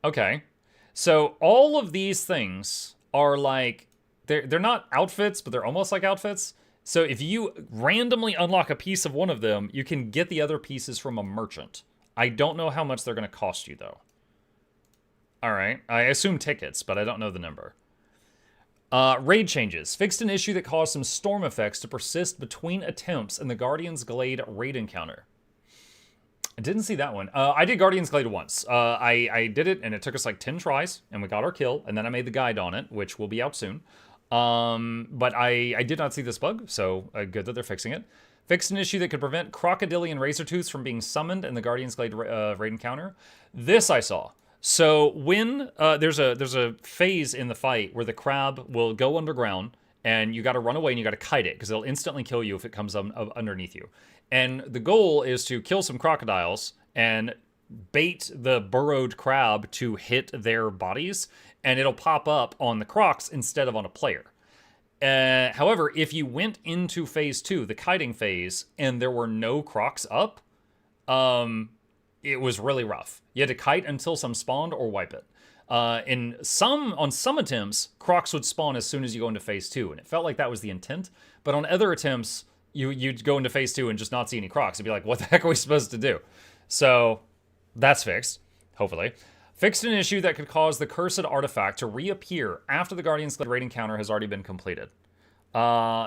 Okay, so all of these things are like, they're not outfits, but they're almost like outfits. So if you randomly unlock a piece of one of them, you can get the other pieces from a merchant. I don't know how much they're going to cost you, though. All right, I assume tickets, but I don't know the number. Raid changes. Fixed an issue that caused some storm effects to persist between attempts in the Guardian's Glade raid encounter. I didn't see that one. I did Guardian's Glade once. I did it, and it took us like 10 tries, and we got our kill, and then I made the guide on it, which will be out soon. But I did not see this bug, so good that they're fixing it. Fixed an issue that could prevent Crocodilian Razortooths from being summoned in the Guardian's Glade raid encounter. This I saw. So when there's a phase in the fight where the crab will go underground, and you got to run away and you got to kite it, because it'll instantly kill you if it comes underneath you. And the goal is to kill some crocodiles and bait the burrowed crab to hit their bodies, and it'll pop up on the crocs instead of on a player. However, if you went into phase 2, the kiting phase, and there were no crocs up, it was really rough. You had to kite until some spawned or wipe it. On some attempts, crocs would spawn as soon as you go into phase 2, and it felt like that was the intent. But on other attempts, you'd go into phase 2 and just not see any crocs. It'd be like, what the heck are we supposed to do? So that's fixed, hopefully. Fixed an issue that could cause the cursed artifact to reappear after the Guardian's Glade raid encounter has already been completed.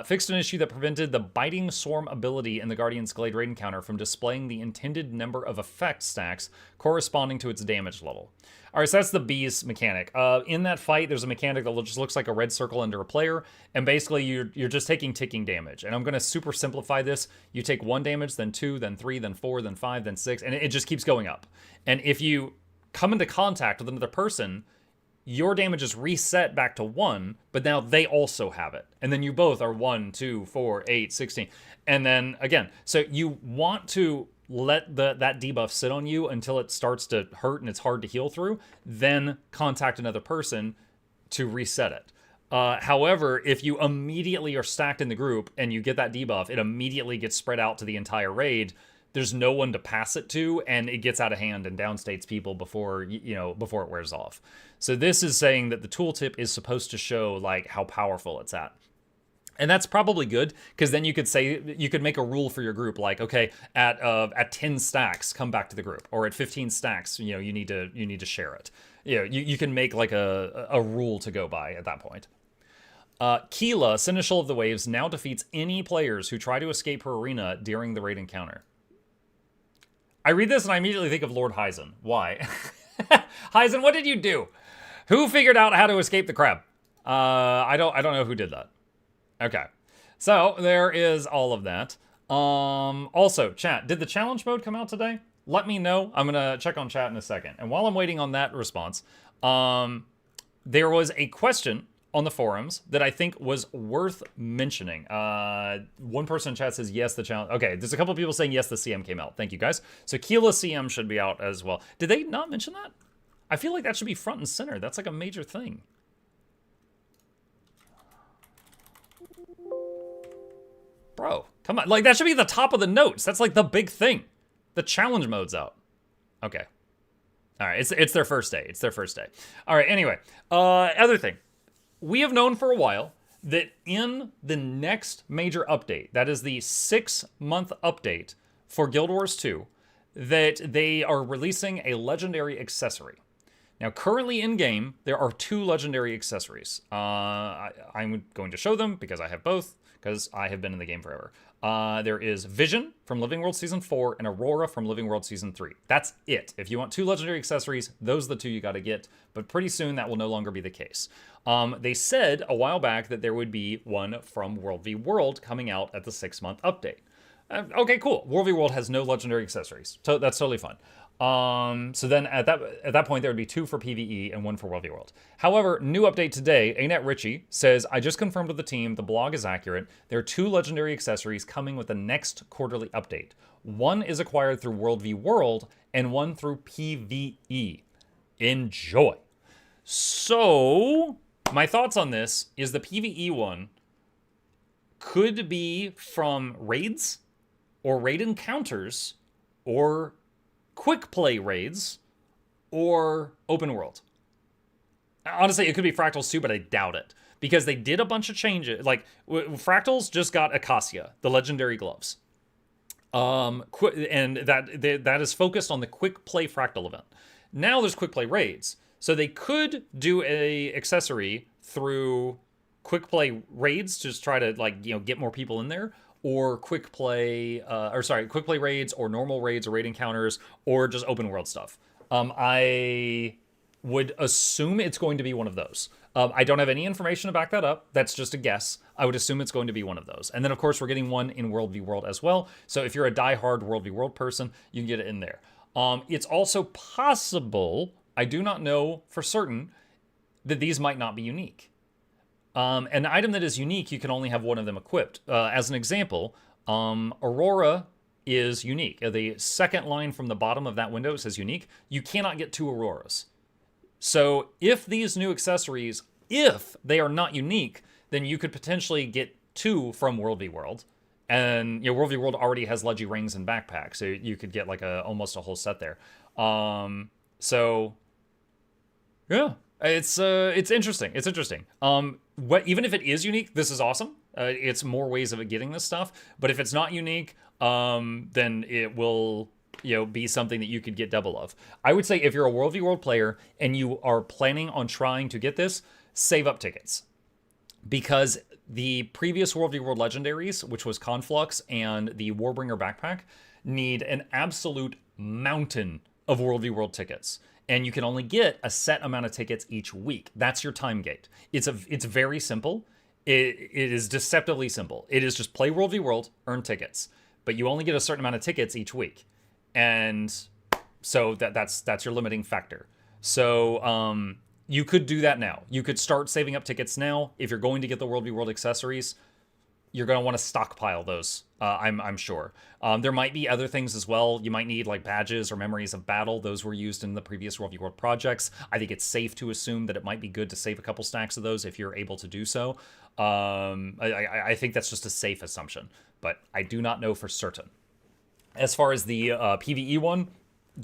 Fixed an issue that prevented the Biting Swarm ability in the Guardian's Glade raid encounter from displaying the intended number of effect stacks corresponding to its damage level. Alright, so that's the bees mechanic. In that fight, there's a mechanic that just looks like a red circle under a player, and basically you're just taking ticking damage. And I'm going to super simplify this. You take 1 damage, then 2, then 3, then 4, then 5, then 6, and it just keeps going up. And if you come into contact with another person, your damage is reset back to 1, but now they also have it. And then you both are 1, 2, 4, 8, 16. And then again, so you want to let that debuff sit on you until it starts to hurt and it's hard to heal through, then contact another person to reset it. However, if you immediately are stacked in the group and you get that debuff, it immediately gets spread out to the entire raid. There's no one to pass it to, and it gets out of hand and downstates people before it wears off. So this is saying that the tooltip is supposed to show like how powerful it's at. And that's probably good, because then you could make a rule for your group, like, okay, at 10 stacks, come back to the group, or at 15 stacks, you need to share it. You can make like a rule to go by at that point. Keela, Seneschal of the Waves, now defeats any players who try to escape her arena during the raid encounter. I read this and I immediately think of Lord Hyzen. Why? Hyzen, what did you do? Who figured out how to escape the crab? I don't know who did that. Okay, so there is all of that. Also, chat, did the challenge mode come out today? Let me know. I'm gonna check on chat in a second. And while I'm waiting on that response, there was a question on the forums that I think was worth mentioning. One person in chat says, yes, the challenge. Okay, there's a couple of people saying, yes, the CM came out. Thank you, guys. So Keela CM should be out as well. Did they not mention that? I feel like that should be front and center. That's like a major thing. Bro, come on. Like, that should be the top of the notes. That's like the big thing. The challenge mode's out. Okay. All right, it's their first day. It's their first day. All right, anyway. Other thing. We have known for a while that in the next major update, that is the 6-month update for Guild Wars 2, that they are releasing a legendary accessory. Now, currently in-game, there are 2 legendary accessories. I'm going to show them because I have both, because I have been in the game forever. There is Vision from Living World Season 4 and Aurora from Living World Season 3. That's it. If you want 2 legendary accessories, those are the 2 you got to get, but pretty soon that will no longer be the case. They said a while back that there would be one from World v World coming out at the 6-month update. Okay, cool. World v World has no legendary accessories, so that's totally fine. So then at that point, there would be 2 for PvE and 1 for World v World. However, new update today, Anet Ritchie says, I just confirmed with the team, the blog is accurate. There are 2 legendary accessories coming with the next quarterly update. One is acquired through World v World and one through PvE. Enjoy. So, my thoughts on this is the PvE one could be from raids or raid encounters or quick play raids or open world. Honestly, it could be Fractals too, but I doubt it because they did a bunch of changes. Like Fractals just got Acacia, the legendary gloves. And that is focused on the quick play Fractal event. Now there's quick play raids. So they could do a accessory through quick play raids to just try to get more people in there, or quick play raids or normal raids or raid encounters or just open world stuff. I would assume it's going to be one of those. I don't have any information to back that up. That's just a guess. I would assume it's going to be one of those. And then of course we're getting one in World v World as well. So if you're a diehard World v World person, you can get it in there. It's also possible, I do not know for certain, that these might not be unique. An item that is unique, you can only have one of them equipped. As an example, Aurora is unique. The second line from the bottom of that window says unique. You cannot get 2 Auroras. So if these new accessories, if they are not unique, then you could potentially get 2 from World v World. And World v World already has Leggy rings and backpacks, so you could get like almost a whole set there. So yeah. It's interesting. It's interesting. Even if it is unique, this is awesome. It's more ways of getting this stuff. But if it's not unique, then it will, be something that you could get double of. I would say if you're a World v World player and you are planning on trying to get this, save up tickets, because the previous World v World legendaries, which was Conflux and the Warbringer backpack, need an absolute mountain of World v World tickets. And you can only get a set amount of tickets each week. That's your time gate. It's very simple. It is deceptively simple. It is just play World v World, earn tickets. But you only get a certain amount of tickets each week. And so that's your limiting factor. So you could do that now. You could start saving up tickets now. If you're going to get the World v World accessories, you're going to want to stockpile those, I'm sure. There might be other things as well. You might need like badges or memories of battle. Those were used in the previous World v World projects. I think it's safe to assume that it might be good to save a couple stacks of those if you're able to do so. I think that's just a safe assumption, but I do not know for certain. As far as the PvE one,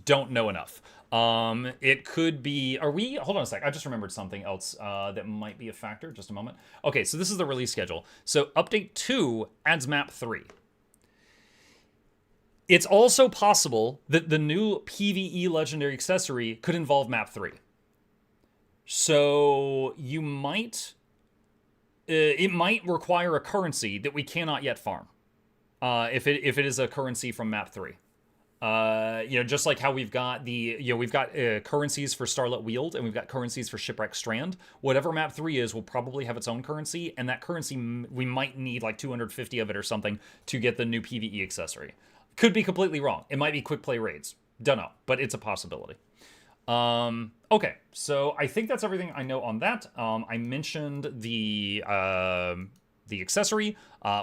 don't know enough. It could be, hold on a sec. I just remembered something else that might be a factor. Just a moment. Okay, so this is the release schedule. So update 2 adds map 3. It's also possible that the new PvE legendary accessory could involve map 3. So you might, it might require a currency that we cannot yet farm. If it is a currency from map 3. Just like how we've got currencies for Starlit Weald and we've got currencies for Shipwreck Strand. Whatever map 3 is will probably have its own currency, and that currency we might need like 250 of it or something to get the new PvE accessory. Could be completely wrong. It might be quick play raids. Don't know, but it's a possibility. Okay, so I think that's everything I know on that. I mentioned the accessory.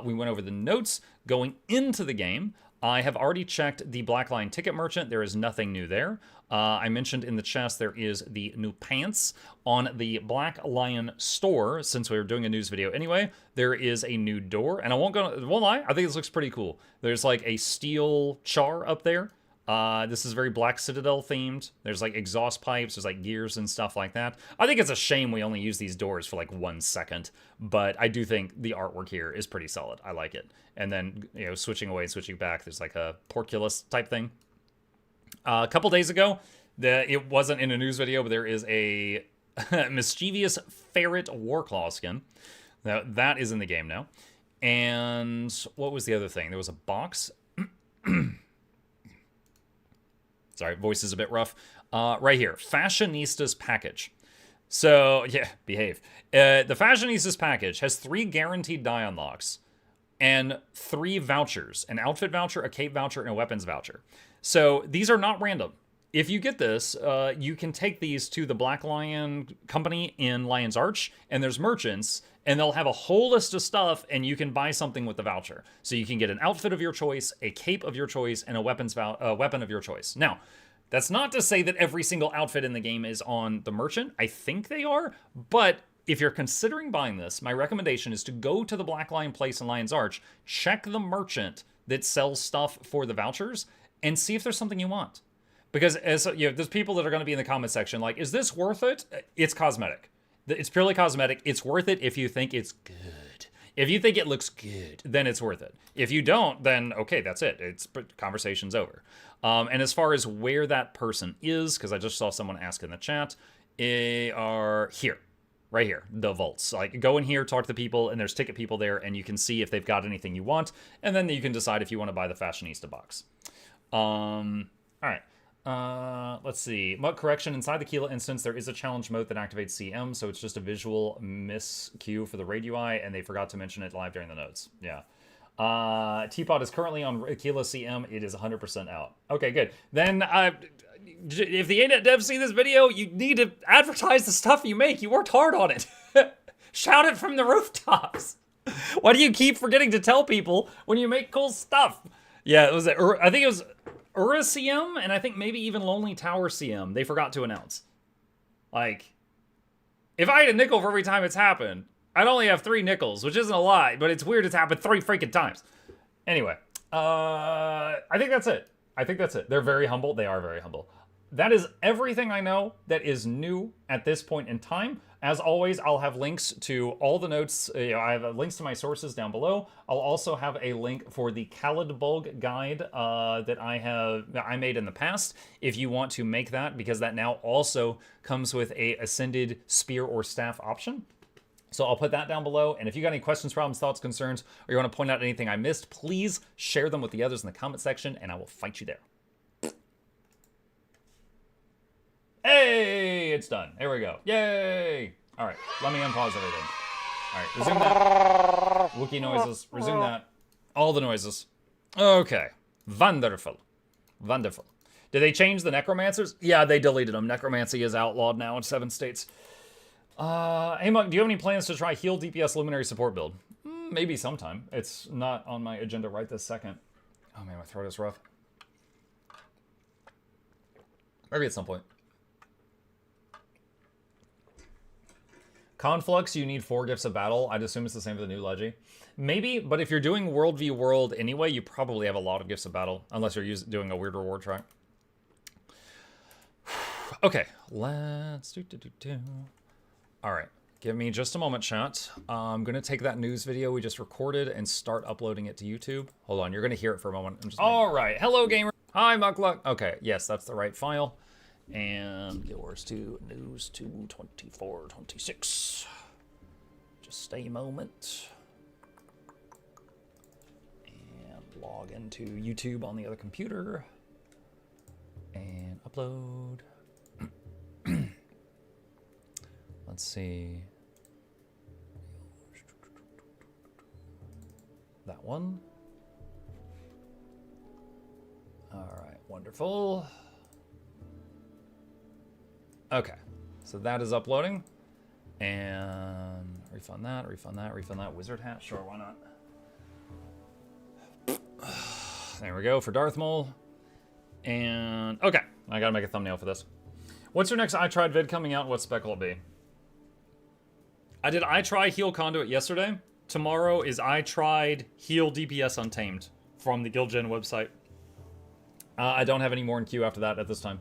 We went over the notes going into the game. I have already checked the Black Lion ticket merchant. There is nothing new there. I mentioned in the chest there is the new pants. On the Black Lion store, since we were doing a news video anyway, there is a new door. And I won't lie, I think this looks pretty cool. There's like a steel char up there. This is very Black Citadel themed. There's like exhaust pipes, there's like gears and stuff like that. I think it's a shame we only use these doors for like 1 second, but I do think the artwork here is pretty solid. I like it. And then, you know, switching away and switching back, there's like a porculus type thing. A couple days ago, it wasn't in a news video, but there is a mischievous ferret Warclaw skin. Now, that is in the game now. And what was the other thing? There was a box. Sorry, voice is a bit rough. Right here, Fashionistas package. So, yeah, behave. The Fashionistas package has 3 guaranteed die unlocks and 3 vouchers. An outfit voucher, a cape voucher, and a weapons voucher. So, these are not random. If you get this, you can take these to the Black Lion company in Lion's Arch, and there's merchants, and they'll have a whole list of stuff, and you can buy something with the voucher. So you can get an outfit of your choice, a cape of your choice, and a weapon of your choice. Now, that's not to say that every single outfit in the game is on the merchant. I think they are, but if you're considering buying this, my recommendation is to go to the Black Lion place in Lion's Arch, check the merchant that sells stuff for the vouchers, and see if there's something you want. Because as you know, there's people that are going to be in the comment section like, is this worth it? It's cosmetic. It's purely cosmetic. It's worth it if you think it's good. If you think it looks good, then it's worth it. If you don't, then okay, that's it. Conversation's over. And as far as where that person is, because I just saw someone ask in the chat, are here. Right here, the vaults. Like, go in here, talk to the people, and there's ticket people there, and you can see if they've got anything you want, and then you can decide if you want to buy the Fashionista box. All right. Let's see. Muk correction. Inside the Keela instance, there is a challenge mode that activates CM, so it's just a visual miscue for the raid UI, and they forgot to mention it live during the notes. Yeah. Teapot is currently on Keela CM. It is 100% out. Okay, good. Then, if the ANET devs see this video, you need to advertise the stuff you make. You worked hard on it. Shout it from the rooftops. Why do you keep forgetting to tell people when you make cool stuff? Yeah, I think it was Ura CM, and I think maybe even Lonely Tower CM, they forgot to announce. Like, if I had a nickel for every time it's happened, I'd only have 3 nickels, which isn't a lot, but it's weird it's happened 3 freaking times. Anyway, I think that's it. They're very humble. They are very humble. That is everything I know that is new at this point in time. As always, I'll have links to all the notes. I have links to my sources down below. I'll also have a link for the Khalid Bulg guide that I made in the past, if you want to make that, because that now also comes with a ascended spear or staff option. So I'll put that down below, and if you got any questions, problems, thoughts, concerns, or you want to point out anything I missed, please share them with the others in the comment section, and I will fight you there. Hey, it's done. There we go. Yay! All right, let me unpause everything. All right, resume that. Wookiee noises. Resume that. All the noises. Okay. Wonderful. Wonderful. Did they change the necromancers? Yeah, they deleted them. Necromancy is outlawed now in 7 states. Hey, Muk, do you have any plans to try heal DPS Luminary support build? Maybe sometime. It's not on my agenda right this second. Oh man, my throat is rough. Maybe at some point. Conflux, you need 4 gifts of battle. I'd assume it's the same for the new Leggy. Maybe, but if you're doing World v World anyway, you probably have a lot of gifts of battle, unless you're doing a weird reward track. Okay, let's do. All right, give me just a moment, chat. I'm gonna take that news video we just recorded and start uploading it to YouTube. Hold on, you're gonna hear it for a moment. All right, hello gamer. Hi, Mukluk. Okay, yes, that's the right file. And yours to news to 2426. Just a moment. And log into YouTube on the other computer. And upload. Let's see. That one. All right, wonderful. Okay, so that is uploading. And refund that, refund that, refund that. Wizard hat, sure, why not? There we go for Darth Maul. And okay, I gotta make a thumbnail for this. What's your next I Tried vid coming out? What spec will it be? I Try Heal Conduit yesterday. Tomorrow is I Tried Heal DPS Untamed from the Guild Gen website. I don't have any more in queue after that at this time.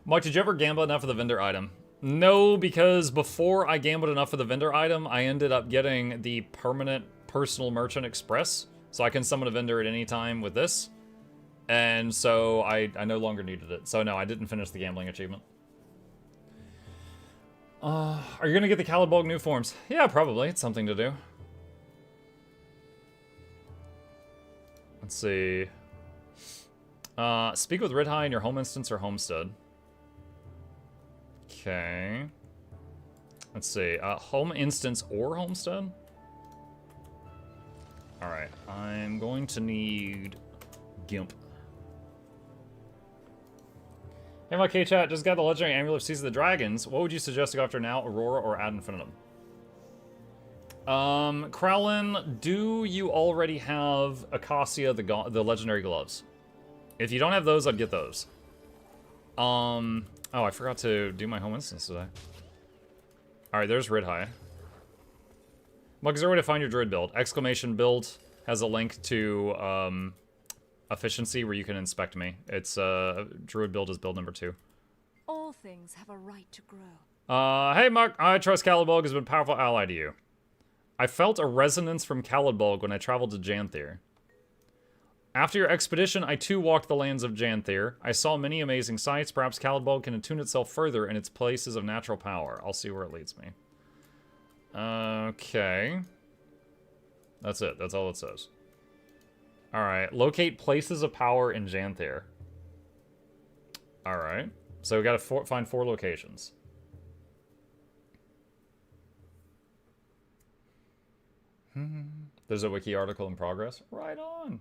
Mike, did you ever gamble enough for the vendor item? No, because before I gambled enough for the vendor item, I ended up getting the permanent personal merchant express. So I can summon a vendor at any time with this. And so I no longer needed it. So no, I didn't finish the gambling achievement. Are you going to get the Calibulg new forms? Yeah, probably. It's something to do. Let's see. Speak with Red High in your home instance or homestead. Okay. Let's see. Home instance or homestead? Alright. I'm going to need Gimp. Hey, my K-Chat, just got the legendary amulet of Seas of the Dragons. What would you suggest to go after now, Aurora or Ad Infinitum? Krowlin, do you already have Acacia, the legendary gloves? If you don't have those, I'd get those. Oh, I forgot to do my home instance today. Alright, there's Red High. Mug, is there a way to find your druid build? Exclamation build has a link to, efficiency where you can inspect me. It's, druid build is build number 2. All things have a right to grow. Hey, Muck, I trust Calibulg has been a powerful ally to you. I felt a resonance from Calibulg when I traveled to Janthir. After your expedition, I too walked the lands of Janthir. I saw many amazing sights. Perhaps Calibulg can attune itself further in its places of natural power. I'll see where it leads me. Okay. That's it. That's all it says. Alright. Locate places of power in Janthir. Alright. So we gotta find 4 locations. There's a wiki article in progress. Right on.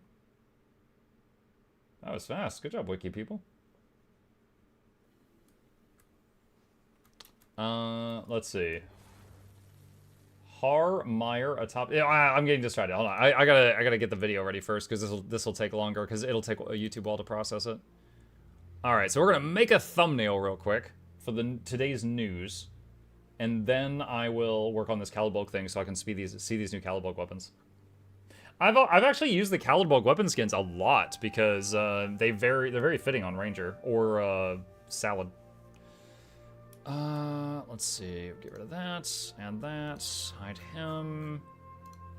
That was fast. Good job, wiki people. Let's see. Meyer atop. Yeah, I'm getting distracted. Hold on. I gotta get the video ready first because this will take longer because it'll take a YouTube while to process it. All right, so we're gonna make a thumbnail real quick for today's news, and then I will work on this Calibulg thing so I can see these new Calibulg weapons. I've actually used the Calibulg weapon skins a lot because they're very fitting on Ranger or Salad. Let's see. Get rid of that and that. Hide him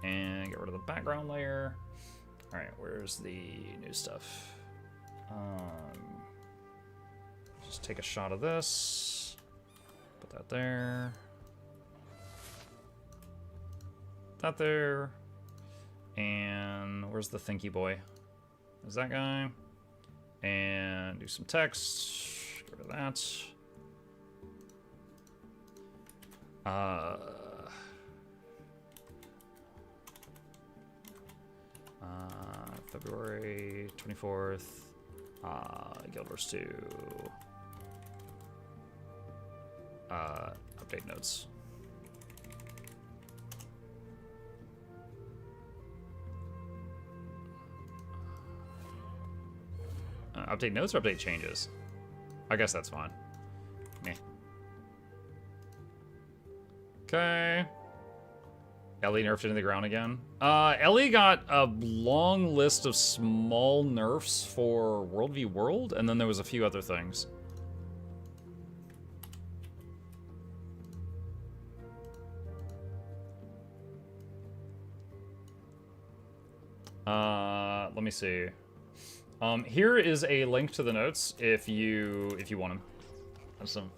and get rid of the background layer. All right, where's the new stuff? Just take a shot of this. Put that there. That there. And where's the thinky boy? There's that guy. And do some text. Get rid of that. February 24th. Guild Wars 2. Update notes. Update notes or update changes? I guess that's fine. Meh. Okay. Ellie nerfed into the ground again. Ellie got a long list of small nerfs for World v World, and then there was a few other things. Let me see. Here is a link to the notes if you want them. Have some.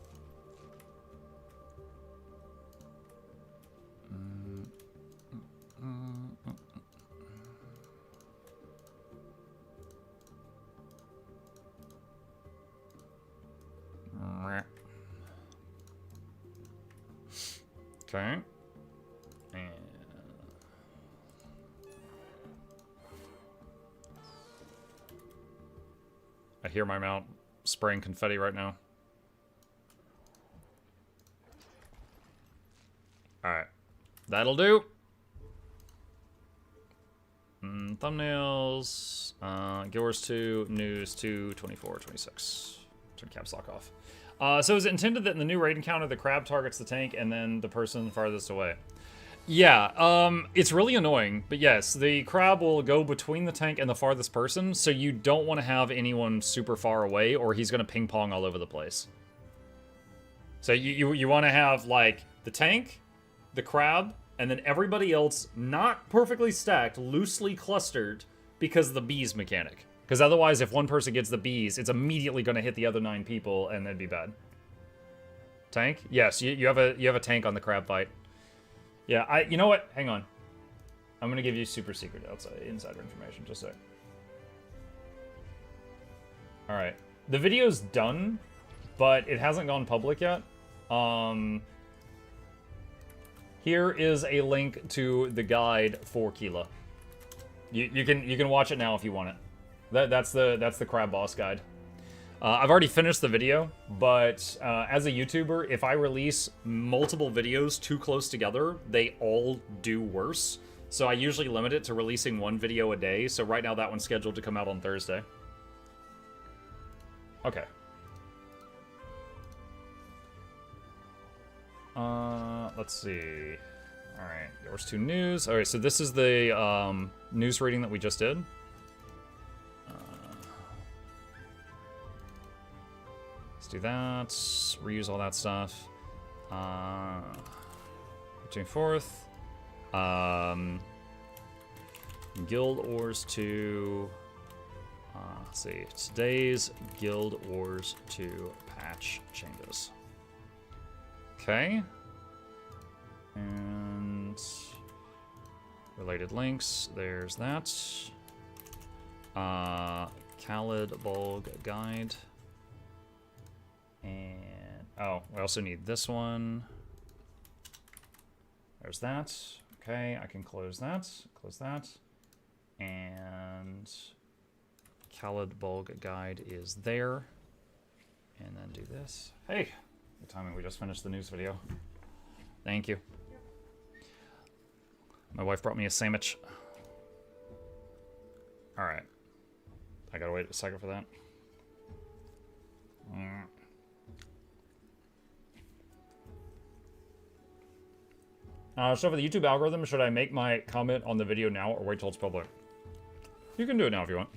Okay. And I hear my mount spraying confetti right now. Alright. That'll do. Thumbnails. Guild Wars 2, News 2, 24, 26. Turn caps lock off. So is it intended that in the new raid encounter, the crab targets the tank and then the person farthest away? Yeah, it's really annoying, but yes, the crab will go between the tank and the farthest person, so you don't want to have anyone super far away, or he's going to ping pong all over the place. So you want to have, like, the tank, the crab, and then everybody else not perfectly stacked, loosely clustered, because of the bees mechanic. Because otherwise, if one person gets the bees, it's immediately going to hit the other 9 people, and that'd be bad. Tank? Yes, you have a tank on the crab fight. Yeah, you know what? Hang on. I'm gonna give you super secret insider information, just a sec. Alright. The video's done, but it hasn't gone public yet. Here is a link to the guide for Keela. You can watch it now if you want it. That's the crab boss guide. I've already finished the video, but as a YouTuber, if I release multiple videos too close together, they all do worse. So I usually limit it to releasing 1 video a day. So right now that one's scheduled to come out on Thursday. Okay. Let's see. All right, yours 2 news. All right, so this is the news reading that we just did. Do that, reuse all that stuff. June 4th. Guild Wars 2. Let's see, today's Guild Wars 2 patch changes. Okay. And related links, there's that. Khalid Bulg guide. And, oh, we also need this one. There's that. Okay, I can close that. Close that. And Khalid Bulg guide is there. And then do this. Hey, good timing. We just finished the news video. Thank you. My wife brought me a sandwich. All right. I gotta wait a second for that. So for the YouTube algorithm, should I make my comment on the video now or wait till it's public? You can do it now if you want.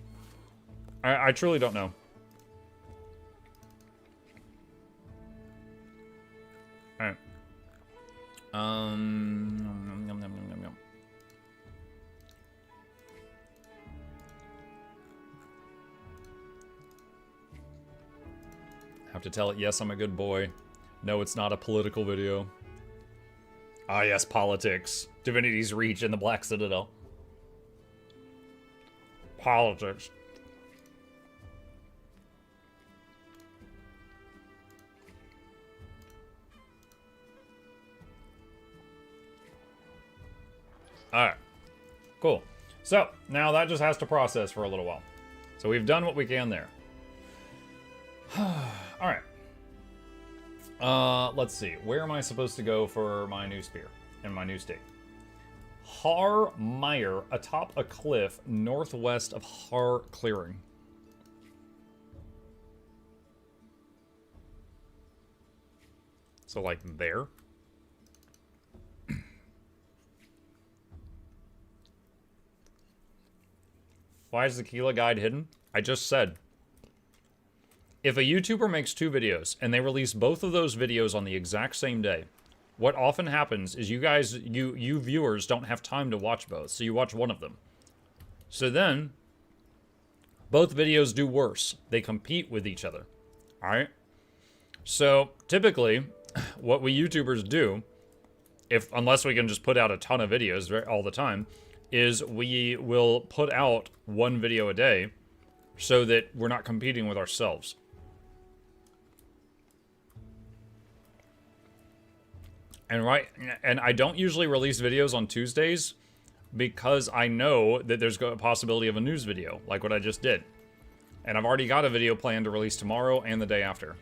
I truly don't know. Alright. Yum, yum, yum, yum, yum. Have to tell it, yes, I'm a good boy. No, it's not a political video. Ah, yes, politics. Divinity's Reach in the Black Citadel. Politics. Alright. Cool. So, now that just has to process for a little while. So we've done what we can there. Alright. Let's see. Where am I supposed to go for my new spear and my new stake? Har Mire, atop a cliff northwest of Har Clearing. So, like, there? Why is the Keela guide hidden? I just said. If a YouTuber makes 2 videos and they release both of those videos on the exact same day, what often happens is you viewers don't have time to watch both, so you watch one of them. So then, both videos do worse. They compete with each other. Alright? So, typically, what we YouTubers do, unless we can just put out a ton of videos all the time, is we will put out 1 video a day so that we're not competing with ourselves. And I don't usually release videos on Tuesdays because I know that there's a possibility of a news video, like what I just did. And I've already got a video planned to release tomorrow and the day after.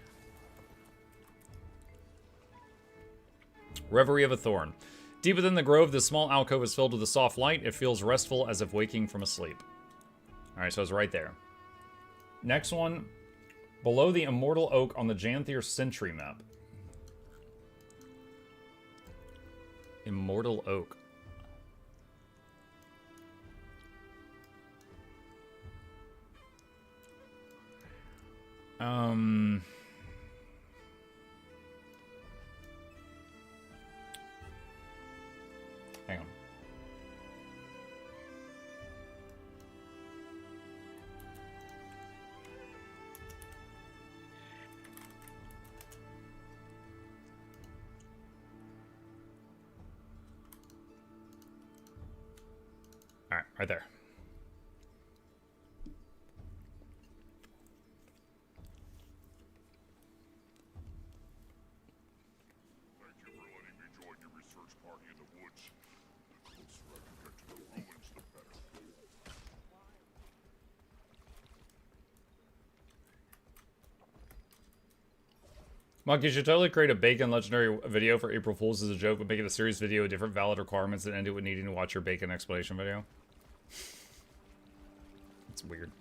Reverie of a Thorn. Deep within the grove, this small alcove is filled with a soft light. It feels restful as if waking from a sleep. Alright, so it's right there. Next one. Below the Immortal Oak on the Janthier Sentry map. Immortal Oak. Hang on. All right, right there. Thank you for letting me join your research party in the woods. The closer I can get to the ruins, the better. Monk, you should totally create a bacon legendary video for April Fools as a joke, but make it a serious video with different valid requirements and end it with needing to watch your bacon explanation video. It's weird.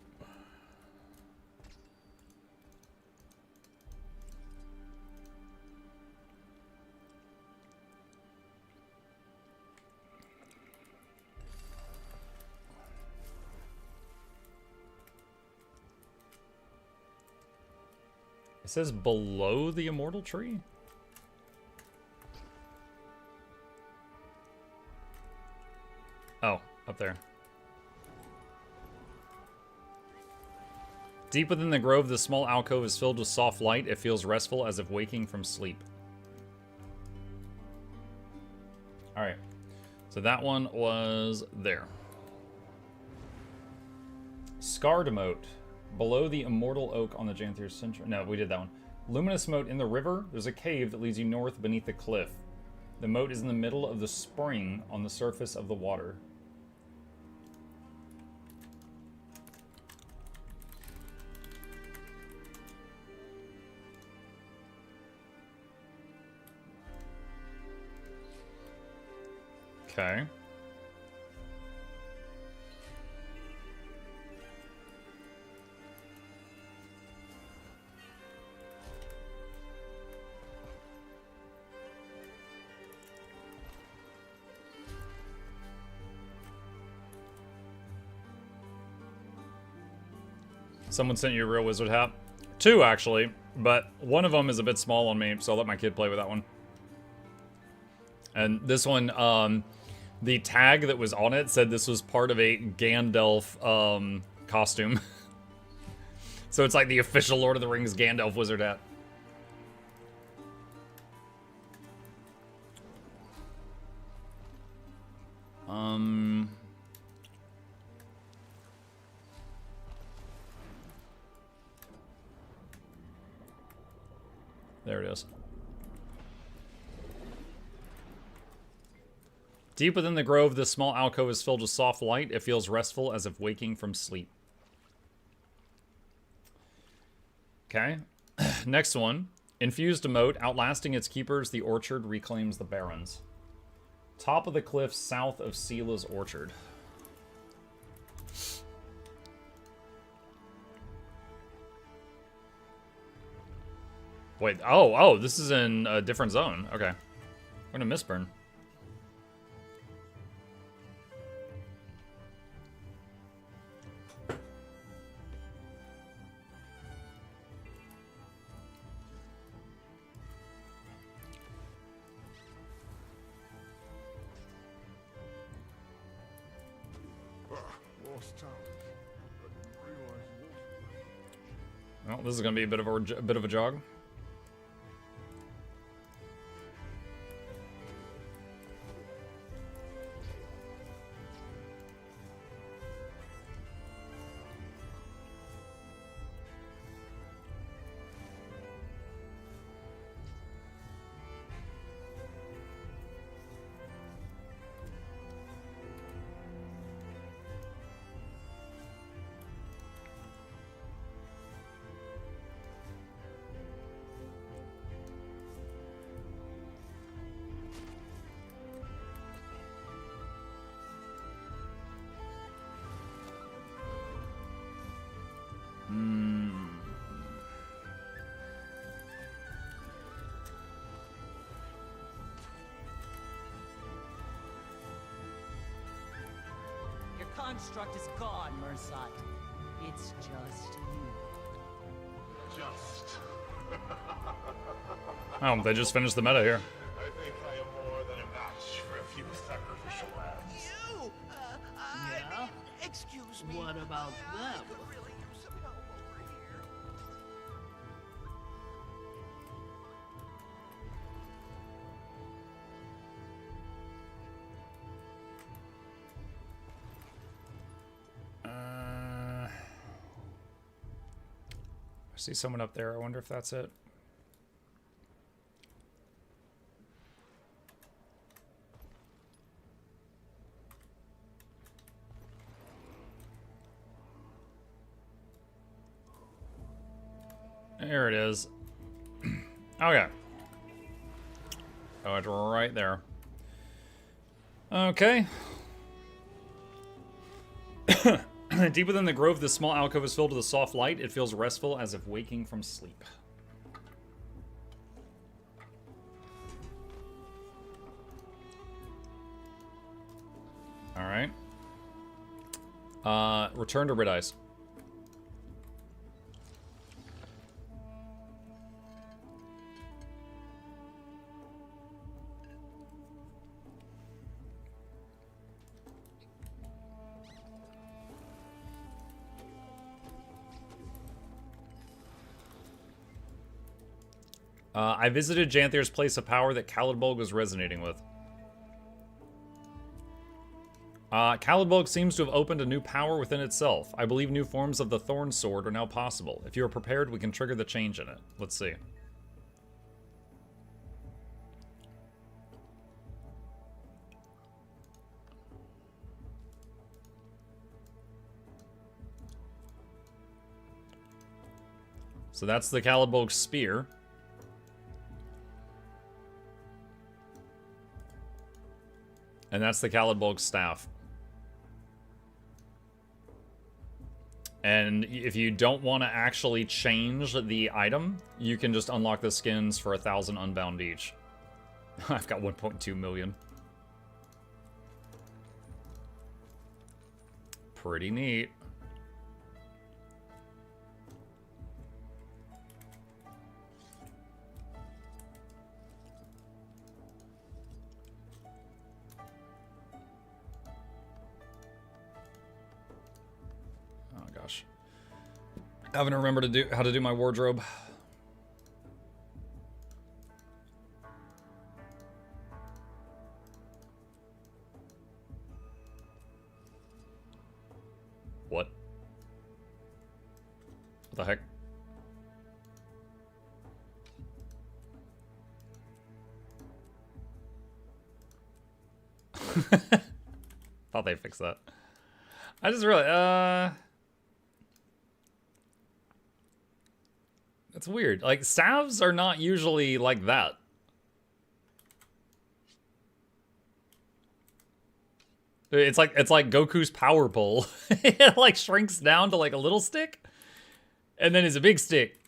It says below the immortal tree? Oh, up there. Deep within the grove, the small alcove is filled with soft light. It feels restful as if waking from sleep. Alright. So that one was there. Scarred Moat. Below the immortal oak on the Janthier Central. No, we did that one. Luminous Moat in the river. There's a cave that leads you north beneath the cliff. The moat is in the middle of the spring on the surface of the water. Okay. Someone sent you a real wizard hat. 2, actually, but one of them is a bit small on me, so I'll let my kid play with that one. And this one, the tag that was on it said this was part of a Gandalf costume. So it's like the official Lord of the Rings Gandalf wizard hat. There it is. Deep within the grove, this small alcove is filled with soft light. It feels restful as if waking from sleep. Okay. Next one. Infused moat. Outlasting its keepers, the orchard reclaims the barrens. Top of the cliff south of Sela's orchard. Wait, oh, this is in a different zone. Okay. We're in a Mistburn. Lost town. I didn't realize Well, this is going to be a bit of a jog. Construct is gone, Mersat. It's just you. Just Oh, they just finished the meta here. I think I am more than a match for a few sacrificial lambs. You! Excuse me. What about them? Really use some help over here. I see someone up there. I wonder if that's it. There it is. Okay. Oh, it's right there. Okay. Deep within the grove, this small alcove is filled with a soft light. It feels restful, as if waking from sleep. Alright. Return to Red Ice. I visited Janthir's place of power that Calidbolg was resonating with. Calidbolg seems to have opened a new power within itself. I believe new forms of the Thorn Sword are now possible. If you are prepared, we can trigger the change in it. Let's see. So that's the Calidbolg Spear. And that's the Calidbolg Staff. And if you don't want to actually change the item, you can just unlock the skins for 1,000 unbound each. I've got 1.2 million. Pretty neat. I haven't remembered how to do my wardrobe. What? What the heck? Thought they fixed that. I just really, That's weird. Like, staves are not usually like that. It's like Goku's power pole. It like shrinks down to like a little stick, and then it's a big stick.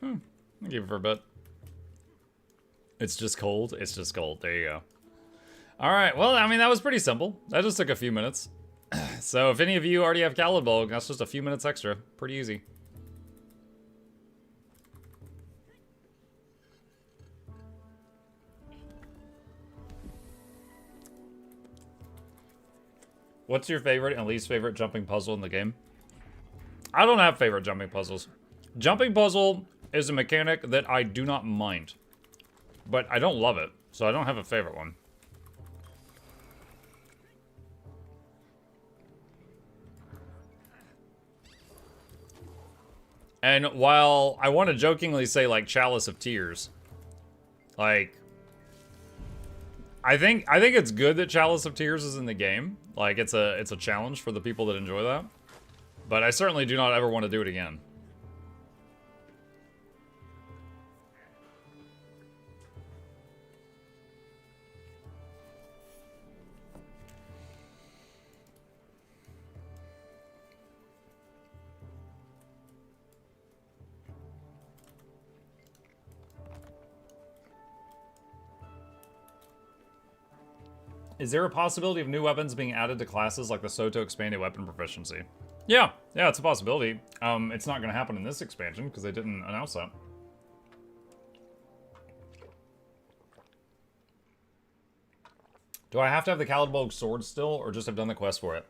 I'll give it for a bit. It's just cold. It's just cold. There you go. All right. Well, I mean, that was pretty simple. That just took a few minutes. So if any of you already have Calidbolg, that's just a few minutes extra. Pretty easy. What's your favorite and least favorite jumping puzzle in the game? I don't have favorite jumping puzzles. Jumping puzzle is a mechanic that I do not mind. But I don't love it, so I don't have a favorite one. And while I want to jokingly say, like, Chalice of Tears, like, I think it's good that Chalice of Tears is in the game. Like, it's a challenge for the people that enjoy that. But I certainly do not ever want to do it again. Is there a possibility of new weapons being added to classes like the Soto expanded weapon proficiency? Yeah, it's a possibility. It's not going to happen in this expansion because they didn't announce that. Do I have to have the Calidbolg sword still, or just have done the quest for it?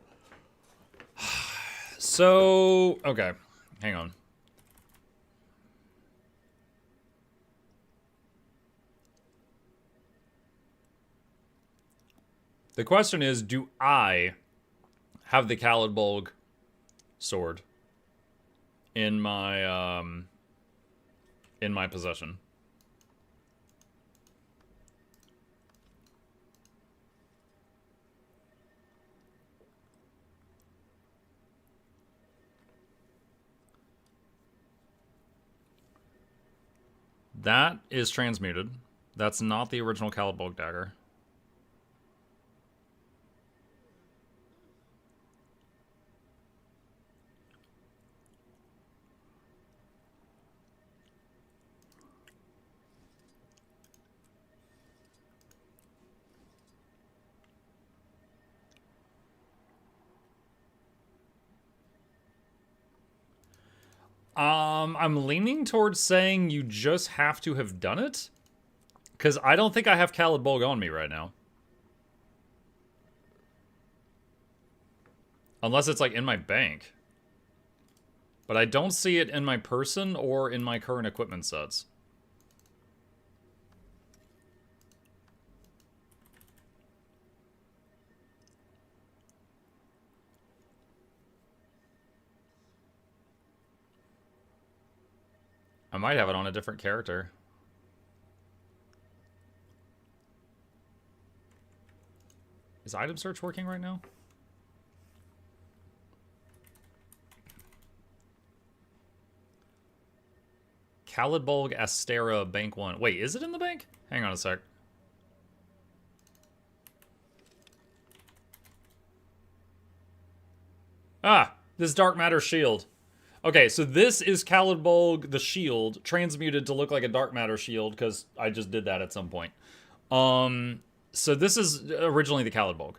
So, okay, hang on. The question is, do I have the Calidbolg sword in my possession? That is transmuted. That's not the original Calidbolg dagger. I'm leaning towards saying you just have to have done it, because I don't think I have Calidbolg on me right now. Unless it's like in my bank. But I don't see it in my person or in my current equipment sets. I might have it on a different character. Is item search working right now? Calidbolg Astera Bank 1. Wait, is it in the bank? Hang on a sec. Ah, this dark matter shield. Okay, so this is Calidbolg the shield, transmuted to look like a dark matter shield, because I just did that at some point. So this is originally the Calidbolg.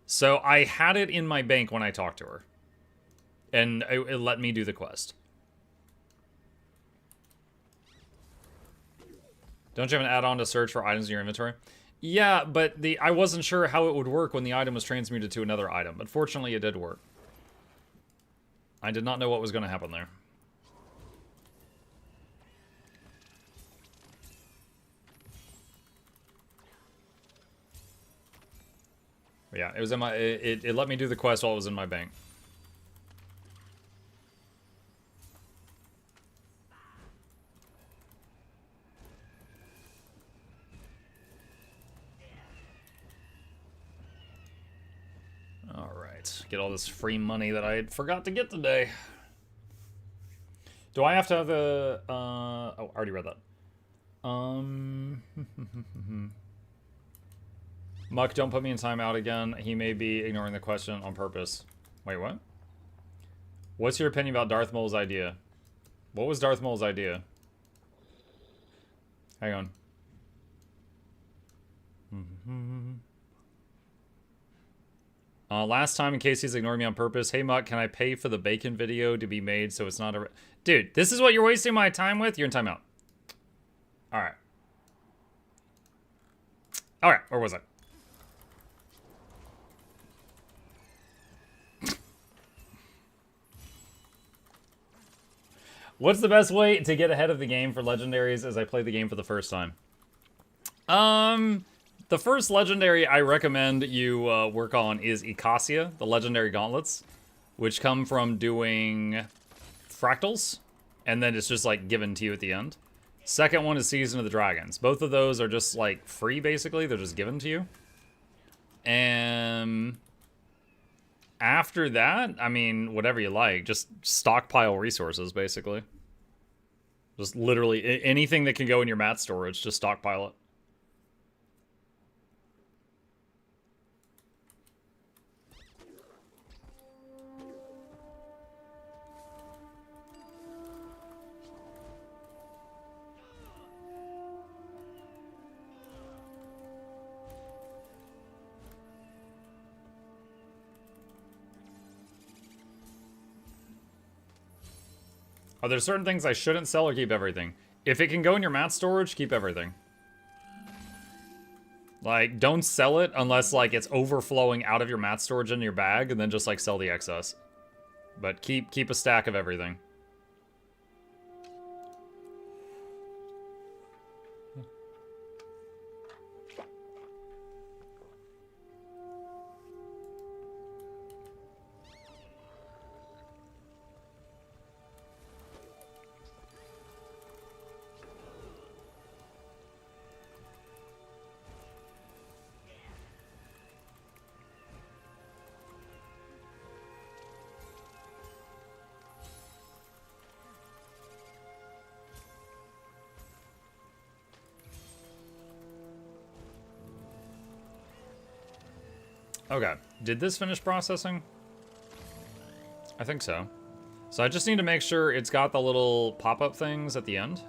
So I had it in my bank when I talked to her. And it let me do the quest. Don't you have an add-on to search for items in your inventory? Yeah, but I wasn't sure how it would work when the item was transmuted to another item. But fortunately, it did work. I did not know what was going to happen there. But yeah, it was in my. It let me do the quest while it was in my bank. All right, get all this free money that I forgot to get today. Do I have to have the? Oh, I already read that. Muck, don't put me in timeout again. He may be ignoring the question on purpose. Wait, what? What's your opinion about Darth Maul's idea? What was Darth Maul's idea? Hang on. Last time, in case he's ignoring me on purpose, hey Muck, can I pay for the bacon video to be made so it's not a... Dude, this is what you're wasting my time with? You're in timeout. Alright. Alright, where was I? What's the best way to get ahead of the game for legendaries as I play the game for the first time? The first legendary I recommend you work on is Icacia, the legendary gauntlets, which come from doing fractals, and then it's just like given to you at the end. Second one is Season of the Dragons. Both of those are just like free, basically. They're just given to you. And after that, I mean, whatever you like, just stockpile resources, basically. Just literally anything that can go in your mat storage, just stockpile it. Are there certain things I shouldn't sell or keep everything? If it can go in your mat storage, keep everything. Like, don't sell it unless, like, it's overflowing out of your mat storage into your bag, and then just, like, sell the excess. But keep a stack of everything. Okay, did this finish processing? I think so. So I just need to make sure it's got the little pop-up things at the end.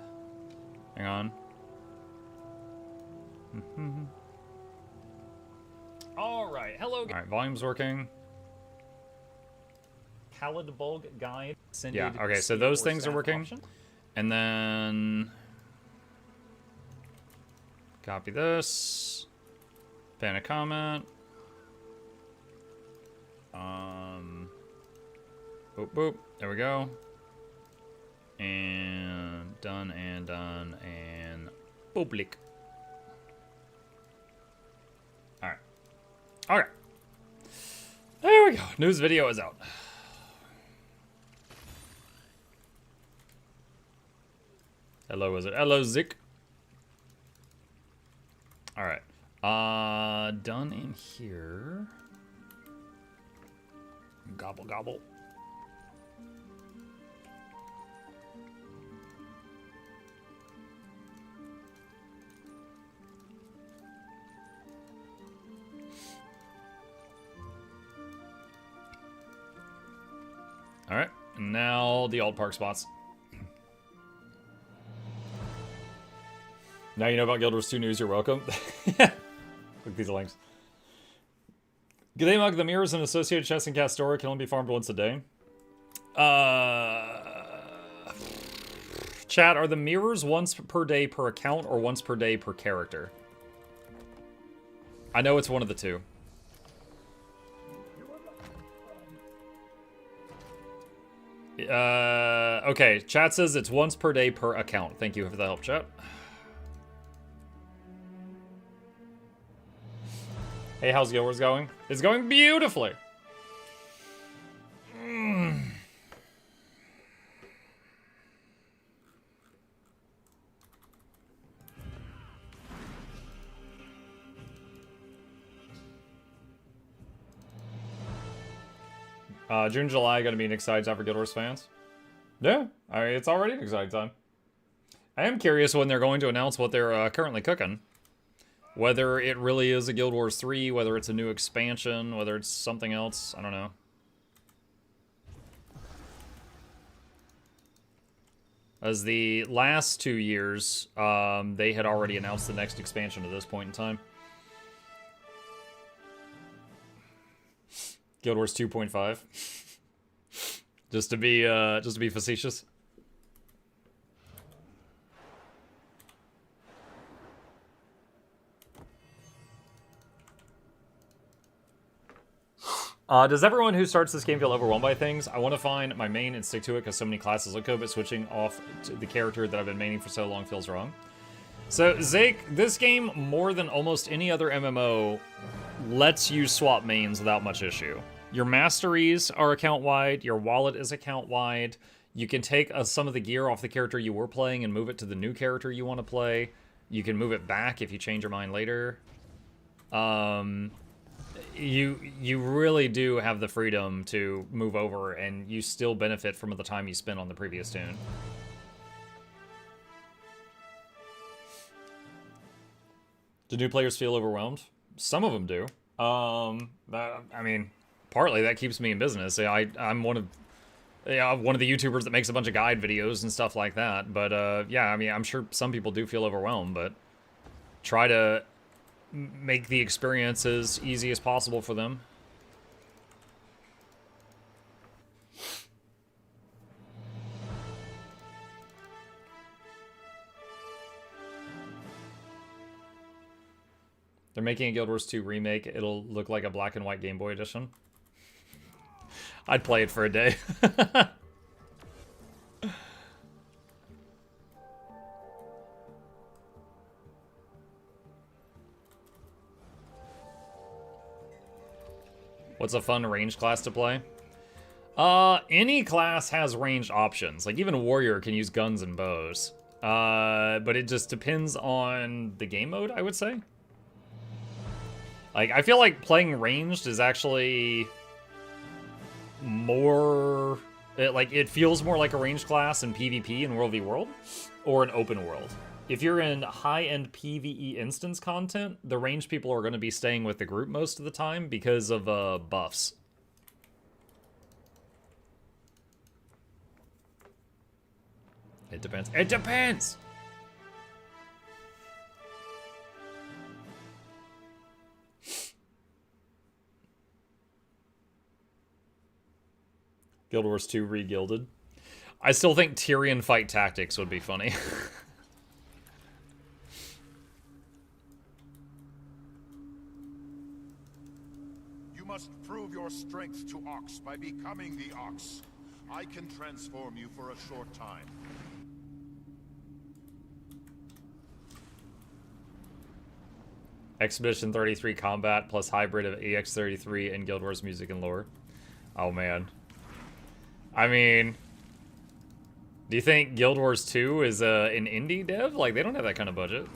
Hang on. All right, hello. All right, volume's working. Khalid Bulg guide. Yeah, okay, so those things are working. Option. And then... Copy this. Pan a comment. Boop, boop. There we go. And done, and public. Alright. Alright. There we go. News video is out. Hello, is it? Hello, Zik. Alright. Done in here. Gobble, gobble. Alright, and now the alt park spots. Now you know about Guild Wars 2 news, you're welcome. Look at these links. G'day, Mug. The mirrors and associated chests in Castora can only be farmed once a day. Chat, are the mirrors once per day per account or once per day per character? I know it's one of the two. Okay, chat says it's once per day per account. Thank you for the help, chat. Hey, how's Guild Wars going? It's going beautifully. June, July, gonna be an exciting time for Guild Wars fans. Yeah, I mean, it's already an exciting time. I am curious when they're going to announce what they're currently cooking. Whether it really is a Guild Wars 3, whether it's a new expansion, whether it's something else, I don't know. As the last 2 years, they had already announced the next expansion at this point in time. Guild Wars 2.5. just to be facetious. Does everyone who starts this game feel overwhelmed by things? I want to find my main and stick to it because so many classes look good, but switching off to the character that I've been maining for so long feels wrong. So, Zake, this game, more than almost any other MMO, lets you swap mains without much issue. Your masteries are account-wide, your wallet is account-wide, you can take some of the gear off the character you were playing and move it to the new character you want to play. You can move it back if you change your mind later. You really do have the freedom to move over, and you still benefit from the time you spent on the previous tune. Do new players feel overwhelmed? Some of them do. I mean, partly that keeps me in business. I'm one of the YouTubers that makes a bunch of guide videos and stuff like that. But yeah, I mean, I'm sure some people do feel overwhelmed, but try to make the experience as easy as possible for them. They're making a Guild Wars 2 remake. It'll look like a black and white Game Boy edition. I'd play it for a day. What's a fun range class to play? Any class has range options. Like, even a warrior can use guns and bows. But it just depends on the game mode, I would say. Like, I feel like playing ranged is actually more... It feels more like a ranged class in PvP in World v World, or an open world. If you're in high-end PvE instance content, the ranged people are going to be staying with the group most of the time because of buffs. It depends. It depends! Guild Wars 2 re-guilded. I still think Tyrion fight tactics would be funny. You must prove your strength to Ox by becoming the Ox. I can transform you for a short time. Expedition 33 combat plus hybrid of EX33 and Guild Wars music and lore. Oh man. I mean, do you think Guild Wars 2 is an indie dev? Like, they don't have that kind of budget.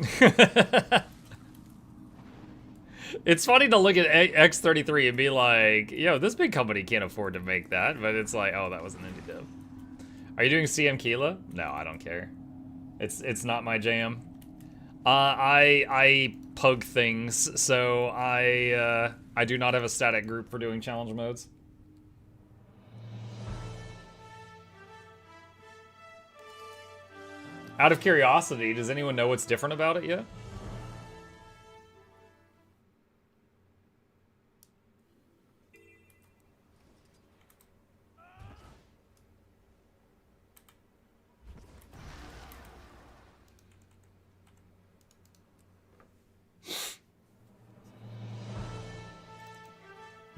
It's funny to look at X33 and be like, yo, this big company can't afford to make that. But it's like, oh, that was an indie dev. Are you doing CM Keela? No, I don't care. It's not my jam. I pug things, so I do not have a static group for doing challenge modes. Out of curiosity, does anyone know what's different about it yet?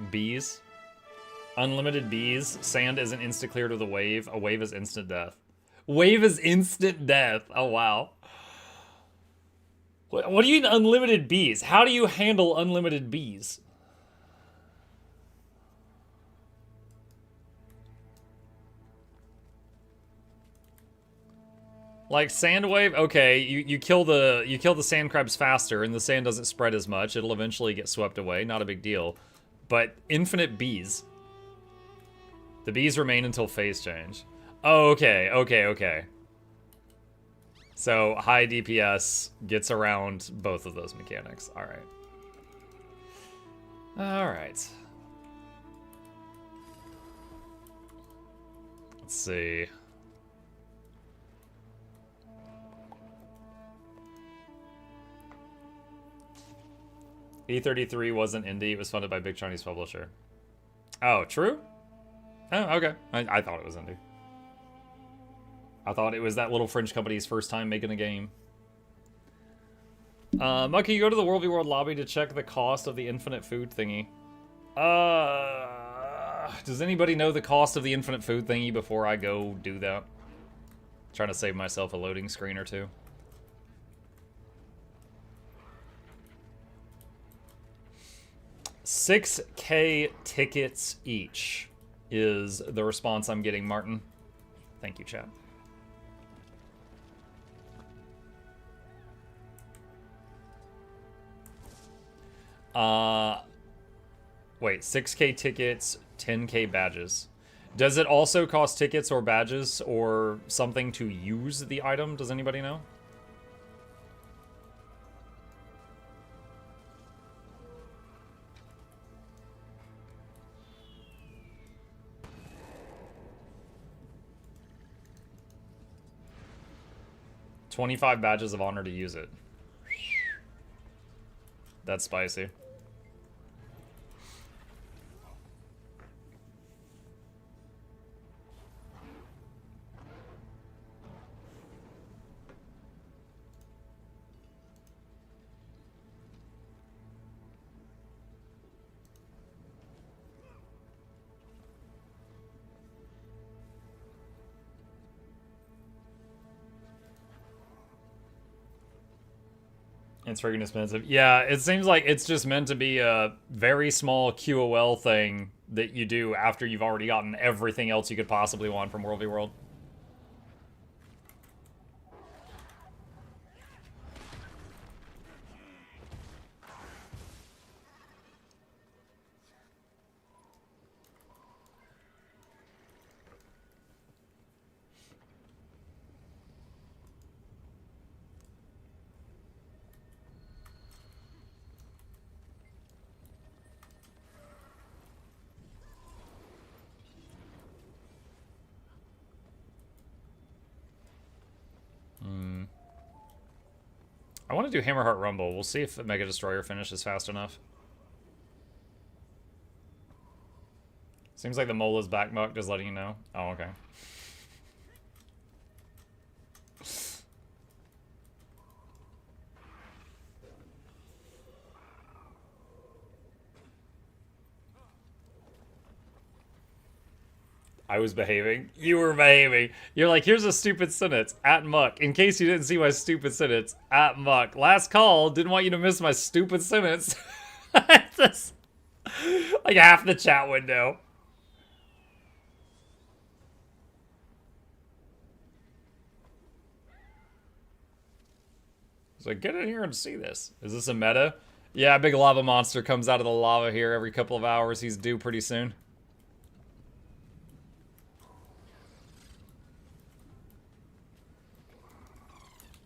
Bees. Unlimited bees. Sand isn't insta-cleared with a wave. A wave is instant death. Wave is instant death. Oh, wow. What do you mean unlimited bees? How do you handle unlimited bees? Like sand wave, okay, you kill the sand crabs faster and the sand doesn't spread as much. It'll eventually get swept away, not a big deal. But infinite bees. The bees remain until phase change. Oh, okay. So high DPS gets around both of those mechanics. Alright. Alright. Let's see. E33 wasn't indie, it was funded by a big Chinese publisher. Oh, true? Oh, okay. I thought it was indie. I thought it was that little French company's first time making a game. Mike, can you go to the World v World lobby to check the cost of the infinite food thingy? Does anybody know the cost of the infinite food thingy before I go do that? Trying to save myself a loading screen or two. $6K tickets each is the response I'm getting, Martin. Thank you, chat. Wait, 6K tickets, 10K badges. Does it also cost tickets or badges or something to use the item? Does anybody know? $25 badges of honor to use it. That's spicy. It's freaking expensive. Yeah, it seems like it's just meant to be a very small QOL thing that you do after you've already gotten everything else you could possibly want from World v. World. I want to do Hammerheart Rumble. We'll see if Mega Destroyer finishes fast enough. Seems like the mole is back, Muck, just letting you know. Oh, okay. I was behaving. You were behaving. You're like, here's a stupid sentence. At Muck. In case you didn't see my stupid sentence. At Muck. Last call. Didn't want you to miss my stupid sentence. Just, like half the chat window. So get in here and see this. Is this a meta? Yeah, a big lava monster comes out of the lava here every couple of hours. He's due pretty soon.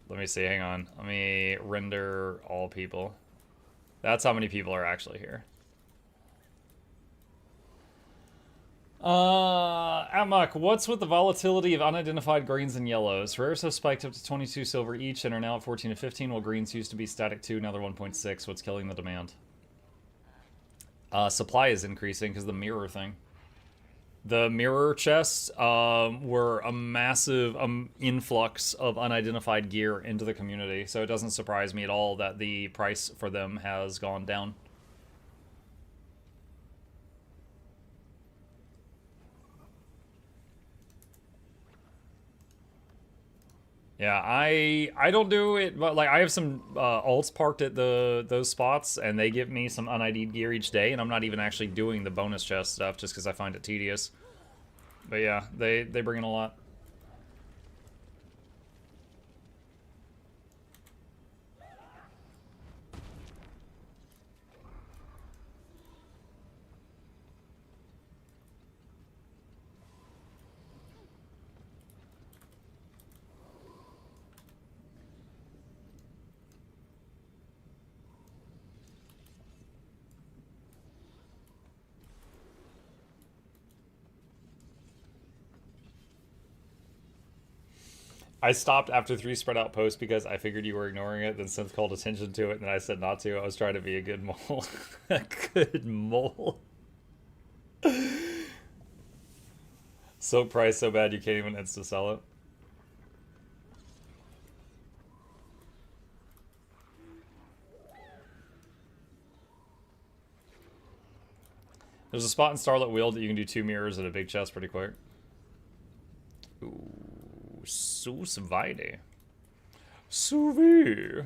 Let me see, hang on. Let me render all people. That's how many people are actually here. Atmok, what's with the volatility of unidentified greens and yellows? Rares have spiked up to 22 silver each and are now at 14 to 15, while greens used to be static 2, now they're 1.6. What's killing the demand? Supply is increasing because the mirror thing. The mirror chests were a massive influx of unidentified gear into the community, so it doesn't surprise me at all that the price for them has gone down. Yeah, I don't do it, but like I have some alts parked at those spots, and they give me some un-ID'd gear each day, and I'm not even actually doing the bonus chest stuff just because I find it tedious. But yeah, they bring in a lot. I stopped after 3 spread out posts because I figured you were ignoring it, then Synth called attention to it, and I said not to. I was trying to be a good mole. A good mole. So priced so bad you can't even insta-sell it. There's a spot in Starlit Wheel that you can do 2 mirrors at a big chest pretty quick. Ooh. Sus Weide. Suvi. I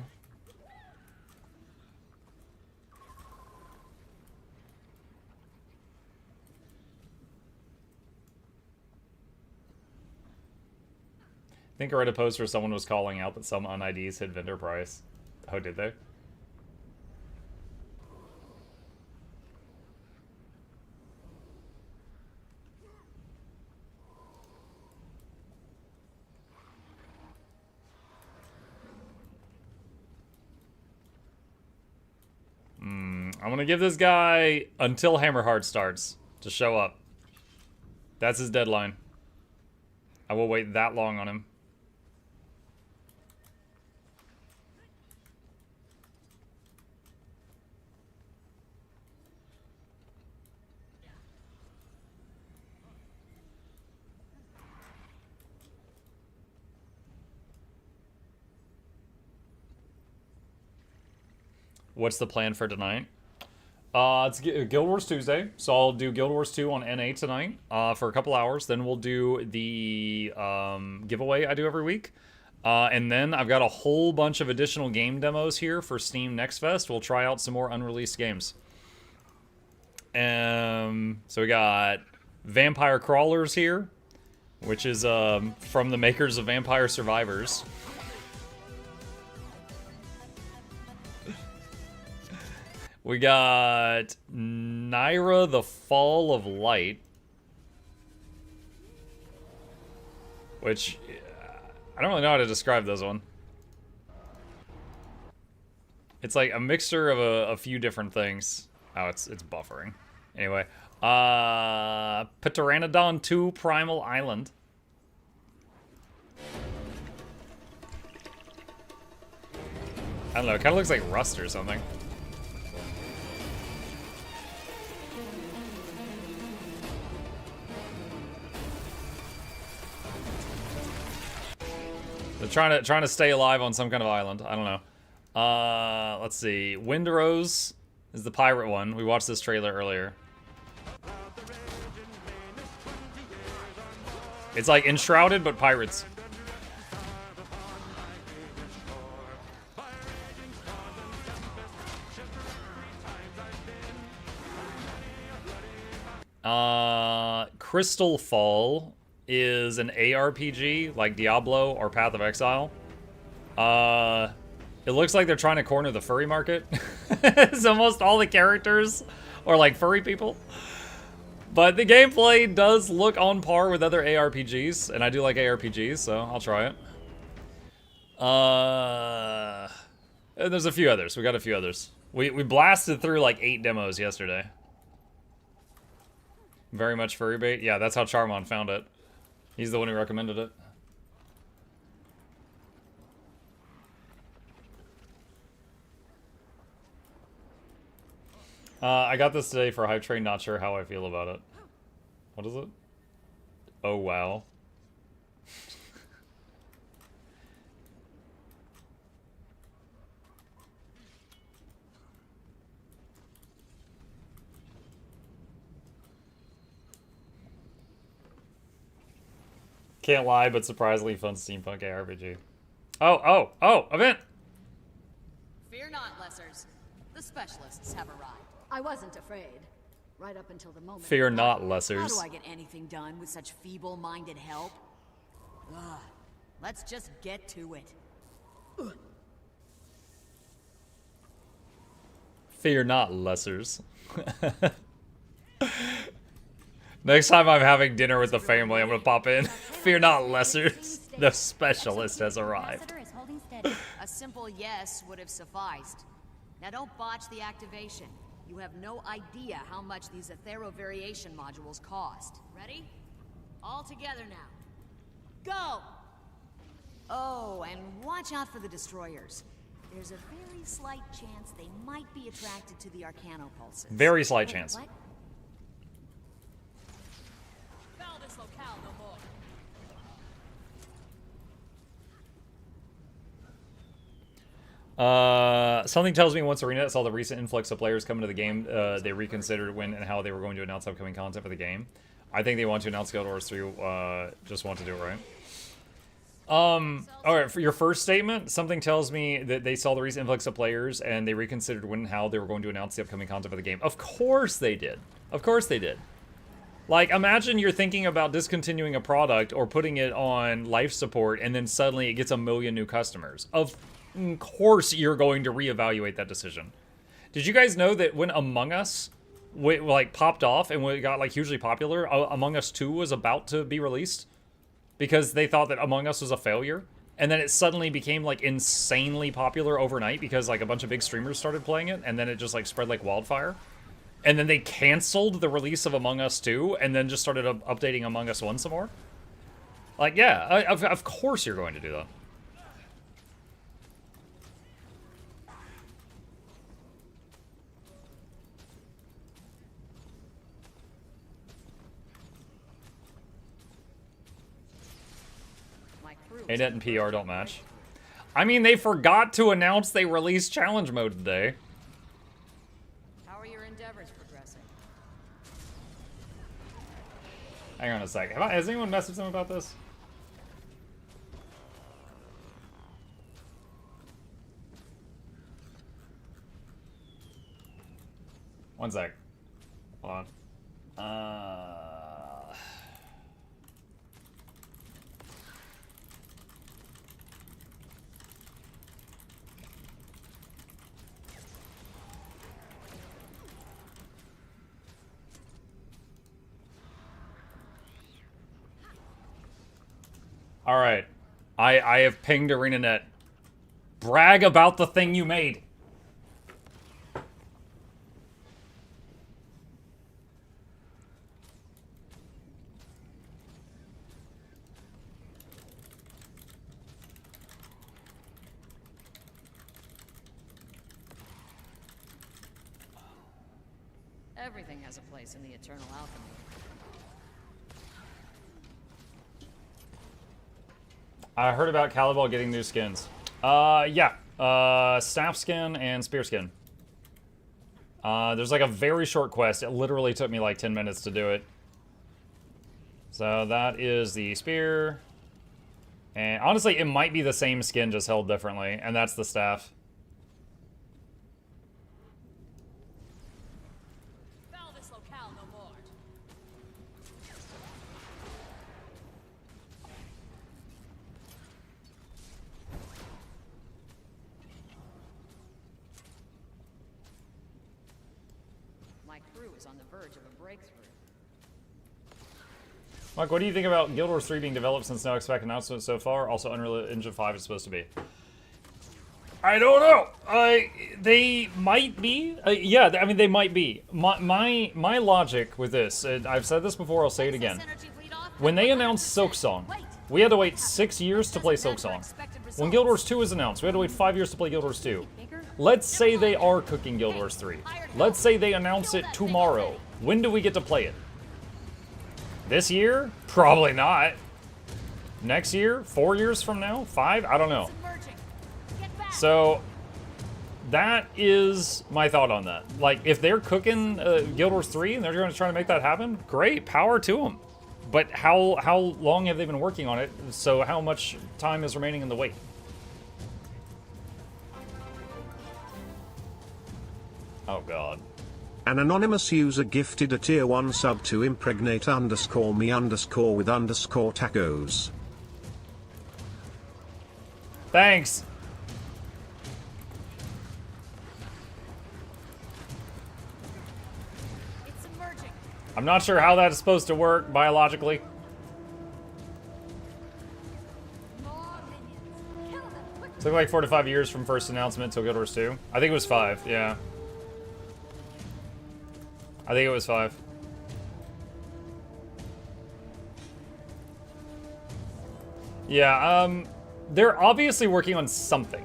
think I read a post where someone was calling out that some un-IDs hit vendor price. Oh, did they? I'm gonna give this guy until Hammerheart starts to show up. That's his deadline. I will wait that long on him. What's the plan for tonight? It's Guild Wars Tuesday, so I'll do Guild Wars 2 on NA tonight for a couple hours. Then we'll do the giveaway I do every week. And then I've got a whole bunch of additional game demos here for Steam Next Fest. We'll try out some more unreleased games. So we got Vampire Crawlers here, which is from the makers of Vampire Survivors. We got Naira, the Fall of Light, which I don't really know how to describe this one. It's like a mixture of a few different things. Oh, it's buffering. Anyway, Pteranodon 2 Primal Island. I don't know, it kind of looks like Rust or something. They're trying to stay alive on some kind of island. I don't know. Let's see. Windrose is the pirate one. We watched this trailer earlier. It's like Enshrouded, but pirates. Crystal Fall is an ARPG like Diablo or Path of Exile. It looks like they're trying to corner the furry market. It's almost all the characters are like furry people. But the gameplay does look on par with other ARPGs, and I do like ARPGs, so I'll try it. And there's a few others. We got a few others. We blasted through like 8 demos yesterday. Very much furry bait. Yeah, that's how Charmon found it. He's the one who recommended it. I got this today for Hype Train, not sure how I feel about it. What is it? Oh, wow. Can't lie, but surprisingly fun steampunk ARPG. Oh, event! Fear not, Lessers. The specialists have arrived. I wasn't afraid. Right up until the moment. Fear not, Lessers. How do I get anything done with such feeble-minded help? Ugh. Let's just get to it. Ugh. Fear not, Lessers. Next time I'm having dinner with the family, I'm gonna pop in. Fear not, Lessers. The specialist has arrived. A simple yes would have sufficed. Now don't botch the activation. You have no idea how much these Aethero variation modules cost. Ready? All together now. Go! Oh, and watch out for the destroyers. There's a very slight chance they might be attracted to the Arcano pulses. Very slight chance. What? Foul this locale no more. Something tells me once Arena saw the recent influx of players coming to the game, they reconsidered when and how they were going to announce upcoming content for the game. I think they want to announce Guild Wars 3, just want to do it right. Alright, for your first statement, something tells me that they saw the recent influx of players and they reconsidered when and how they were going to announce the upcoming content for the game. Of course they did. Of course they did. Like, imagine you're thinking about discontinuing a product or putting it on life support and then suddenly it gets 1 million new customers. Of course you're going to reevaluate that decision. Did you guys know that when Among Us like popped off and when it got like hugely popular, Among Us 2 was about to be released? Because they thought that Among Us was a failure. And then it suddenly became like insanely popular overnight because like a bunch of big streamers started playing it and then it just like spread like wildfire. And then they canceled the release of Among Us 2 and then just started updating Among Us 1 some more. Like, yeah, of course you're going to do that. ANET and PR don't match. I mean, they forgot to announce they released challenge mode today. How are your endeavors progressing? Hang on a sec. Has anyone messaged them about this? One sec. Hold on. All right. I have pinged ArenaNet. Brag about the thing you made. Everything has a place in the eternal alchemy. I heard about Calibal getting new skins. Yeah. Staff skin and spear skin. There's like a very short quest. It literally took me like 10 minutes to do it. So that is the spear. And honestly, it might be the same skin, just held differently. And that's the staff. My crew is on the verge of a breakthrough. Mike, what do you think about Guild Wars 3 being developed since no expect announcement so far? Also, Unreal Engine 5 is supposed to be. I don't know. They might be. Yeah, I mean, they might be. My logic with this, I've said this before, I'll say it again. When they announced Silksong, we had to wait 6 years to play Silksong. When Guild Wars 2 was announced, we had to wait 5 years to play Guild Wars 2. Let's say they are cooking Guild Wars 3. Let's say they announce it tomorrow. When do we get to play it? This year? Probably not. Next year? 4 years from now? 5? I don't know. So, that is my thought on that. Like, if they're cooking Guild Wars 3 and they're going to try to make that happen, great, power to them. But how long have they been working on it? So how much time is remaining in the wait? Oh, God. An anonymous user gifted a tier 1 sub to impregnate _me_ with _tacos. Thanks. It's emerging. I'm not sure how that is supposed to work biologically. Took like 4 to 5 years from first announcement till Guild Wars 2. I think it was 5, yeah. I think it was 5. Yeah, they're obviously working on something.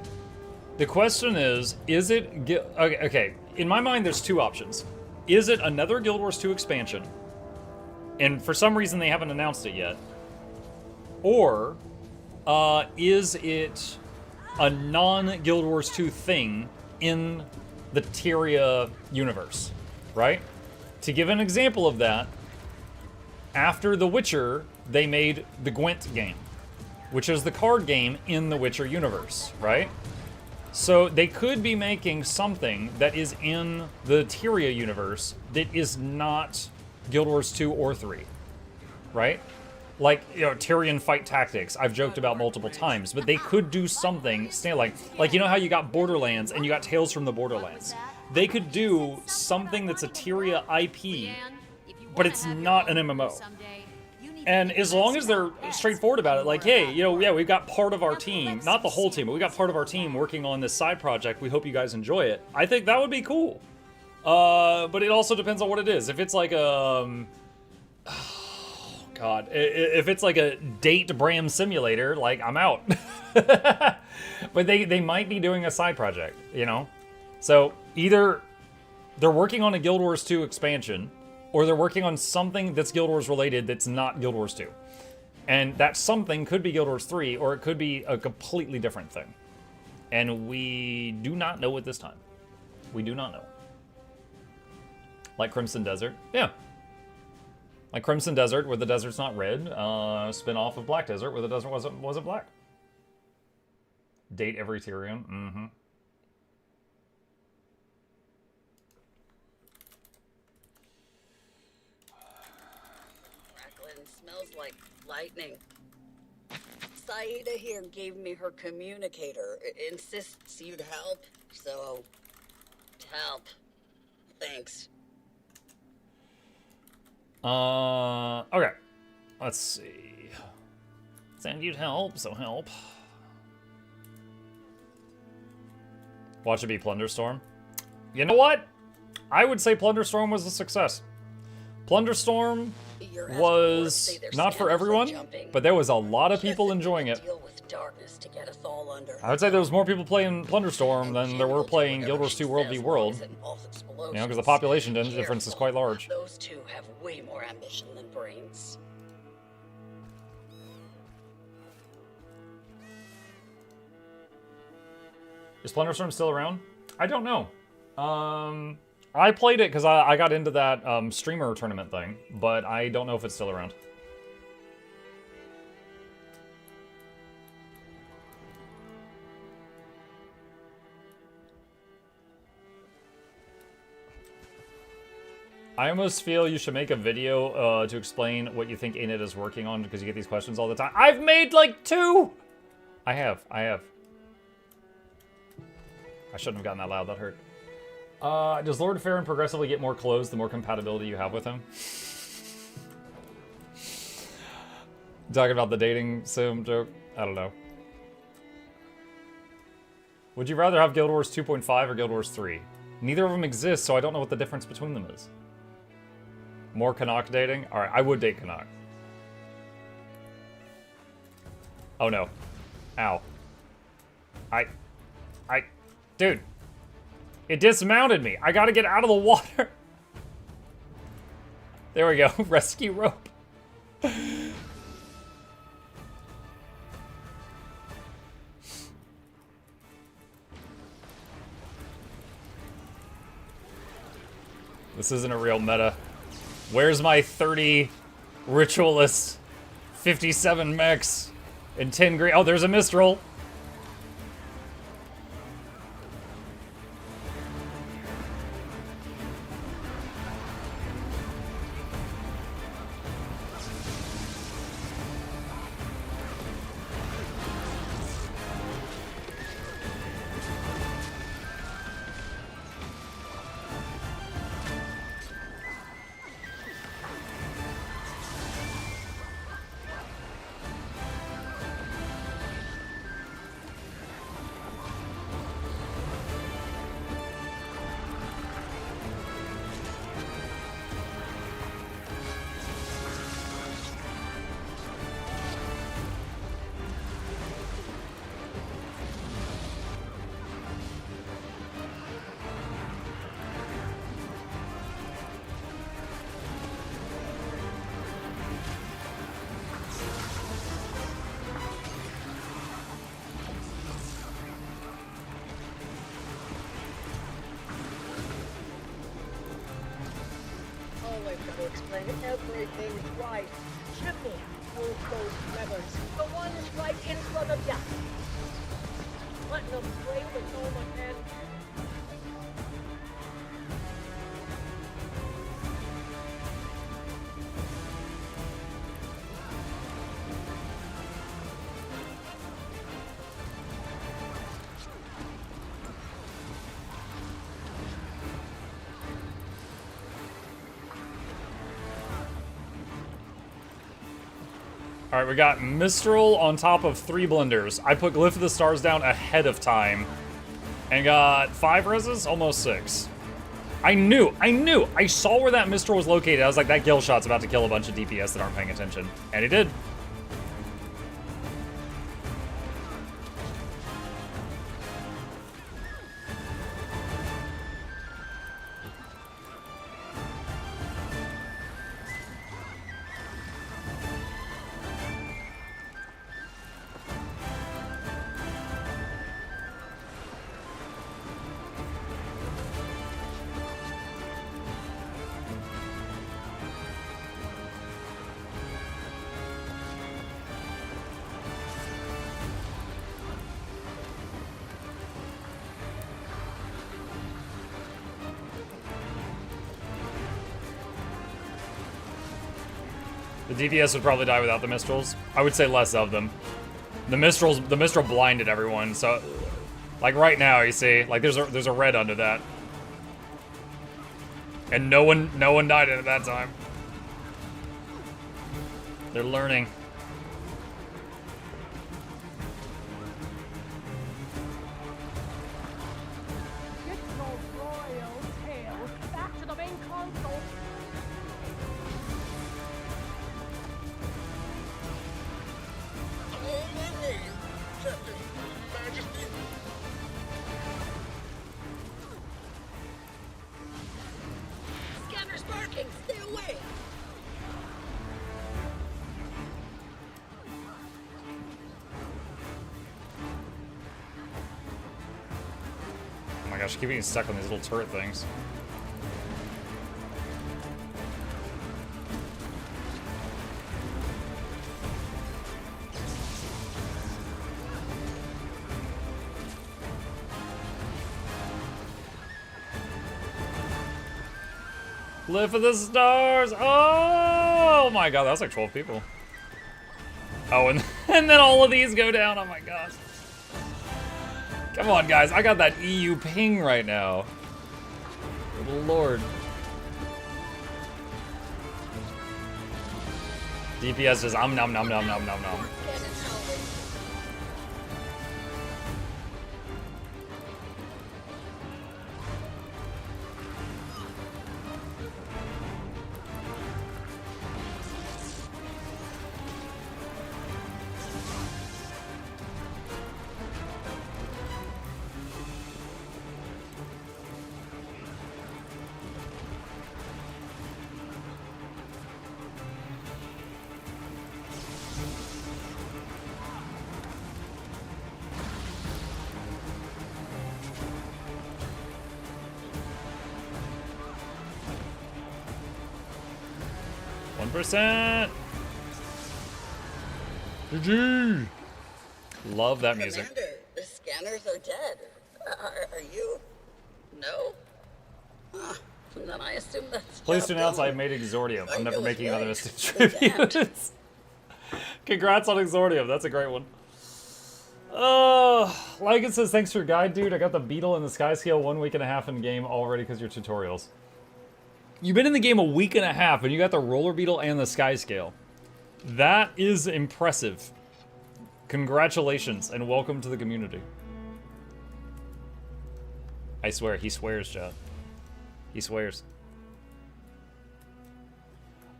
The question is it... Okay, in my mind, there's two options. Is it another Guild Wars 2 expansion? And for some reason, they haven't announced it yet. Or, is it a non-Guild Wars 2 thing in the Tyria universe, right? To give an example of that, after The Witcher, they made the Gwent game, which is the card game in the Witcher universe, right? So they could be making something that is in the Tyria universe that is not Guild Wars 2 or 3, right? Like, you know, Tyrian fight tactics, I've joked about multiple times, but they could do something, like you know how you got Borderlands and you got Tales from the Borderlands? They could do something that's a Tyria IP, but it's not an MMO. And as long as they're straightforward about it, like, hey, you know, yeah, we've got part of our team, not the whole team, but we got part of our team working on this side project, we hope you guys enjoy it. I think that would be cool. But it also depends on what it is. If it's like a... God, if it's like a date Bram simulator, like, I'm out. But they might be doing a side project, you know? So either they're working on a Guild Wars 2 expansion, or they're working on something that's Guild Wars related that's not Guild Wars 2. And that something could be Guild Wars 3, or it could be a completely different thing. And we do not know at this time. We do not know. Like Crimson Desert? Yeah. Like Crimson Desert, where the desert's not red. Spin-off of Black Desert, where the desert wasn't black. Date every Tyrian. Mm-hmm. smells like lightning. Saida here gave me her communicator. Insists you'd help, so help. Thanks. Okay. Let's see. Said you'd help, so help. Watch it be Plunderstorm. You know what? I would say Plunderstorm was a success. Plunderstorm was not for everyone, but there was a lot of people enjoying it. I would say there was more people playing Plunderstorm than there were playing Guild Wars 2 World v World. You know, because the population difference is quite large. Those two have way more ambition than brains. Is Plunderstorm still around? I don't know. I played it because I got into that streamer tournament thing, but I don't know if it's still around. I almost feel you should make a video to explain what you think Init is working on because you get these questions all the time. I've made like 2! I have. I shouldn't have gotten that loud, that hurt. Does Lord Farron progressively get more clothes the more compatibility you have with him? Talking about the dating sim joke? I don't know. Would you rather have Guild Wars 2.5 or Guild Wars 3? Neither of them exist, so I don't know what the difference between them is. More Canuck dating? Alright, I would date Canuck. Oh no. Ow. Dude. It dismounted me. I gotta get out of the water. There we go. Rescue rope. This isn't a real meta. Where's my 30 ritualists, 57 mechs, and 10 green? Oh, there's a Mistral. Explain everything right. Triple hold those levers. The ones right in front of ya. Letting them play with home ahead. Alright, we got Mistral on top of 3 blenders. I put Glyph of the Stars down ahead of time. And got 5 reses? Almost 6. I knew! I saw where that Mistral was located. I was like, that kill shot's about to kill a bunch of DPS that aren't paying attention. And he did. The DPS would probably die without the Mistrals. I would say less of them. The Mistral blinded everyone, so like right now, you see, like there's a red under that. And no one died at that time. They're learning. Get your royal tail back to the main console. Scanner's barking! Stay away! Oh my gosh, I keep getting stuck on these little turret things. Live for the stars! Oh my god, that's like 12 people. Oh, and then all of these go down. Oh my gosh. Come on, guys. I got that EU ping right now. Good lord. DPS is nom nom nom nom nom nom nom. %. GG. Love that music. Commander, the scanners are dead. Are you? No? Then I assume that's Pleased to announce I made Exordium. I'm never making another Mystic Tribute. Congrats on Exordium. That's a great one. Like it says, thanks for your guide, dude. I got the Beetle and the Sky Scale 1 week and a half in game already because your tutorials. You've been in the game a week and a half and you got the Roller Beetle and the Sky Scale. That is impressive. Congratulations and welcome to the community. I swear, he swears, Chad. He swears.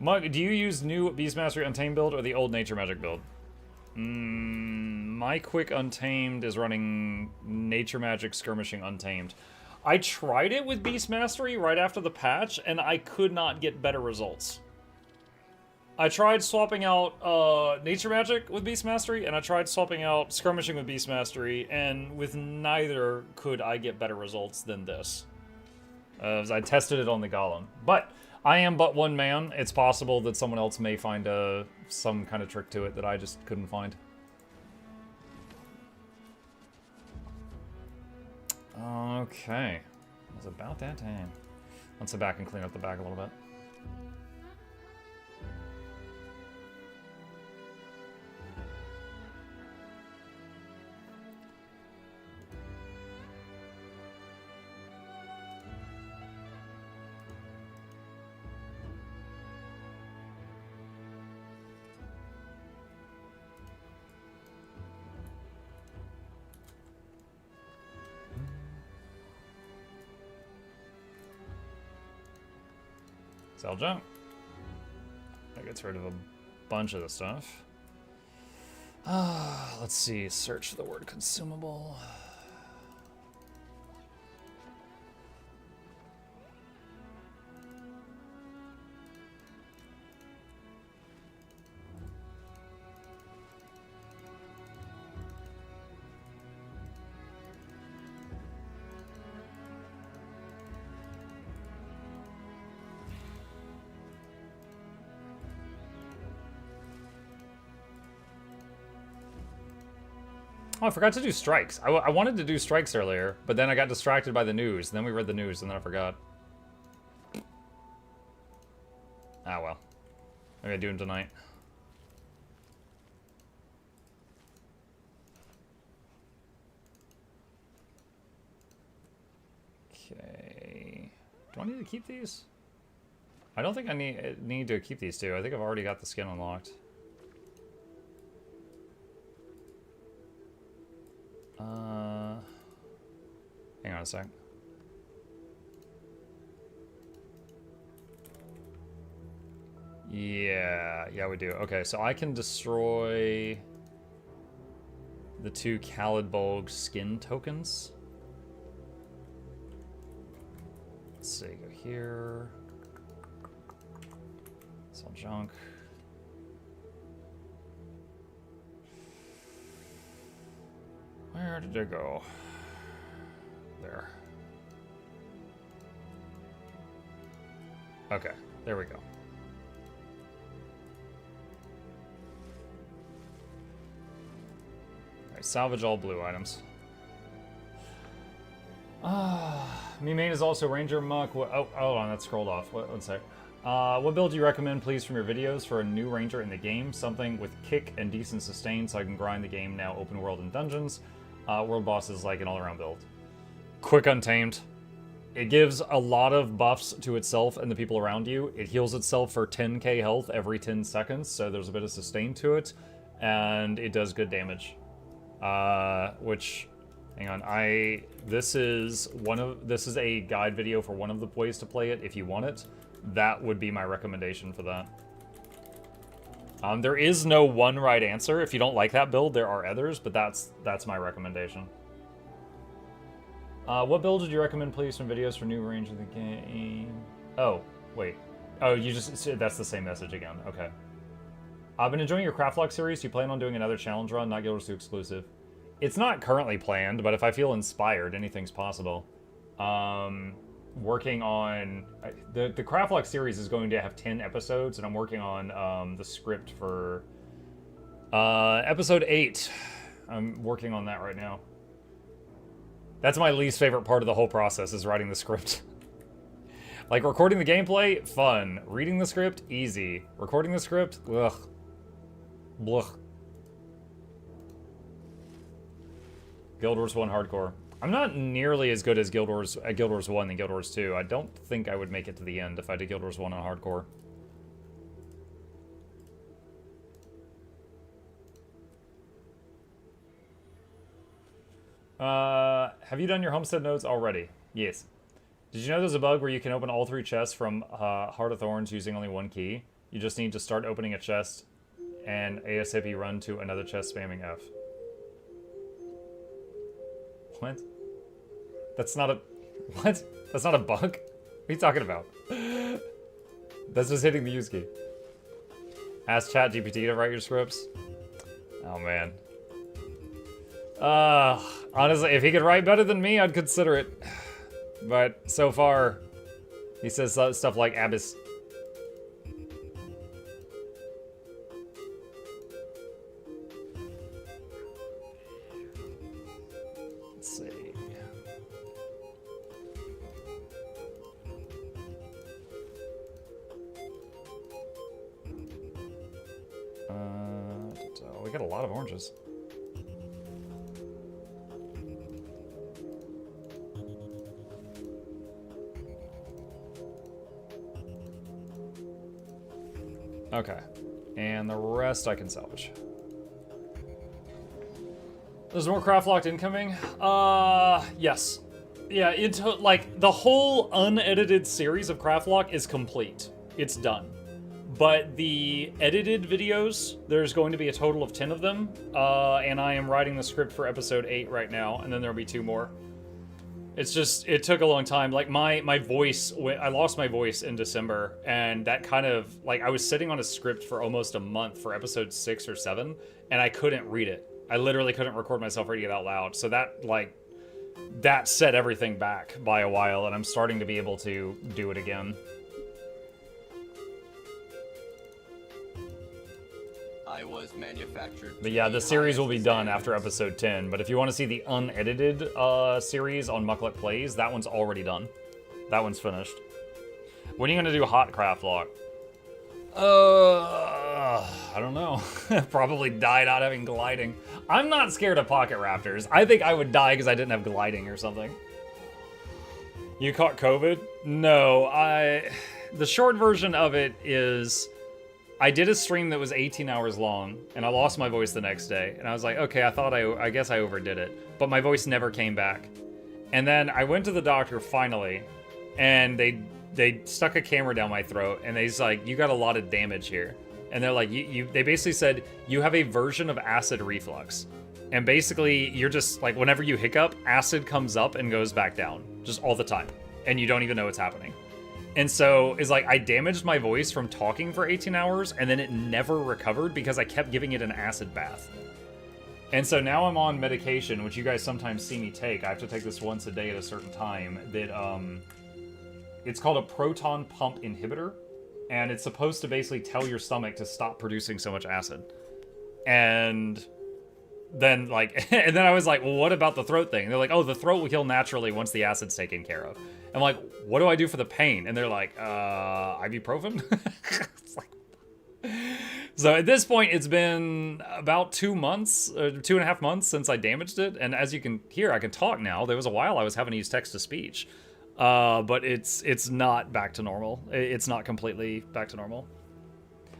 Mug, do you use new Beastmastery Untamed build or the old Nature Magic build? My quick Untamed is running Nature Magic Skirmishing Untamed. I tried it with Beast Mastery right after the patch, and I could not get better results. I tried swapping out Nature Magic with Beast Mastery, and I tried swapping out Skirmishing with Beast Mastery, and with neither could I get better results than this. As I tested it on the Golem. But I am but one man. It's possible that someone else may find some kind of trick to it that I just couldn't find. Okay. It was about that time. Let's sit back and clean up the back a little bit. Sell junk. That gets rid of a bunch of the stuff. Let's see. Search for the word consumable. Oh, I forgot to do strikes. I wanted to do strikes earlier, but then I got distracted by the news. And then we read the news, and then I forgot. Ah, well. I'm gonna do them tonight. Okay. Do I need to keep these? I don't think I need to keep these two. I think I've already got the skin unlocked. Hang on a sec. Yeah, we do. Okay, so I can destroy the 2 Khalidbolg skin tokens. Let's see, go here. It's all junk. Where did it go? There. Okay, there we go. Alright, salvage all blue items. Me main is also Ranger Muck. Oh, hold on, that scrolled off. One sec. What build do you recommend, please, from your videos for a new Ranger in the game? Something with kick and decent sustain so I can grind the game now, open world and dungeons. World boss is like an all-around build. Quick Untamed. It gives a lot of buffs to itself and the people around you. It heals itself for 10k health every 10 seconds, so there's a bit of sustain to it, and it does good damage. Which, hang on, this is a guide video for one of the ways to play it. If you want it, that would be my recommendation for that. There is no one right answer. If you don't like that build, there are others, but that's my recommendation. What build did you recommend, please, from videos for new range of the game? Oh, wait. Oh, you just... That's the same message again. Okay. I've been enjoying your Craftlock series. Do you plan on doing another challenge run, not Guild Wars 2 exclusive? It's not currently planned, but if I feel inspired, anything's possible. Working on... The Craftlock series is going to have 10 episodes, and I'm working on the script for episode 8. I'm working on that right now. That's my least favorite part of the whole process, is writing the script. Like, recording the gameplay, fun. Reading the script, easy. Recording the script, ugh. Blech. Guild Wars 1 Hardcore. I'm not nearly as good as Guild Wars 1 than Guild Wars 2. I don't think I would make it to the end if I did Guild Wars 1 on Hardcore. Have you done your homestead nodes already? Yes. Did you know there's a bug where you can open all 3 chests from Heart of Thorns using only 1 key? You just need to start opening a chest and ASAP run to another chest spamming F. What? That's not a... What? That's not a bug? What are you talking about? That's just hitting the use key. Ask ChatGPT to write your scripts. Oh, man. Honestly, if he could write better than me, I'd consider it. But so far, he says stuff like Abyss. Let's see. We got a lot of oranges. Okay, and the rest I can salvage. There's more Craftlocked incoming? Yes. Yeah, like, the whole unedited series of Craftlock is complete. It's done. But the edited videos, there's going to be a total of 10 of them, and I am writing the script for episode 8 right now, and then there'll be 2 more. It's just, it took a long time. Like, my voice, I lost my voice in December, and that kind of, like, I was sitting on a script for almost a month for episode 6 or 7, and I couldn't read it. I literally couldn't record myself reading it out loud. So that, like, that set everything back by a while, and I'm starting to be able to do it again. I was manufactured. But yeah, the series will be done after episode 10. But if you want to see the unedited series on Mukluk Plays, that one's already done. That one's finished. When are you going to do Hot Craftlock? I don't know. Probably die not having gliding. I'm not scared of pocket raptors. I think I would die because I didn't have gliding or something. You caught COVID? No, the short version of it is I did a stream that was 18 hours long and I lost my voice the next day. And I was like, okay, I guess I overdid it. But my voice never came back. And then I went to the doctor finally and they stuck a camera down my throat and they's like, you got a lot of damage here. And they're like, they basically said, you have a version of acid reflux. And basically, you're just, like, whenever you hiccup, acid comes up and goes back down. Just all the time. And you don't even know what's happening. And so, it's like, I damaged my voice from talking for 18 hours, and then it never recovered because I kept giving it an acid bath. And so now I'm on medication, which you guys sometimes see me take. I have to take this once a day at a certain time. That, it's called a proton pump inhibitor. And it's supposed to basically tell your stomach to stop producing so much acid. And then, like, and then I was like, well, what about the throat thing? And they're like, oh, the throat will heal naturally once the acid's taken care of. I'm like, what do I do for the pain? And they're like, ibuprofen? It's like... So at this point, it's been about 2 months, 2.5 months since I damaged it. And as you can hear, I can talk now. There was a while I was having to use text-to-speech. But it's not back to normal. It's not completely back to normal.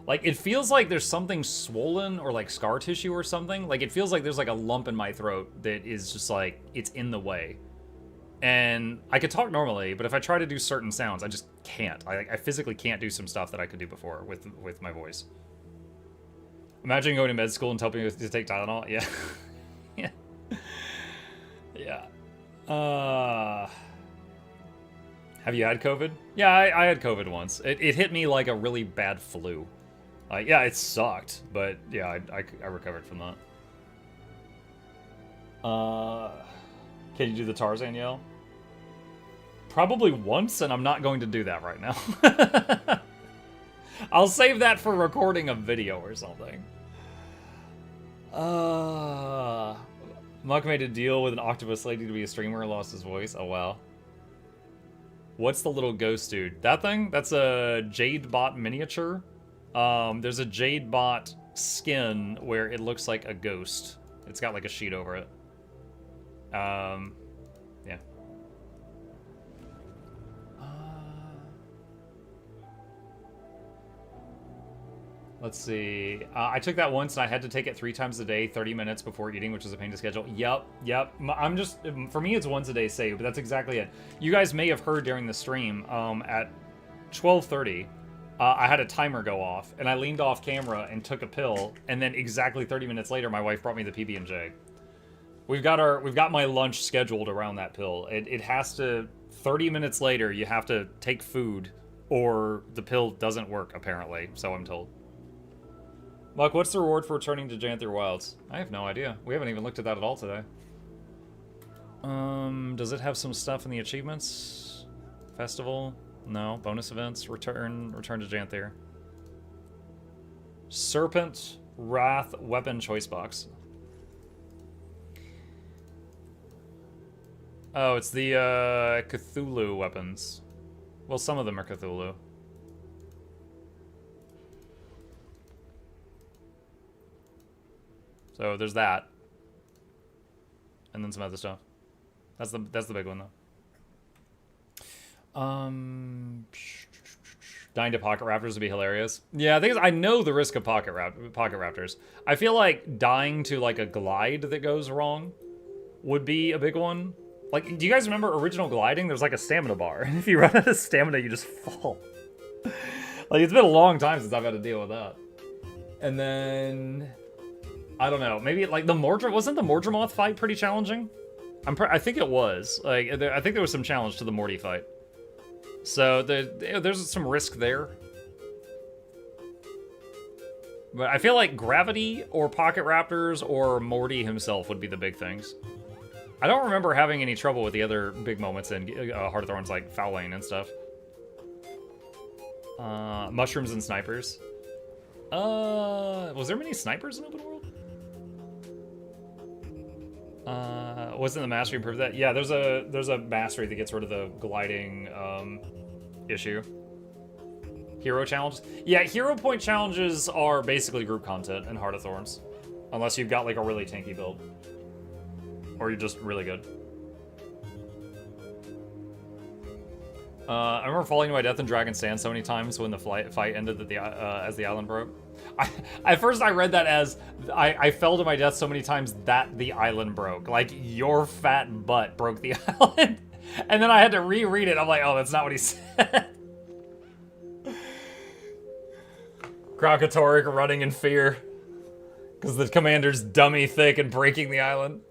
Like, it feels like there's something swollen or like scar tissue or something. Like, it feels like there's like a lump in my throat that is just like, it's in the way. And I could talk normally, but if I try to do certain sounds, I just can't. I physically can't do some stuff that I could do before with my voice. Imagine going to med school and telling me to take Tylenol. Yeah. Yeah. Yeah. Have you had COVID? Yeah, I had COVID once. It hit me like a really bad flu. Yeah, it sucked, but yeah, I recovered from that. Can you do the Tarzan yell? Probably once, and I'm not going to do that right now. I'll save that for recording a video or something. Muck made a deal with an octopus lady to be a streamer and lost his voice. Oh, wow. What's the little ghost dude? That thing? That's a Jade Bot miniature. There's a Jade Bot skin where it looks like a ghost. It's got like a sheet over it. Yeah. Let's see. I took that once and I had to take it 3 times a day, 30 minutes before eating, which is a pain to schedule. Yep. I'm just, for me, it's once a day save, but that's exactly it. You guys may have heard during the stream, at 12:30, I had a timer go off and I leaned off camera and took a pill. And then exactly 30 minutes later, my wife brought me the PB&J. We've got my lunch scheduled around that pill. It has to, 30 minutes later, you have to take food or the pill doesn't work, apparently. So I'm told. Muck, what's the reward for returning to Janther Wilds? I have no idea. We haven't even looked at that at all today. Does it have some stuff in the achievements? Festival? No. Bonus events? Return to Janther. Serpent Wrath Weapon Choice Box. Oh, it's the Cthulhu weapons. Well, some of them are Cthulhu. So there's that, and then some other stuff. That's the big one though. Dying to pocket raptors would be hilarious. Yeah, the thing is, I know the risk of pocket raptors. I feel like dying to like a glide that goes wrong would be a big one. Like, do you guys remember original gliding? There's like a stamina bar, and if you run out of stamina, you just fall. Like, it's been a long time since I've had to deal with that. And then, I don't know, maybe like wasn't the Mordremoth fight pretty challenging? I think it was. Like, I think there was some challenge to the Morty fight. So there's some risk there. But I feel like gravity or pocket raptors or Morty himself would be the big things. I don't remember having any trouble with the other big moments in Heart of Thorns, like Foul Lane and stuff. Mushrooms and snipers. Was there many snipers in Open World? Wasn't the mastery improved that? Yeah, there's a mastery that gets rid of the gliding issue. Hero challenges? Yeah, hero point challenges are basically group content in Heart of Thorns. Unless you've got like a really tanky build. Or you're just really good. I remember falling to my death in Dragon's Stand so many times when the fight ended as the island broke. At first I read that as, I fell to my death so many times that the island broke. Like, your fat butt broke the island. And then I had to reread it. I'm like, oh, that's not what he said. Krokatoric running in fear. Because the commander's dummy thick and breaking the island.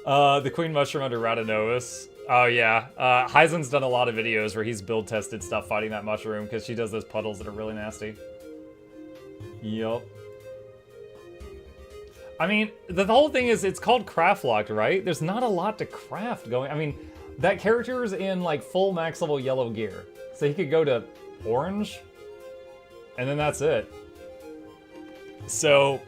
The Queen Mushroom under Radonovus. Oh yeah, Heisen's done a lot of videos where he's build tested stuff fighting that mushroom because she does those puddles that are really nasty. Yup. I mean, the whole thing is it's called craft locked, right? There's not a lot to craft going. I mean, that character is in like full max level yellow gear, so he could go to orange, and then that's it. So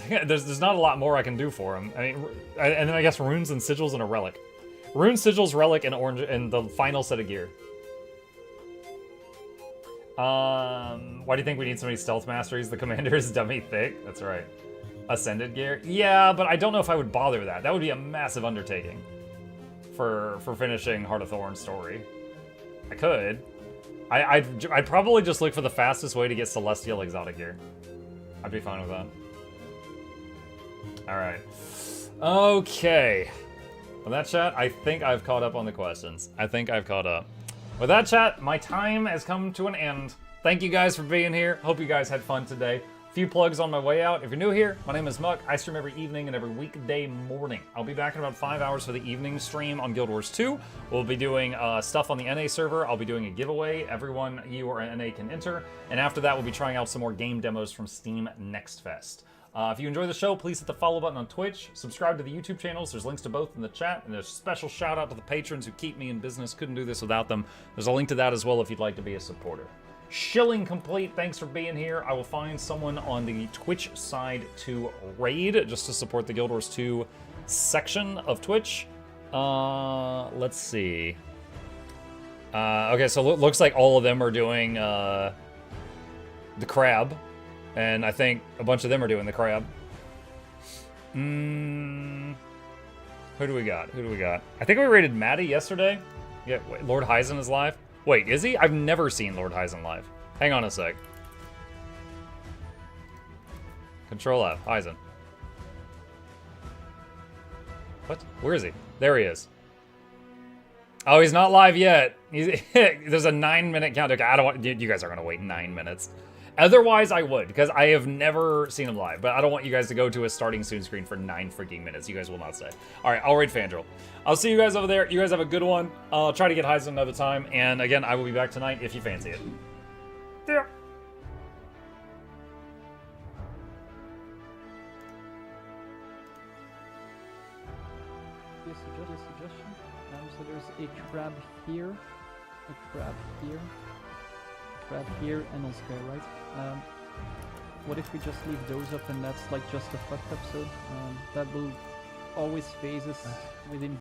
there's not a lot more I can do for him. I mean, and then I guess runes and sigils and a relic. Rune, sigils, relic, and orange, and the final set of gear. Why do you think we need so many stealth masteries? The commander is dummy thick. That's right. Ascended gear. Yeah, but I don't know if I would bother with that. That would be a massive undertaking for finishing Heart of Thorns story. I could. I'd probably just look for the fastest way to get celestial exotic gear. I'd be fine with that. All right. Okay. With that, chat, I think I've caught up on the questions. I think I've caught up. With that, chat, my time has come to an end. Thank you guys for being here. Hope you guys had fun today. A few plugs on my way out. If you're new here, my name is Muck. I stream every evening and every weekday morning. I'll be back in about 5 hours for the evening stream on Guild Wars 2. We'll be doing stuff on the NA server. I'll be doing a giveaway. Everyone, you or NA, can enter. And after that, we'll be trying out some more game demos from Steam NextFest. If you enjoy the show, please hit the follow button on Twitch. Subscribe to the YouTube channels. There's links to both in the chat. And there's a special shout out to the patrons who keep me in business. Couldn't do this without them. There's a link to that as well if you'd like to be a supporter. Shilling complete. Thanks for being here. I will find someone on the Twitch side to raid just to support the Guild Wars 2 section of Twitch. Let's see. Okay, so it looks like all of them are doing the crab. And I think a bunch of them are doing the crab. Who do we got? Who do we got? I think we rated Maddie yesterday. Yeah, wait, Lord Heisen is live. Wait, is he? I've never seen Lord Heisen live. Hang on a sec. Control F, Heisen. What? Where is he? There he is. Oh, he's not live yet. There's a 9-minute count. Okay, I don't want you guys are gonna wait 9 minutes. Otherwise, I would, because I have never seen him live, but I don't want you guys to go to a starting soon screen for 9 freaking minutes. You guys will not stay. All right, I'll raid Fandral. I'll see you guys over there. You guys have a good one. I'll try to get Heisen another time, and again, I will be back tonight if you fancy it. Yeah. Suggestion. So there's a crab here, a crab here. Crab here and on Square, right? What if we just leave those up and that's like just a fucked episode? That will always phase us within